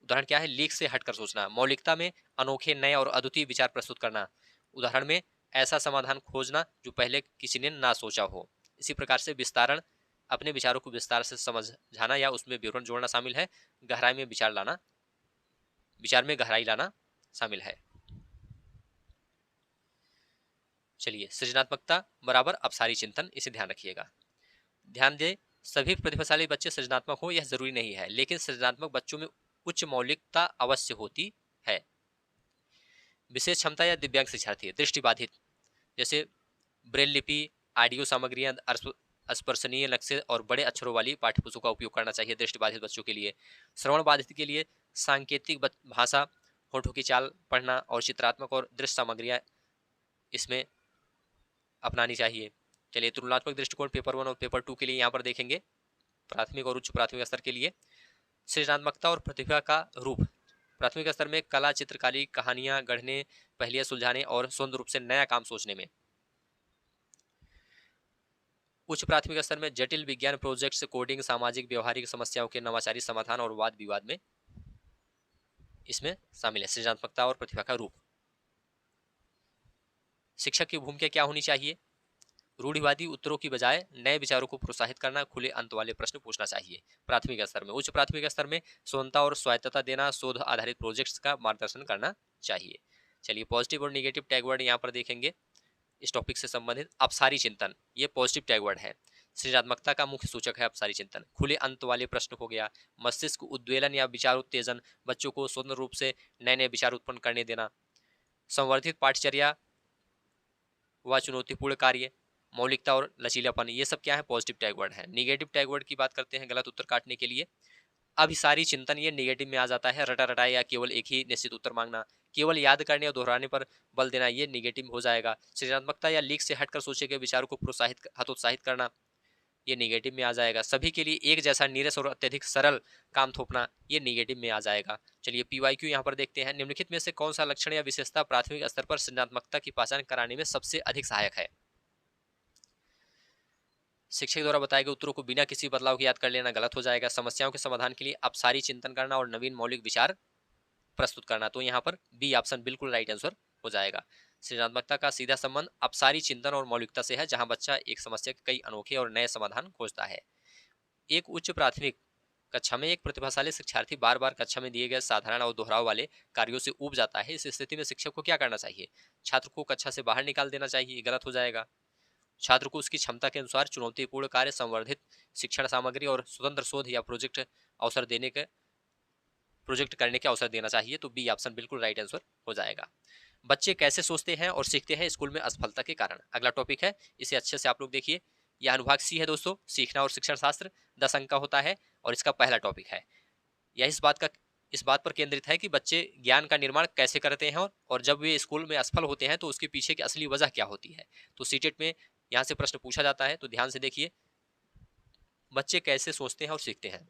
उदाहरण क्या है? लीक से हटकर सोचना। मौलिकता में अनोखे, नए और अद्वितीय विचार प्रस्तुत करना। उदाहरण में ऐसा समाधान खोजना जो पहले किसी ने ना सोचा हो। इसी प्रकार से विस्तारण, अपने विचारों को विस्तार से समझाना या उसमें विवरण जोड़ना शामिल है। गहराई में विचार में गहराई लाना शामिल है। चलिए, सृजनात्मकता बराबर अपसारी चिंतन, इसे ध्यान रखिएगा। ध्यान दें, सभी प्रतिभाशाली बच्चे सृजनात्मक हो यह जरूरी नहीं है, लेकिन सृजनात्मक बच्चों में उच्च मौलिकता अवश्य होती है। विशेष क्षमता या दिव्यांग शिक्षार्थी, दृष्टिबाधित, जैसे ब्रेल लिपि, ऑडियो सामग्रियां, स्पर्शनीय नक्शे और बड़े अक्षरों वाली पाठ्यपुस्तकों का उपयोग करना चाहिए दृष्टिबाधित बच्चों के लिए। श्रवण बाधित के लिए सांकेतिक भाषा, होठों की चाल पढ़ना और चित्रात्मक और दृश्य सामग्रियां इसमें अपनानी चाहिए। चलिए, तुलनात्मक दृष्टिकोण पेपर 1 और पेपर 2 के लिए यहाँ पर देखेंगे, प्राथमिक और उच्च प्राथमिक स्तर के लिए। सृजनात्मकता और प्रतिभा का रूप। प्राथमिक स्तर में कला, चित्रकारी, कहानियां गढ़ने, पहेलियां सुलझाने और स्वतंत्र रूप से नया काम सोचने में। उच्च प्राथमिक स्तर में जटिल विज्ञान प्रोजेक्ट्स, कोडिंग, सामाजिक व्यवहारिक समस्याओं के नवाचारी समाधान और वाद विवाद में इसमें शामिल है सृजनात्मकता और प्रतिभा का रूप। शिक्षक की भूमिका क्या होनी चाहिए? रूढ़िवादी उत्तरों की बजाय नए विचारों को प्रोत्साहित करना, खुले अंत वाले प्रश्न पूछना चाहिए प्राथमिक स्तर में। उच्च प्राथमिक स्तर में स्वतंत्रता और स्वायत्तता देना, शोध आधारित प्रोजेक्ट्स का मार्गदर्शन करना चाहिए। चलिए, पॉजिटिव और नेगेटिव टैग वर्ड यहाँ पर देखेंगे इस टॉपिक से संबंधित। अपसारी चिंतन, ये पॉजिटिव टैग वर्ड है। सृजनात्मकता का मुख्य सूचक है अपसारी चिंतन। खुले अंत वाले प्रश्न हो गया। मस्तिष्क उद्वेलन या विचार उत्तेजन, बच्चों को स्वतंत्र रूप से नए नए विचार उत्पन्न करने देना। संवर्धित पाठचर्या व चुनौतीपूर्ण कार्य, मौलिकता और लचीलापन, ये सब क्या है? पॉजिटिव टैग वर्ड है। नेगेटिव टैग वर्ड की बात करते हैं गलत उत्तर काटने के लिए। अभिसारी चिंतन, ये नेगेटिव में आ जाता है। रटा रटाया या केवल एक ही निश्चित उत्तर मांगना, केवल याद करने और दोहराने पर बल देना, ये नेगेटिव हो जाएगा। सृजनात्मकता या लीक से हटकर सोचे गए विचारों को हतोत्साहित करना, ये नेगेटिव में आ जाएगा। सभी के लिए एक जैसा नीरस और अत्यधिक सरल काम थोपना, ये नेगेटिव में आ जाएगा। चलिए, PYQ यहाँ पर देखते हैं। निम्नलिखित में से कौन सा लक्षण या विशेषता प्राथमिक स्तर पर सृजनात्मकता की पहचान कराने में सबसे अधिक सहायक है? शिक्षक द्वारा बताए गए उत्तरों को बिना किसी बदलाव के याद कर लेना गलत हो जाएगा। समस्याओं के समाधान के लिए अपसारी चिंतन करना और नवीन मौलिक विचार प्रस्तुत करना, तो यहाँ पर बी ऑप्शन बिल्कुल राइट आंसर हो जाएगा। सृजनात्मकता का सीधा संबंध अपसारी चिंतन और मौलिकता से है, जहां बच्चा एक समस्या के कई अनोखे और नए समाधान खोजता है। एक उच्च प्राथमिक कक्षा में एक प्रतिभाशाली शिक्षार्थी बार बार कक्षा में दिए गए साधारण और दोहराव वाले कार्यों से ऊब जाता है। इस स्थिति में शिक्षक को क्या करना चाहिए? छात्र को कक्षा से बाहर निकाल देना चाहिए, गलत हो जाएगा। छात्र को उसकी क्षमता के अनुसार चुनौतीपूर्ण कार्य, संवर्धित शिक्षण सामग्री और स्वतंत्र शोध या प्रोजेक्ट करने के अवसर देना चाहिए, तो बी ऑप्शन बिल्कुल राइट आंसर हो जाएगा। बच्चे कैसे सोचते हैं और सीखते हैं स्कूल में असफलता के कारण? अगला टॉपिक है, इसे अच्छे से आप लोग देखिए। यह अनुभाग सी है दोस्तों, सीखना और शिक्षण शास्त्र, 10 अंक का होता है और इसका पहला टॉपिक है। यह इस बात पर केंद्रित है कि बच्चे ज्ञान का निर्माण कैसे करते हैं और जब वे स्कूल में असफल होते हैं तो उसके पीछे की असली वजह क्या होती है। तो सीटेट में यहाँ से प्रश्न पूछा जाता है, तो ध्यान से देखिए। बच्चे कैसे सोचते हैं और सीखते हैं?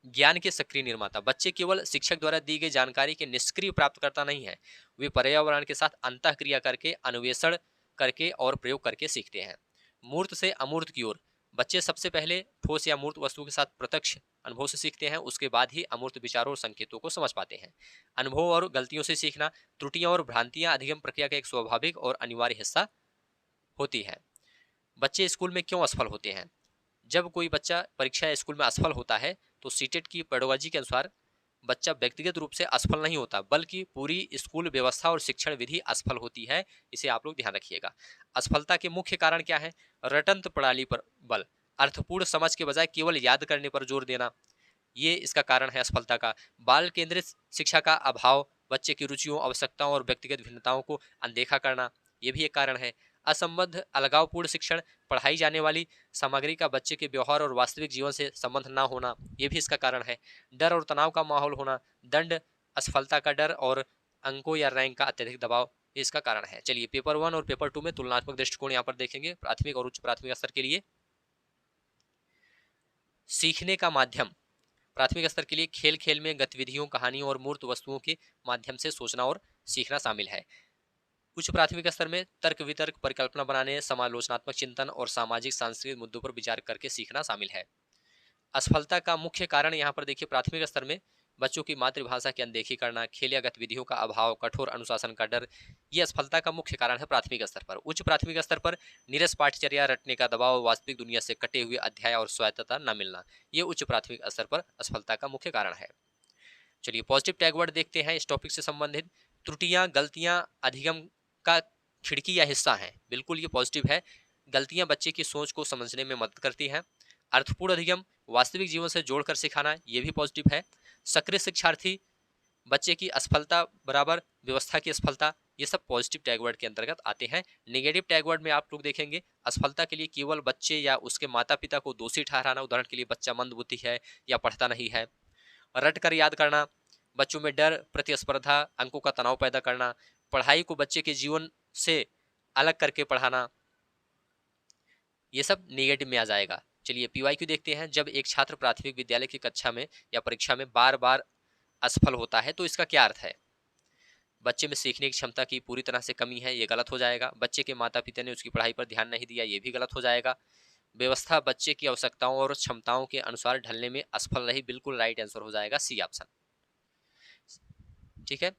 ज्ञान के सक्रिय निर्माता, बच्चे केवल शिक्षक द्वारा दी गई जानकारी के निष्क्रिय प्राप्तकर्ता नहीं है, वे पर्यावरण के साथ अंतःक्रिया करके, अन्वेषण करके और प्रयोग करके सीखते हैं। मूर्त से अमूर्त की ओर, बच्चे सबसे पहले ठोस या मूर्त वस्तु के साथ प्रत्यक्ष अनुभव से सीखते हैं, उसके बाद ही अमूर्त विचारों और संकेतों को समझ पाते हैं। अनुभव और गलतियों से सीखना, त्रुटियां और भ्रांतियां अधिगम प्रक्रिया का एक स्वाभाविक और अनिवार्य हिस्सा होती है। बच्चे स्कूल में क्यों असफल होते हैं? जब कोई बच्चा परीक्षा या स्कूल में असफल होता है तो सीटेट की पेडागोजी के अनुसार बच्चा व्यक्तिगत रूप से असफल नहीं होता, बल्कि पूरी स्कूल व्यवस्था और शिक्षण विधि असफल होती है। इसे आप लोग ध्यान रखिएगा। असफलता के मुख्य कारण क्या है? रटंत प्रणाली पर बल, अर्थपूर्ण समझ के बजाय केवल याद करने पर जोर देना, ये इसका कारण है असफलता का। बाल केंद्रित शिक्षा का अभाव, बच्चे की रुचियों, आवश्यकताओं और व्यक्तिगत भिन्नताओं को अनदेखा करना, ये भी एक कारण है। असंबद्ध अलगावपूर्ण शिक्षण, पढ़ाई जाने वाली सामग्री का बच्चे के व्यवहार और वास्तविक जीवन से संबंध ना होना, ये भी इसका कारण है। डर और तनाव का माहौल होना, दंड, असफलता का डर और अंकों या रैंक का अत्यधिक दबाव, ये इसका कारण है। चलिए पेपर 1 और पेपर 2 में तुलनात्मक दृष्टिकोण यहाँ पर देखेंगे प्राथमिक और उच्च प्राथमिक स्तर के लिए। सीखने का माध्यम, प्राथमिक स्तर के लिए खेल खेल में गतिविधियों, कहानियों और मूर्त वस्तुओं के माध्यम से सोचना और सीखना शामिल है। उच्च प्राथमिक स्तर में तर्क वितर्क, परिकल्पना बनाने, समालोचनात्मक चिंतन और सामाजिक सांस्कृतिक मुद्दों पर विचार करके सीखना शामिल है। असफलता का मुख्य कारण यहाँ पर देखिए प्राथमिक स्तर में बच्चों की मातृभाषा की अनदेखी करना, खेल या गतिविधियों का अभाव, कठोर अनुशासन का डर, ये असफलता का मुख्य कारण है प्राथमिक स्तर पर। उच्च प्राथमिक स्तर पर नीरस पाठचर्या, रटने का दबाव, वास्तविक दुनिया से कटे हुए अध्याय और स्वायत्तता न मिलना, ये उच्च प्राथमिक स्तर पर असफलता का मुख्य कारण है। चलिए पॉजिटिव टैग वर्ड देखते हैं इस टॉपिक से संबंधित। त्रुटियां, गलतियां अधिगम का खिड़की या हिस्सा हैं, बिल्कुल ये पॉजिटिव है। गलतियां बच्चे की सोच को समझने में मदद करती हैं। अर्थपूर्ण अधिगम, वास्तविक जीवन से जोड़कर सिखाना, ये भी पॉजिटिव है। सक्रिय शिक्षार्थी, बच्चे की असफलता बराबर व्यवस्था की असफलता, ये सब पॉजिटिव टैग वर्ड के अंतर्गत आते हैं। नेगेटिव टैग वर्ड में आप लोग देखेंगे असफलता के लिए केवल बच्चे या उसके माता पिता को दोषी ठहराना, उदाहरण के लिए बच्चा मंदबुद्धि है या पढ़ता नहीं है। रट कर याद करना, बच्चों में डर, प्रतिस्पर्धा, अंकों का तनाव पैदा करना, पढ़ाई को बच्चे के जीवन से अलग करके पढ़ाना, ये सब नेगेटिव में आ जाएगा। चलिए पीवाईक्यू देखते हैं। जब एक छात्र प्राथमिक विद्यालय की कक्षा में या परीक्षा में बार बार असफल होता है तो इसका क्या अर्थ है? बच्चे में सीखने की क्षमता की पूरी तरह से कमी है, ये गलत हो जाएगा। बच्चे के माता पिता ने उसकी पढ़ाई पर ध्यान नहीं दिया, ये भी गलत हो जाएगा। व्यवस्था बच्चे की आवश्यकताओं और क्षमताओं के अनुसार ढलने में असफल रही, बिल्कुल राइट आंसर हो जाएगा सी ऑप्शन। ठीक है,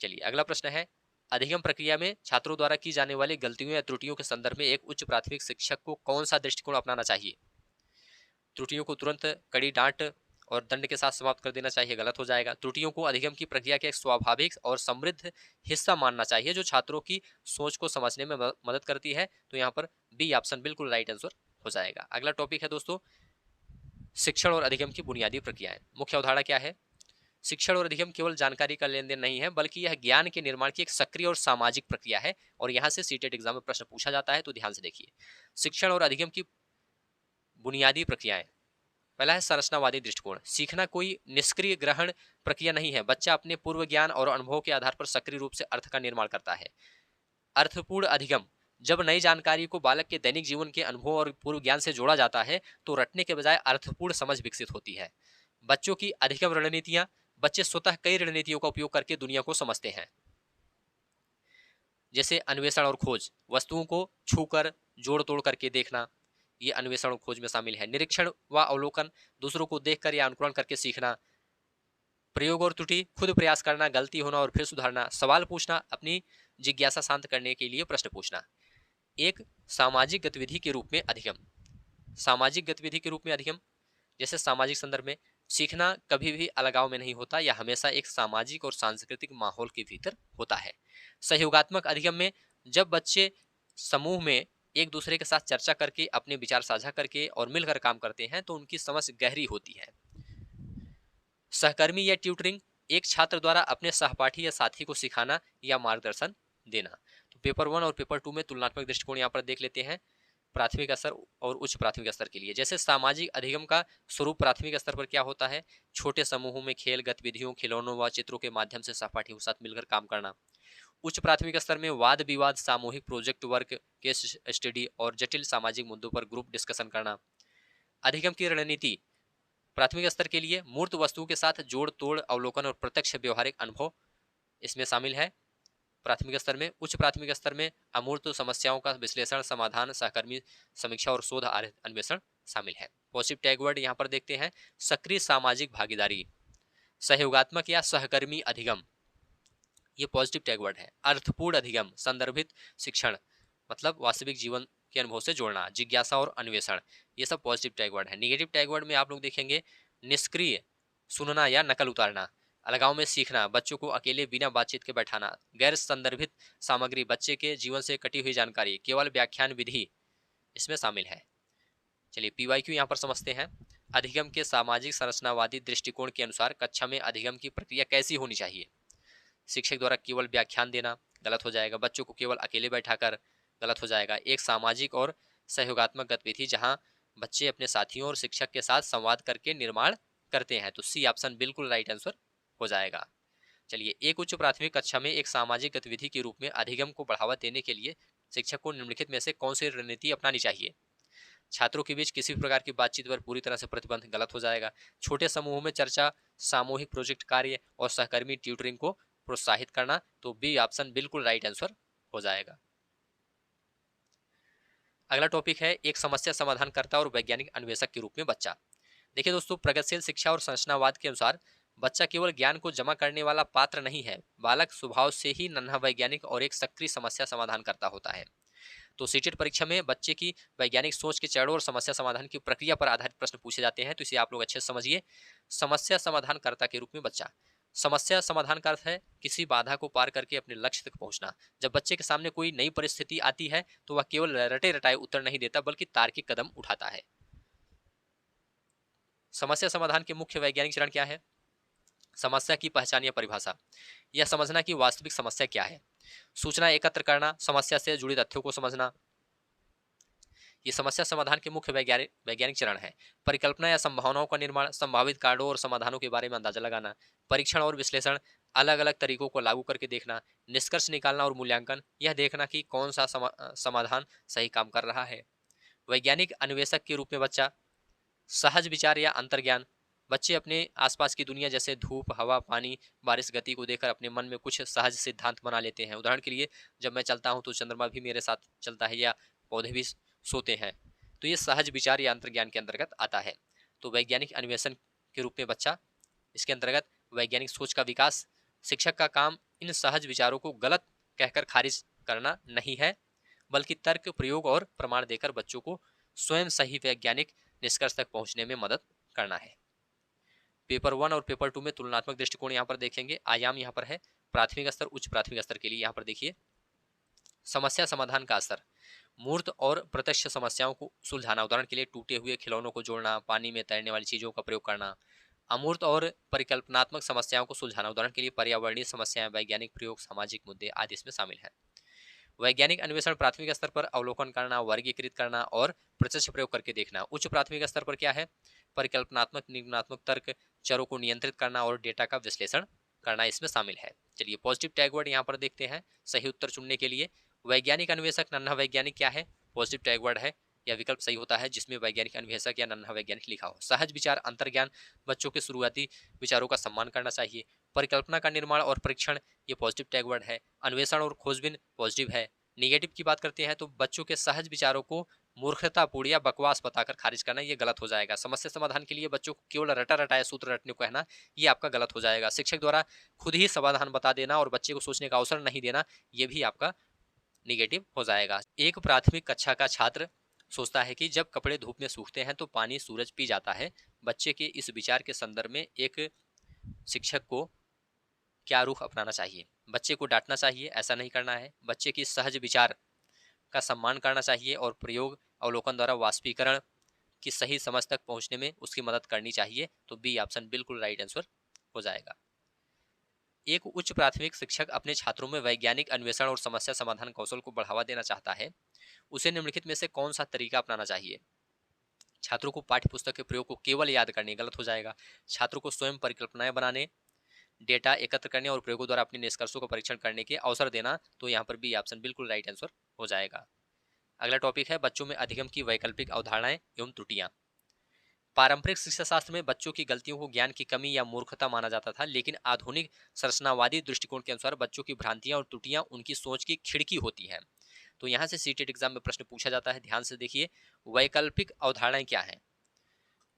चलिए अगला प्रश्न है। अधिगम प्रक्रिया में छात्रों द्वारा की जाने वाली गलतियों या त्रुटियों के संदर्भ में एक उच्च प्राथमिक शिक्षक को कौन सा दृष्टिकोण अपनाना चाहिए? त्रुटियों को तुरंत कड़ी डांट और दंड के साथ समाप्त कर देना चाहिए, गलत हो जाएगा। त्रुटियों को अधिगम की प्रक्रिया के एक स्वाभाविक और समृद्ध हिस्सा मानना चाहिए जो छात्रों की सोच को समझने में मदद करती है, तो यहाँ पर बी ऑप्शन बिल्कुल राइट आंसर हो जाएगा। अगला टॉपिक है दोस्तों शिक्षण और अधिगम की बुनियादी प्रक्रियाएं। मुख्य अवधारणा क्या है? शिक्षण और अधिगम केवल जानकारी का लेन देन नहीं है, बल्कि यह ज्ञान के निर्माण की एक सक्रिय और सामाजिक प्रक्रिया है। और यहाँ से सीटेट एग्जाम में प्रश्न पूछा जाता है, तो ध्यान से देखिए। शिक्षण और अधिगम की बुनियादी प्रक्रियाएं। पहला है संरचनावादी दृष्टिकोण। सीखना कोई निष्क्रिय ग्रहण प्रक्रिया नहीं है, बच्चा अपने पूर्व ज्ञान और अनुभव के आधार पर सक्रिय रूप से अर्थ का निर्माण करता है। अर्थपूर्ण अधिगम, जब नई जानकारी को बालक के दैनिक जीवन के अनुभव और पूर्व ज्ञान से जोड़ा जाता है तो रटने के बजाय अर्थपूर्ण समझ विकसित होती है। बच्चों की अधिगम रणनीतियां, बच्चे स्वतः कई रणनीतियों का उपयोग करके दुनिया को समझते हैं, जैसे अन्वेषण और खोज, वस्तुओं को छूकर जोड़ तोड़ करके देखना, ये अन्वेषण और खोज में शामिल है। निरीक्षण व अवलोकन, दूसरों को देखकर या अनुकरण करके सीखना। प्रयोग और त्रुटि, खुद प्रयास करना, गलती होना और फिर सुधारना। सवाल पूछना, अपनी जिज्ञासा शांत करने के लिए प्रश्न पूछना। एक सामाजिक गतिविधि के रूप में अधिगम, सामाजिक गतिविधि के रूप में अधिगम, जैसे सामाजिक संदर्भ में सीखना कभी भी अलगाव में नहीं होता, यह हमेशा एक सामाजिक और सांस्कृतिक माहौल के भीतर होता है। सहयोगात्मक अधिगम में जब बच्चे समूह में एक दूसरे के साथ चर्चा करके अपने विचार साझा करके और मिलकर काम करते हैं तो उनकी समझ गहरी होती है। सहकर्मी या ट्यूटरिंग, एक छात्र द्वारा अपने सहपाठी या साथी को सिखाना या मार्गदर्शन देना। तो पेपर 1 और पेपर 2 में तुलनात्मक दृष्टिकोण यहाँ पर देख लेते हैं प्राथमिक स्तर और उच्च प्राथमिक स्तर के लिए। जैसे सामाजिक अधिगम का स्वरूप प्राथमिक स्तर पर क्या होता है? छोटे समूहों में खेल गतिविधियों, खिलौनों व चित्रों के माध्यम से सहपाठियों के साथ मिलकर काम करना। उच्च प्राथमिक स्तर में वाद विवाद, सामूहिक प्रोजेक्ट वर्क, केस स्टडी और जटिल सामाजिक मुद्दों पर ग्रुप डिस्कशन करना। अधिगम की रणनीति प्राथमिक स्तर के लिए मूर्त वस्तुओं के साथ जोड़ तोड़, अवलोकन और प्रत्यक्ष व्यवहारिक अनुभव इसमें शामिल है प्राथमिक स्तर में। उच्च प्राथमिक स्तर में अमूर्त समस्याओं का विश्लेषण, समाधान, सहकर्मी समीक्षा और शोध अन्वेषण शामिल है। पॉजिटिव टैग वर्ड यहाँ पर देखते हैं सक्रिय सामाजिक भागीदारी, सहयोगात्मक या सहकर्मी अधिगम, ये पॉजिटिव टैग वर्ड है। अर्थपूर्ण अधिगम, संदर्भित शिक्षण, मतलब वास्तविक जीवन के अनुभव से जोड़ना, जिज्ञासा और अन्वेषण, ये सब पॉजिटिव टैग वर्ड है। निगेटिव टैग वर्ड में आप लोग देखेंगे निष्क्रिय, सुनना या नकल उतारना, अलगाव में सीखना, बच्चों को अकेले बिना बातचीत के बैठाना, गैर संदर्भित सामग्री, बच्चे के जीवन से कटी हुई जानकारी, केवल व्याख्यान विधि इसमें शामिल है। चलिए पीवाईक्यू यहाँ पर समझते हैं। अधिगम के सामाजिक संरचनावादी दृष्टिकोण के अनुसार कक्षा में अधिगम की प्रक्रिया कैसी होनी चाहिए? शिक्षक द्वारा केवल व्याख्यान देना गलत हो जाएगा, बच्चों को केवल अकेले बैठाकर गलत हो जाएगा। एक सामाजिक और सहयोगात्मक गतिविधि जहां बच्चे अपने साथियों और शिक्षक के साथ संवाद करके निर्माण करते हैं, तो सी ऑप्शन बिल्कुल राइट आंसर हो जाएगा। चलिए, एक उच्च प्राथमिक कक्षा में एक सामाजिक गतिविधि के रूप में अधिगम को बढ़ावा देने के लिए शिक्षक को निम्नलिखित में से कौन सी रणनीति अपनानी चाहिए? छात्रों के बीच किसी भी प्रकार की बातचीत पर पूरी तरह से प्रतिबंध गलत हो जाएगा। छोटे समूहों में चर्चा, सामूहिक प्रोजेक्ट कार्य और सहकर्मी ट्यूटरिंग को प्रोत्साहित करना, तो बी ऑप्शन बिल्कुल राइट आंसर हो जाएगा। अगला टॉपिक है एक समस्या समाधानकर्ता और वैज्ञानिक अन्वेषक के रूप में बच्चा। देखिए दोस्तों, प्रगतिशील शिक्षा और संरचनावाद के अनुसार बच्चा केवल ज्ञान को जमा करने वाला पात्र नहीं है, बालक स्वभाव से ही नन्हा वैज्ञानिक और एक सक्रिय समस्या समाधान करता होता है। तो सीटेट परीक्षा में बच्चे की वैज्ञानिक सोच के चरणों और समस्या समाधान की प्रक्रिया पर आधारित प्रश्न पूछे जाते हैं, तो इसे आप लोग अच्छे से समझिए। समस्या समाधानकर्ता के रूप में बच्चा, समस्या समाधान का अर्थ है किसी बाधा को पार करके अपने लक्ष्य तक पहुंचना। जब बच्चे के सामने कोई नई परिस्थिति आती है तो वह केवल रटे रटाए उत्तर नहीं देता, बल्कि तार्किक कदम उठाता है। समस्या समाधान के मुख्य वैज्ञानिक चरण क्या है? समस्या की पहचान या परिभाषा, यह समझना कि वास्तविक समस्या क्या है। सूचना एकत्र करना, समस्या से जुड़े तथ्यों को समझना, ये समस्या समाधान के मुख्य वैज्ञानिक चरण है। परिकल्पना या संभावनाओं का निर्माण, संभावित कारणों और समाधानों के बारे में अंदाजा लगाना। परीक्षण और विश्लेषण, अलग अलग तरीकों को लागू करके देखना। निष्कर्ष निकालना और मूल्यांकन, यह देखना कि कौन सा समाधान सही काम कर रहा है। वैज्ञानिक अन्वेषक के रूप में बच्चा, सहज विचार या अंतर्ज्ञान, बच्चे अपने आसपास की दुनिया जैसे धूप, हवा, पानी, बारिश, गति को देखकर अपने मन में कुछ सहज सिद्धांत बना लेते हैं। उदाहरण के लिए, जब मैं चलता हूं तो चंद्रमा भी मेरे साथ चलता है या पौधे भी सोते हैं। तो ये सहज विचार या अंतर्ज्ञान के अंतर्गत आता है। तो वैज्ञानिक अन्वेषण के रूप में बच्चा, इसके अंतर्गत वैज्ञानिक सोच का विकास। शिक्षक का काम इन सहज विचारों को गलत कहकर खारिज करना नहीं है, बल्कि तर्क, प्रयोग और प्रमाण देकर बच्चों को स्वयं सही वैज्ञानिक निष्कर्ष तक पहुंचने में मदद करना है। पेपर 1 और पेपर 2 में तुलनात्मक दृष्टिकोण यहाँ पर देखेंगे। आयाम यहाँ पर है प्राथमिक स्तर, उच्च प्राथमिक स्तर के लिए। यहाँ पर देखिए समस्या समाधान का असर, मूर्त और प्रत्यक्ष समस्याओं को सुलझाना। उदाहरण के लिए टूटे हुए खिलौनों को जोड़ना, पानी में तैरने वाली चीजों का प्रयोग करना। अमूर्त और परिकल्पनात्मक समस्याओं को सुलझाना, उदाहरण के लिए पर्यावरणीय समस्याएं, वैज्ञानिक प्रयोग, सामाजिक मुद्दे आदि इसमें शामिल है। वैज्ञानिक अन्वेषण प्राथमिक स्तर पर अवलोकन करना, वर्गीकृत करना और प्रत्यक्ष प्रयोग करके देखना। उच्च प्राथमिक स्तर पर क्या है? परिकल्पनात्मक, निर्माणात्मक तर्क, चरों को नियंत्रित करना और डेटा का विश्लेषण करना इसमें शामिल है। चलिए पॉजिटिव टैग वर्ड यहाँ पर देखते हैं सही उत्तर चुनने के लिए। वैज्ञानिक अन्वेषक, नन्हा वैज्ञानिक क्या है? पॉजिटिव टैग वर्ड है। यह विकल्प सही होता है जिसमें वैज्ञानिक अन्वेषक या नन्हा वैज्ञानिक लिखा हो। सहज विचार, अंतर्ज्ञान, बच्चों के शुरुआती विचारों का सम्मान करना चाहिए। परिकल्पना का निर्माण और परीक्षण, ये पॉजिटिव टैग वर्ड है। अन्वेषण और खोजबीन पॉजिटिव है। निगेटिव की बात करते हैं तो बच्चों के सहज विचारों को मूर्खतापूर्ण या बकवास बताकर खारिज करना, ये गलत हो जाएगा। समस्या समाधान के लिए बच्चों को केवल रटा रटाया सूत्र रटने को कहना, ये आपका गलत हो जाएगा। शिक्षक द्वारा खुद ही समाधान बता देना और बच्चे को सोचने का अवसर नहीं देना, ये भी आपका निगेटिव हो जाएगा। एक प्राथमिक कक्षा का छात्र सोचता है कि जब कपड़े धूप में सूखते हैं तो पानी सूरज पी जाता है। बच्चे के इस विचार के संदर्भ में एक शिक्षक को क्या रुख अपनाना चाहिए? बच्चे को डांटना चाहिए, ऐसा नहीं करना है। बच्चे की सहज विचार का सम्मान करना चाहिए और प्रयोग अवलोकन द्वारा वाष्पीकरण की सही समझ तक पहुंचने में उसकी मदद करनी चाहिए। तो बी ऑप्शन बिल्कुल राइट आंसर हो जाएगा। एक उच्च प्राथमिक शिक्षक अपने छात्रों में वैज्ञानिक अन्वेषण और समस्या समाधान कौशल को बढ़ावा देना चाहता है। उसे निम्नलिखित में से कौन सा तरीका अपनाना चाहिए? छात्रों को पाठ्य पुस्तक के प्रयोग को केवल याद करने, गलत हो जाएगा। छात्रों को स्वयं परिकल्पनाएं बनाने, डेटा एकत्र करने और प्रयोगों द्वारा अपने निष्कर्षों का परीक्षण करने के अवसर देना, तो यहाँ पर बी ऑप्शन बिल्कुल राइट आंसर हो जाएगा। अगला टॉपिक है बच्चों में अधिगम की वैकल्पिक अवधारणाएं एवं त्रुटियां। पारंपरिक शिक्षा शास्त्र में बच्चों की गलतियों को ज्ञान की कमी या मूर्खता माना जाता था, लेकिन आधुनिक संरचनावादी दृष्टिकोण के अनुसार बच्चों की भ्रांतियां और त्रुटियां उनकी सोच की खिड़की होती हैं। तो यहाँ से सीटेट एग्जाम में प्रश्न पूछा जाता है, ध्यान से देखिए। वैकल्पिक अवधारणाएं क्या है?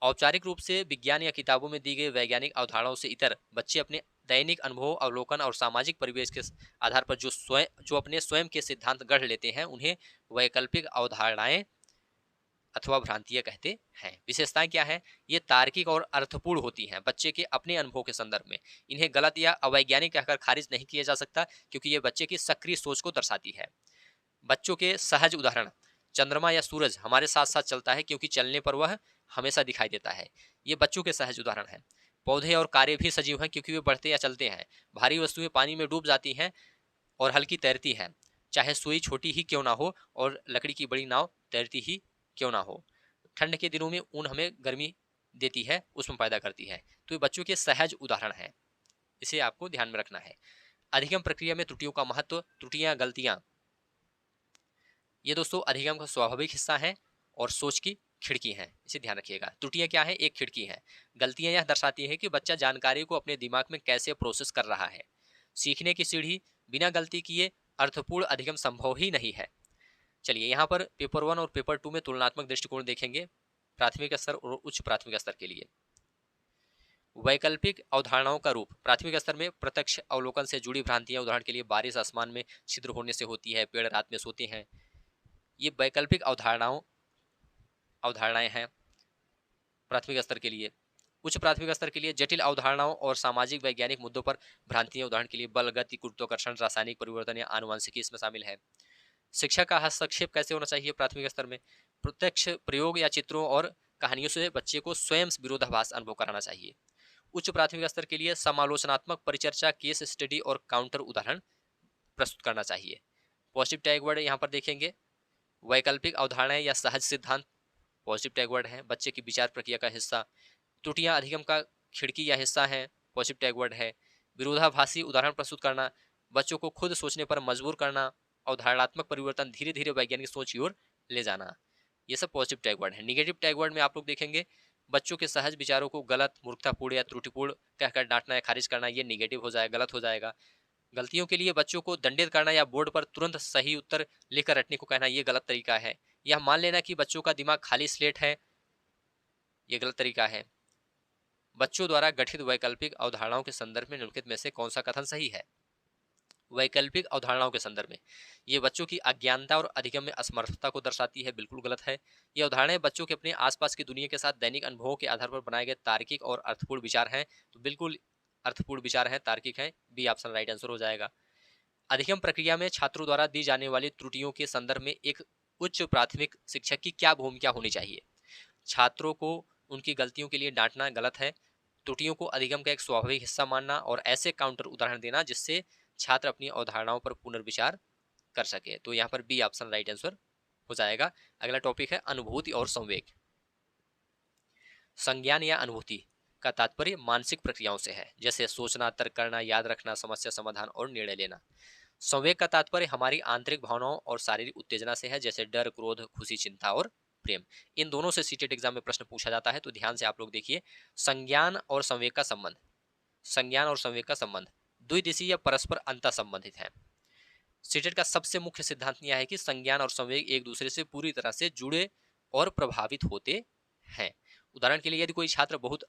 औपचारिक रूप से विज्ञान या किताबों में दी गई वैज्ञानिक अवधारणाओं से इतर बच्चे अपने दैनिक अनुभव, अवलोकन और सामाजिक परिवेश के आधार पर जो अपने स्वयं के सिद्धांत गढ़ लेते हैं उन्हें वैकल्पिक अवधारणाएं अथवा भ्रांतियां कहते हैं। विशेषताएं क्या है? ये तार्किक और अर्थपूर्ण होती हैं बच्चे के अपने अनुभव के संदर्भ में। इन्हें गलत या अवैज्ञानिक कहकर खारिज नहीं किया जा सकता, क्योंकि ये बच्चे की सक्रिय सोच को दर्शाती है। बच्चों के सहज उदाहरण, चंद्रमा या सूरज हमारे साथ साथ चलता है क्योंकि चलने पर वह हमेशा दिखाई देता है। ये बच्चों के सहज उदाहरण हैं। पौधे और कारें भी सजीव हैं क्योंकि वे बढ़ते या चलते हैं। भारी वस्तुएं पानी में डूब जाती हैं और हल्की तैरती हैं, चाहे सुई छोटी ही क्यों ना हो और लकड़ी की बड़ी नाव तैरती ही क्यों ना हो। ठंड के दिनों में ऊन हमें गर्मी देती है, उसमें पैदा करती है। तो ये बच्चों के सहज उदाहरण हैं, इसे आपको ध्यान में रखना है। अधिगम प्रक्रिया में त्रुटियों का महत्व, त्रुटियां, गलतियां, ये दोस्तों अधिगम का स्वाभाविक हिस्सा है और सोच की खिड़की है, इसे ध्यान रखिएगा। त्रुटियां क्या है? एक खिड़की है। गलतियां यह दर्शाती है कि बच्चा जानकारी को अपने दिमाग में कैसे प्रोसेस कर रहा है। सीखने की सीढ़ी, बिना गलती किए अर्थपूर्ण अधिगम संभव ही नहीं है। चलिए यहाँ पर पेपर 1 और पेपर 2 में तुलनात्मक दृष्टिकोण देखेंगे, प्राथमिक स्तर और उच्च प्राथमिक स्तर के लिए। वैकल्पिक अवधारणाओं का रूप, प्राथमिक स्तर में प्रत्यक्ष अवलोकन से जुड़ी भ्रांतियां, उदाहरण के लिए बारिश आसमान में छिद्र होने से होती है, पेड़ रात में सोते हैं। ये वैकल्पिक अवधारणाएं हैं प्राथमिक स्तर के लिए। उच्च प्राथमिक स्तर के लिए जटिल अवधारणाओं और सामाजिक वैज्ञानिक मुद्दों पर भ्रांतियां, उदाहरण के लिए बल, गति, गुरुत्वाकर्षण, रासायनिक परिवर्तन या आनुवंशिकी इसमें शामिल है। शिक्षा का हस्तक्षेप कैसे होना चाहिए प्राथमिक स्तर में? प्रत्यक्ष प्रयोग या चित्रों और कहानियों से बच्चे को स्वयं विरोधाभास अनुभव कराना चाहिए। उच्च प्राथमिक स्तर के लिए समालोचनात्मक परिचर्चा, केस स्टडी और काउंटर उदाहरण प्रस्तुत करना चाहिए। पॉजिटिव टैग वर्ड यहाँ पर देखेंगे, वैकल्पिक अवधारणाएं या सहज सिद्धांत पॉजिटिव टैग वर्ड है, बच्चे की विचार प्रक्रिया का हिस्सा। त्रुटियां अधिगम का खिड़की या हिस्सा है, पॉजिटिव टैग वर्ड है। विरोधाभासी उदाहरण प्रस्तुत करना, बच्चों को खुद सोचने पर मजबूर करना। अवधारणात्मक परिवर्तन, धीरे धीरे वैज्ञानिक सोच की ओर ले जाना। ये सब पॉजिटिव टैग वर्ड है। निगेटिव टैग वर्ड में आप लोग देखेंगे बच्चों के सहज विचारों को गलत, मूर्खतापूर्ण या त्रुटिपूर्ण कहकर डांटना या खारिज करना, ये निगेटिव हो जाएगा, गलत हो जाएगा। गलतियों के लिए बच्चों को दंडित करना या बोर्ड पर तुरंत सही उत्तर लिखकर रटने को कहना, ये गलत तरीका है। यह मान लेना कि बच्चों का दिमाग खाली स्लेट है, ये गलत तरीका है। बच्चों द्वारा गठित वैकल्पिक अवधारणाओं के संदर्भ में निम्नलिखित में से कौन सा कथन सही है? वैकल्पिक अवधारणाओं के संदर्भ में ये बच्चों की अज्ञानता और अधिगम में असमर्थता को दर्शाती है, बिल्कुल गलत है। ये अवधारणाएं बच्चों के अपने आसपास की दुनिया के साथ दैनिक अनुभवों के आधार पर बनाए गए तार्किक और अर्थपूर्ण विचार हैं, तो बिल्कुल अर्थपूर्ण विचार है, तार्किक है, बी ऑप्शन राइट आंसर हो जाएगा। अधिगम प्रक्रिया में छात्रों द्वारा दी जाने वाली त्रुटियों के संदर्भ में एक उच्च प्राथमिक शिक्षक की क्या भूमिका होनी चाहिए? छात्रों को उनकी गलतियों के लिए डांटना गलत है। त्रुटियों को अधिगम का एक स्वाभाविक हिस्सा मानना और ऐसे काउंटर उदाहरण देना जिससे छात्र अपनी अवधारणाओं पर पुनर्विचार कर सके। तो यहाँ पर बी ऑप्शन राइट आंसर हो जाएगा। अगला टॉपिक है अनुभूति और संवेग। संज्ञान या अनुभूति का तात्पर्य मानसिक प्रक्रियाओं से है, जैसे सोचना, तर्क करना, याद रखना, समस्या समाधान और निर्णय लेना। संवेग का तात्पर्य हमारी आंतरिक भावनाओं और शारीरिक उत्तेजना से है, जैसे डर, क्रोध, खुशी, चिंता और प्रेम। इन दोनों से सीटेट एग्जाम में प्रश्न पूछा जाता है, तो ध्यान से आप लोग देखिए। संज्ञान और संवेग का संबंध, संज्ञान और संवेग का संबंध द्विदिशीय या परस्पर अंतर संबंधित है। सीटेट का सबसे मुख्य सिद्धांत यह है कि संज्ञान और संवेग एक दूसरे से पूरी तरह से जुड़े और प्रभावित होते हैं। उदाहरण के लिए यदि कोई छात्र बहुत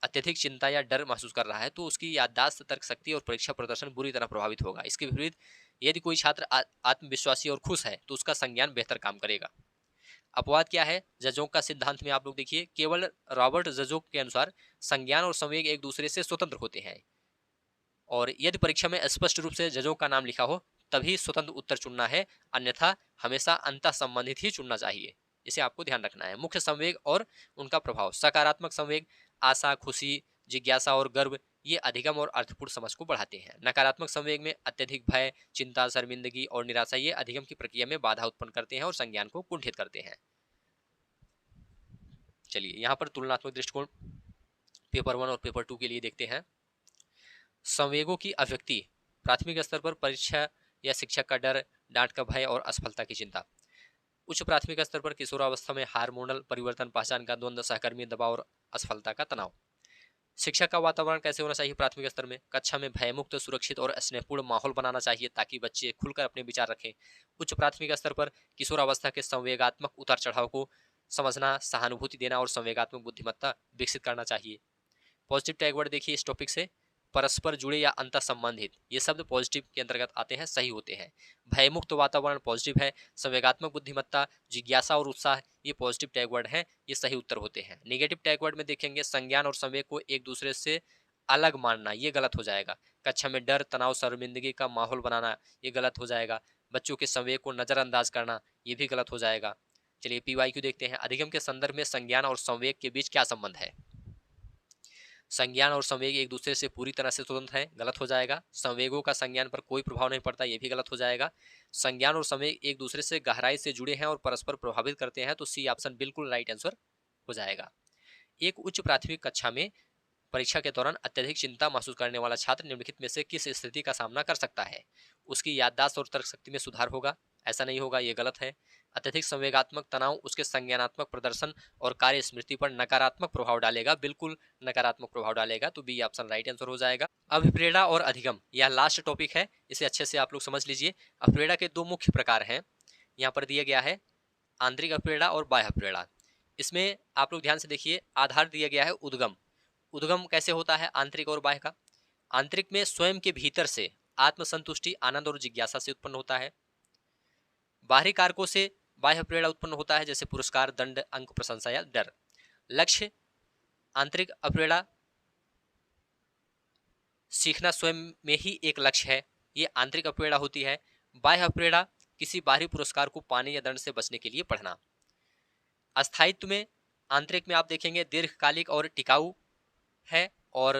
अत्यधिक चिंता या डर महसूस कर रहा है तो उसकी याददाश्त, तर्क शक्ति और परीक्षा प्रदर्शन बुरी तरह प्रभावित होगा। इसके विपरीत यदि कोई छात्र आत्मविश्वासी और खुश है तो उसका संज्ञान बेहतर काम करेगा। अपवाद क्या है? जजों का सिद्धांत में आप लोग देखिए, केवल रॉबर्ट जजोक के अनुसार संज्ञान और संवेग एक दूसरे से स्वतंत्र होते हैं और यदि परीक्षा में स्पष्ट रूप से जजों का नाम लिखा हो तभी स्वतंत्र उत्तर चुनना है, अन्यथा हमेशा अंतः संबंधित ही चुनना चाहिए। इसे आपको ध्यान रखना है। मुख्य संवेग और उनका प्रभाव। सकारात्मक संवेग आशा, खुशी, जिज्ञासा और गर्व, ये अधिगम और अर्थपूर्ण समझ को बढ़ाते हैं। नकारात्मक संवेग में अत्यधिक भय, चिंता, शर्मिंदगी और निराशा, ये अधिगम की प्रक्रिया में बाधा उत्पन्न करते हैं और संज्ञान को कुंठित करते हैं। चलिए यहाँ पर तुलनात्मक दृष्टिकोण पेपर 1 और पेपर 2 के लिए देखते हैं। संवेगों की अभिव्यक्ति, प्राथमिक स्तर पर परीक्षा या शिक्षक का डर, डांट का भय और असफलता की चिंता। उच्च प्राथमिक स्तर पर किशोरावस्था में हार्मोनल परिवर्तन, पहचान का द्वंद्व, सहकर्मी दबाव और असफलता का तनाव। शिक्षा का वातावरण कैसे होना चाहिए प्राथमिक स्तर में? कक्षा में भयमुक्त, सुरक्षित और स्नेहपूर्ण माहौल बनाना चाहिए ताकि बच्चे खुलकर अपने विचार रखें। उच्च प्राथमिक स्तर पर किशोरावस्था के संवेगात्मक उतार चढ़ाव को समझना, सहानुभूति देना और संवेगात्मक बुद्धिमत्ता विकसित करना चाहिए। पॉजिटिव टैग वर्ड देखिए इस टॉपिक से, परस्पर जुड़े या अंतर संबंधित, ये शब्द पॉजिटिव के अंतर्गत आते हैं, सही होते हैं। भयमुक्त वातावरण पॉजिटिव है। संवेगात्मक बुद्धिमत्ता, जिज्ञासा और उत्साह, ये पॉजिटिव टैग वर्ड हैं, ये सही उत्तर होते हैं। नेगेटिव टैग वर्ड में देखेंगे संज्ञान और संवेग को एक दूसरे से अलग मानना, ये गलत हो जाएगा। कक्षा में डर, तनाव, शर्मिंदगी का माहौल बनाना, ये गलत हो जाएगा। बच्चों के संवेग को नजरअंदाज करना, ये भी गलत हो जाएगा। चलिए पीवाईक्यू देखते हैं। अधिगम के संदर्भ में संज्ञान और संवेग के बीच क्या संबंध है? संज्ञान और संवेग एक दूसरे से पूरी तरह से स्वतंत्र है, गलत हो जाएगा। संवेगों का संज्ञान पर कोई प्रभाव नहीं पड़ता, यह भी गलत हो जाएगा। संज्ञान और संवेग एक दूसरे से गहराई से जुड़े हैं और परस्पर प्रभावित करते हैं, तो सी ऑप्शन बिल्कुल राइट आंसर हो जाएगा। एक उच्च प्राथमिक कक्षा में परीक्षा के दौरान अत्यधिक चिंता महसूस करने वाला छात्र निम्नलिखित में से किस स्थिति का सामना कर सकता है? उसकी याददाश्त और तर्क शक्ति में सुधार होगा, ऐसा नहीं होगा, यह गलत है। अत्यधिक संवेगात्मक तनाव उसके संज्ञानात्मक प्रदर्शन और कार्य स्मृति पर नकारात्मक प्रभाव डालेगा, बिल्कुल नकारात्मक प्रभाव डालेगा, तो बी ऑप्शन राइट आंसर हो जाएगा। अभिप्रेरणा और अधिगम, यह लास्ट टॉपिक है, इसे अच्छे से आप लोग समझ लीजिए। अभिप्रेरणा के दो मुख्य प्रकार हैं, यहाँ पर दिया गया है आंतरिक अभिप्रेरणा और बाह्य अभिप्रेरणा। इसमें आप लोग ध्यान से देखिए, आधार दिया गया है उद्गम। उद्गम कैसे होता है आंतरिक और बाह्य का? आंतरिक में स्वयं के भीतर से आत्मसंतुष्टि, आनंद और जिज्ञासा से उत्पन्न होता है। बाहरी कारकों से बाह्य प्रेरणा उत्पन्न होता है, जैसे पुरस्कार, दंड, अंक, प्रशंसा या डर। लक्ष्य आंतरिक अप्रेरणा सीखना स्वयं में ही एक लक्ष्य है, ये आंतरिक अप्रेरणा होती है। बाह्य अप्रेरणा किसी बाहरी पुरस्कार को पाने या दंड से बचने के लिए पढ़ना। अस्थायित्व में आंतरिक में आप देखेंगे दीर्घकालिक और टिकाऊ है, और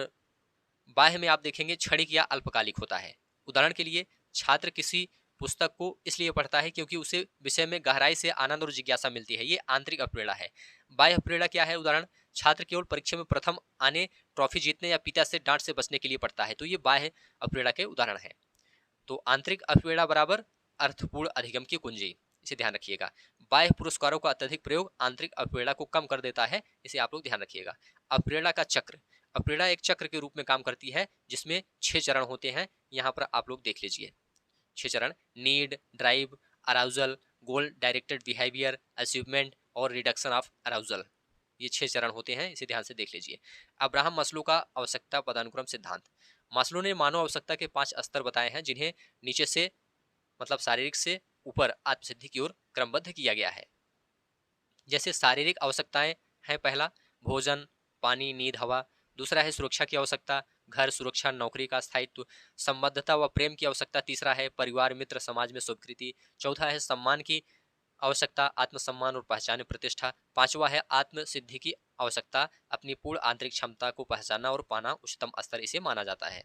बाह्य में आप देखेंगे क्षणिक या अल्पकालिक होता है। उदाहरण के लिए छात्र किसी पुस्तक को इसलिए पढ़ता है क्योंकि उसे विषय में गहराई से आनंद और जिज्ञासा मिलती है, ये आंतरिक अप्रेरणा है। बाह्य अप्रेरणा क्या है? उदाहरण, छात्र केवल परीक्षा में प्रथम आने, ट्रॉफी जीतने या पिता से डांट से बचने के लिए पढ़ता है, तो ये बाह्य अप्रेरणा के उदाहरण है। तो आंतरिक अप्रेरणा बराबर अर्थपूर्ण अधिगम की कुंजी, इसे ध्यान रखिएगा। बाह्य पुरस्कारों का अत्यधिक प्रयोग आंतरिक अप्रेरणा को कम कर देता है, इसे आप लोग ध्यान रखिएगा। अप्रेरणा का चक्र, अप्रेरणा एक चक्र के रूप में काम करती है जिसमें 6 चरण होते हैं, यहाँ पर आप लोग देख लीजिए 6 चरण: नीड, ड्राइव, अराउजल, गोल डायरेक्टेड बिहेवियर, अचीवमेंट और रिडक्शन ऑफ अराउजल, ये 6 चरण होते हैं, इसे ध्यान से देख लीजिए। अब्राहम मास्लो का आवश्यकता पदानुक्रम सिद्धांत। मास्लो ने मानव आवश्यकता के 5 स्तर बताए हैं, जिन्हें नीचे से मतलब शारीरिक से ऊपर आत्मसिद्धि की ओर क्रमबद्ध किया गया है। जैसे शारीरिक आवश्यकताएं हैं, पहला भोजन, पानी, नींद, हवा। दूसरा है सुरक्षा की आवश्यकता, घर, सुरक्षा, नौकरी का स्थायित्व। संबद्धता व प्रेम की आवश्यकता तीसरा है, परिवार, मित्र, समाज में स्वीकृति। चौथा है सम्मान की आवश्यकता, आत्मसम्मान और पहचान, प्रतिष्ठा। पांचवा है आत्म सिद्धि की आवश्यकता, अपनी पूर्ण आंतरिक क्षमता को पहचानना और पाना, उच्चतम स्तर इसे माना जाता है।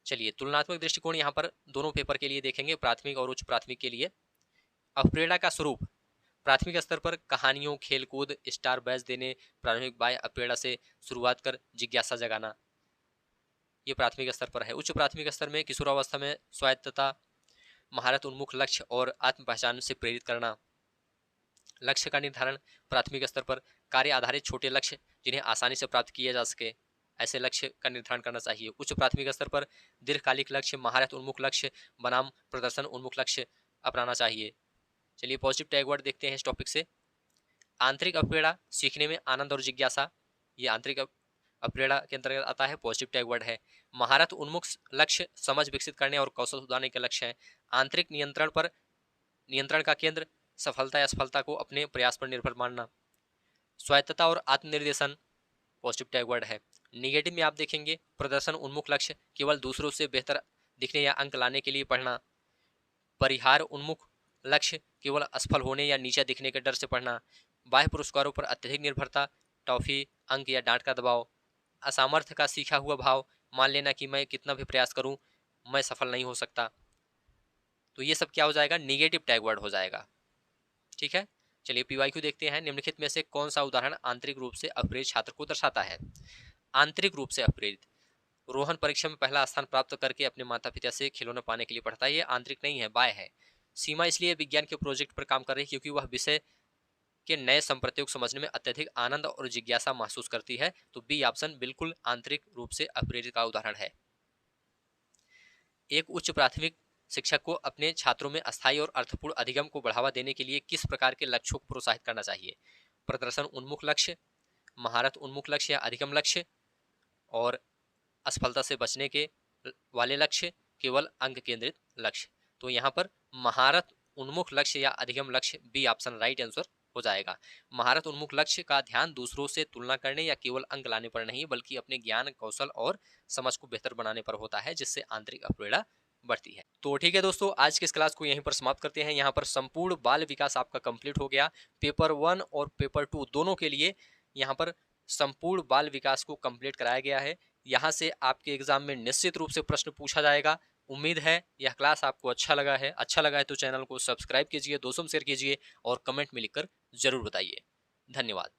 चलिए तुलनात्मक दृष्टिकोण यहाँ पर दोनों पेपर के लिए देखेंगे, प्राथमिक और उच्च प्राथमिक के लिए। अप्रेरणा का स्वरूप, प्राथमिक स्तर पर कहानियों, खेलकूद, स्टार बैच देने, प्रारंभिक बाह्य अप्रेरणा से शुरुआत कर जिज्ञासा जगाना, ये प्राथमिक स्तर पर है। उच्च प्राथमिक स्तर में किशोरावस्था में स्वायत्तता, महारत उन्मुख लक्ष्य और आत्म पहचान से प्रेरित करना। लक्ष्य का निर्धारण, प्राथमिक स्तर पर कार्य आधारित छोटे लक्ष्य जिन्हें आसानी से प्राप्त किया जा सके, ऐसे लक्ष्य का निर्धारण करना चाहिए। उच्च प्राथमिक स्तर पर दीर्घकालिक लक्ष्य, महारत उन्मुख लक्ष्य बनाम प्रदर्शन उन्मुख लक्ष्य अपनाना चाहिए। चलिए पॉजिटिव टैग वर्ड देखते हैं इस टॉपिक से। आंतरिक अप्रेरणा सीखने में आनंद और जिज्ञासा, ये आंतरिक अप्रेरणा के अंतर्गत आता है, पॉजिटिव टैग वर्ड है। महारत उन्मुख लक्ष्य समझ विकसित करने और कौशल सुधारने के लक्ष्य है। आंतरिक नियंत्रण पर नियंत्रण का केंद्र सफलता या असफलता को अपने प्रयास पर निर्भर मानना। स्वायत्तता और आत्मनिर्देशन पॉजिटिव टैग वर्ड है। निगेटिव में आप देखेंगे प्रदर्शन उन्मुख लक्ष्य, केवल दूसरों से बेहतर दिखने या अंक लाने के लिए पढ़ना। परिहार उन्मुख लक्ष्य, केवल असफल होने या नीचा दिखने के डर से पढ़ना। बाह्य पुरस्कारों पर अत्यधिक निर्भरता, टॉफी, अंक या डांट का दबाव। असामर्थ्य का सीखा हुआ भाव, मान लेना कि मैं कितना भी प्रयास करूं मैं सफल नहीं हो सकता। तो ये सब क्या हो जाएगा? निगेटिव टैग वर्ड हो जाएगा, ठीक है। चलिए पीवाईक्यू देखते हैं। निम्नलिखित में से कौन सा उदाहरण आंतरिक रूप से अप्रेरित छात्र को दर्शाता है? आंतरिक रूप से अप्रेरित, रोहन परीक्षा में पहला स्थान प्राप्त करके अपने माता पिता से खिलौना पाने के लिए पढ़ता है, ये आंतरिक नहीं है, बाह्य है। सीमा इसलिए विज्ञान के प्रोजेक्ट पर काम कर रही है क्योंकि वह विषय के नए संप्रयोग समझने में अत्यधिक आनंद और जिज्ञासा महसूस करती है, तो बी ऑप्शन बिल्कुल आंतरिक रूप से अप्रेरित का उदाहरण है। एक उच्च प्राथमिक शिक्षक को अपने छात्रों में अस्थायी और अर्थपूर्ण अधिगम को बढ़ावा देने के लिए किस प्रकार के लक्ष्यों को प्रोत्साहित करना चाहिए? प्रदर्शन उन्मुख लक्ष्य, महारत उन्मुख लक्ष्य या अधिगम लक्ष्य, और असफलता से बचने के वाले लक्ष्य, केवल अंक केंद्रित लक्ष्य। तो यहाँ पर महारत उन्मुख लक्ष्य या अधिगम लक्ष्य, बी ऑप्शन राइट आंसर हो जाएगा। महारत उन्मुख लक्ष्य का ध्यान दूसरों से तुलना करने या केवल अंक लाने पर नहीं, बल्कि अपने ज्ञान, कौशल और समझ को बेहतर बनाने पर होता है, जिससे आंतरिक अप्रेरणा बढ़ती है। तो ठीक है दोस्तों, आज की इस क्लास को यहीं पर समाप्त करते हैं। यहाँ पर संपूर्ण बाल विकास आपका कंप्लीट हो गया। पेपर 1 और पेपर 2 दोनों के लिए यहाँ पर संपूर्ण बाल विकास को कंप्लीट कराया गया है। यहाँ से आपके एग्जाम में निश्चित रूप से प्रश्न पूछा जाएगा। उम्मीद है यह क्लास आपको अच्छा लगा है। अच्छा लगा है तो चैनल को सब्सक्राइब कीजिए, दोस्तों में शेयर कीजिए और कमेंट में लिखकर जरूर बताइए। धन्यवाद।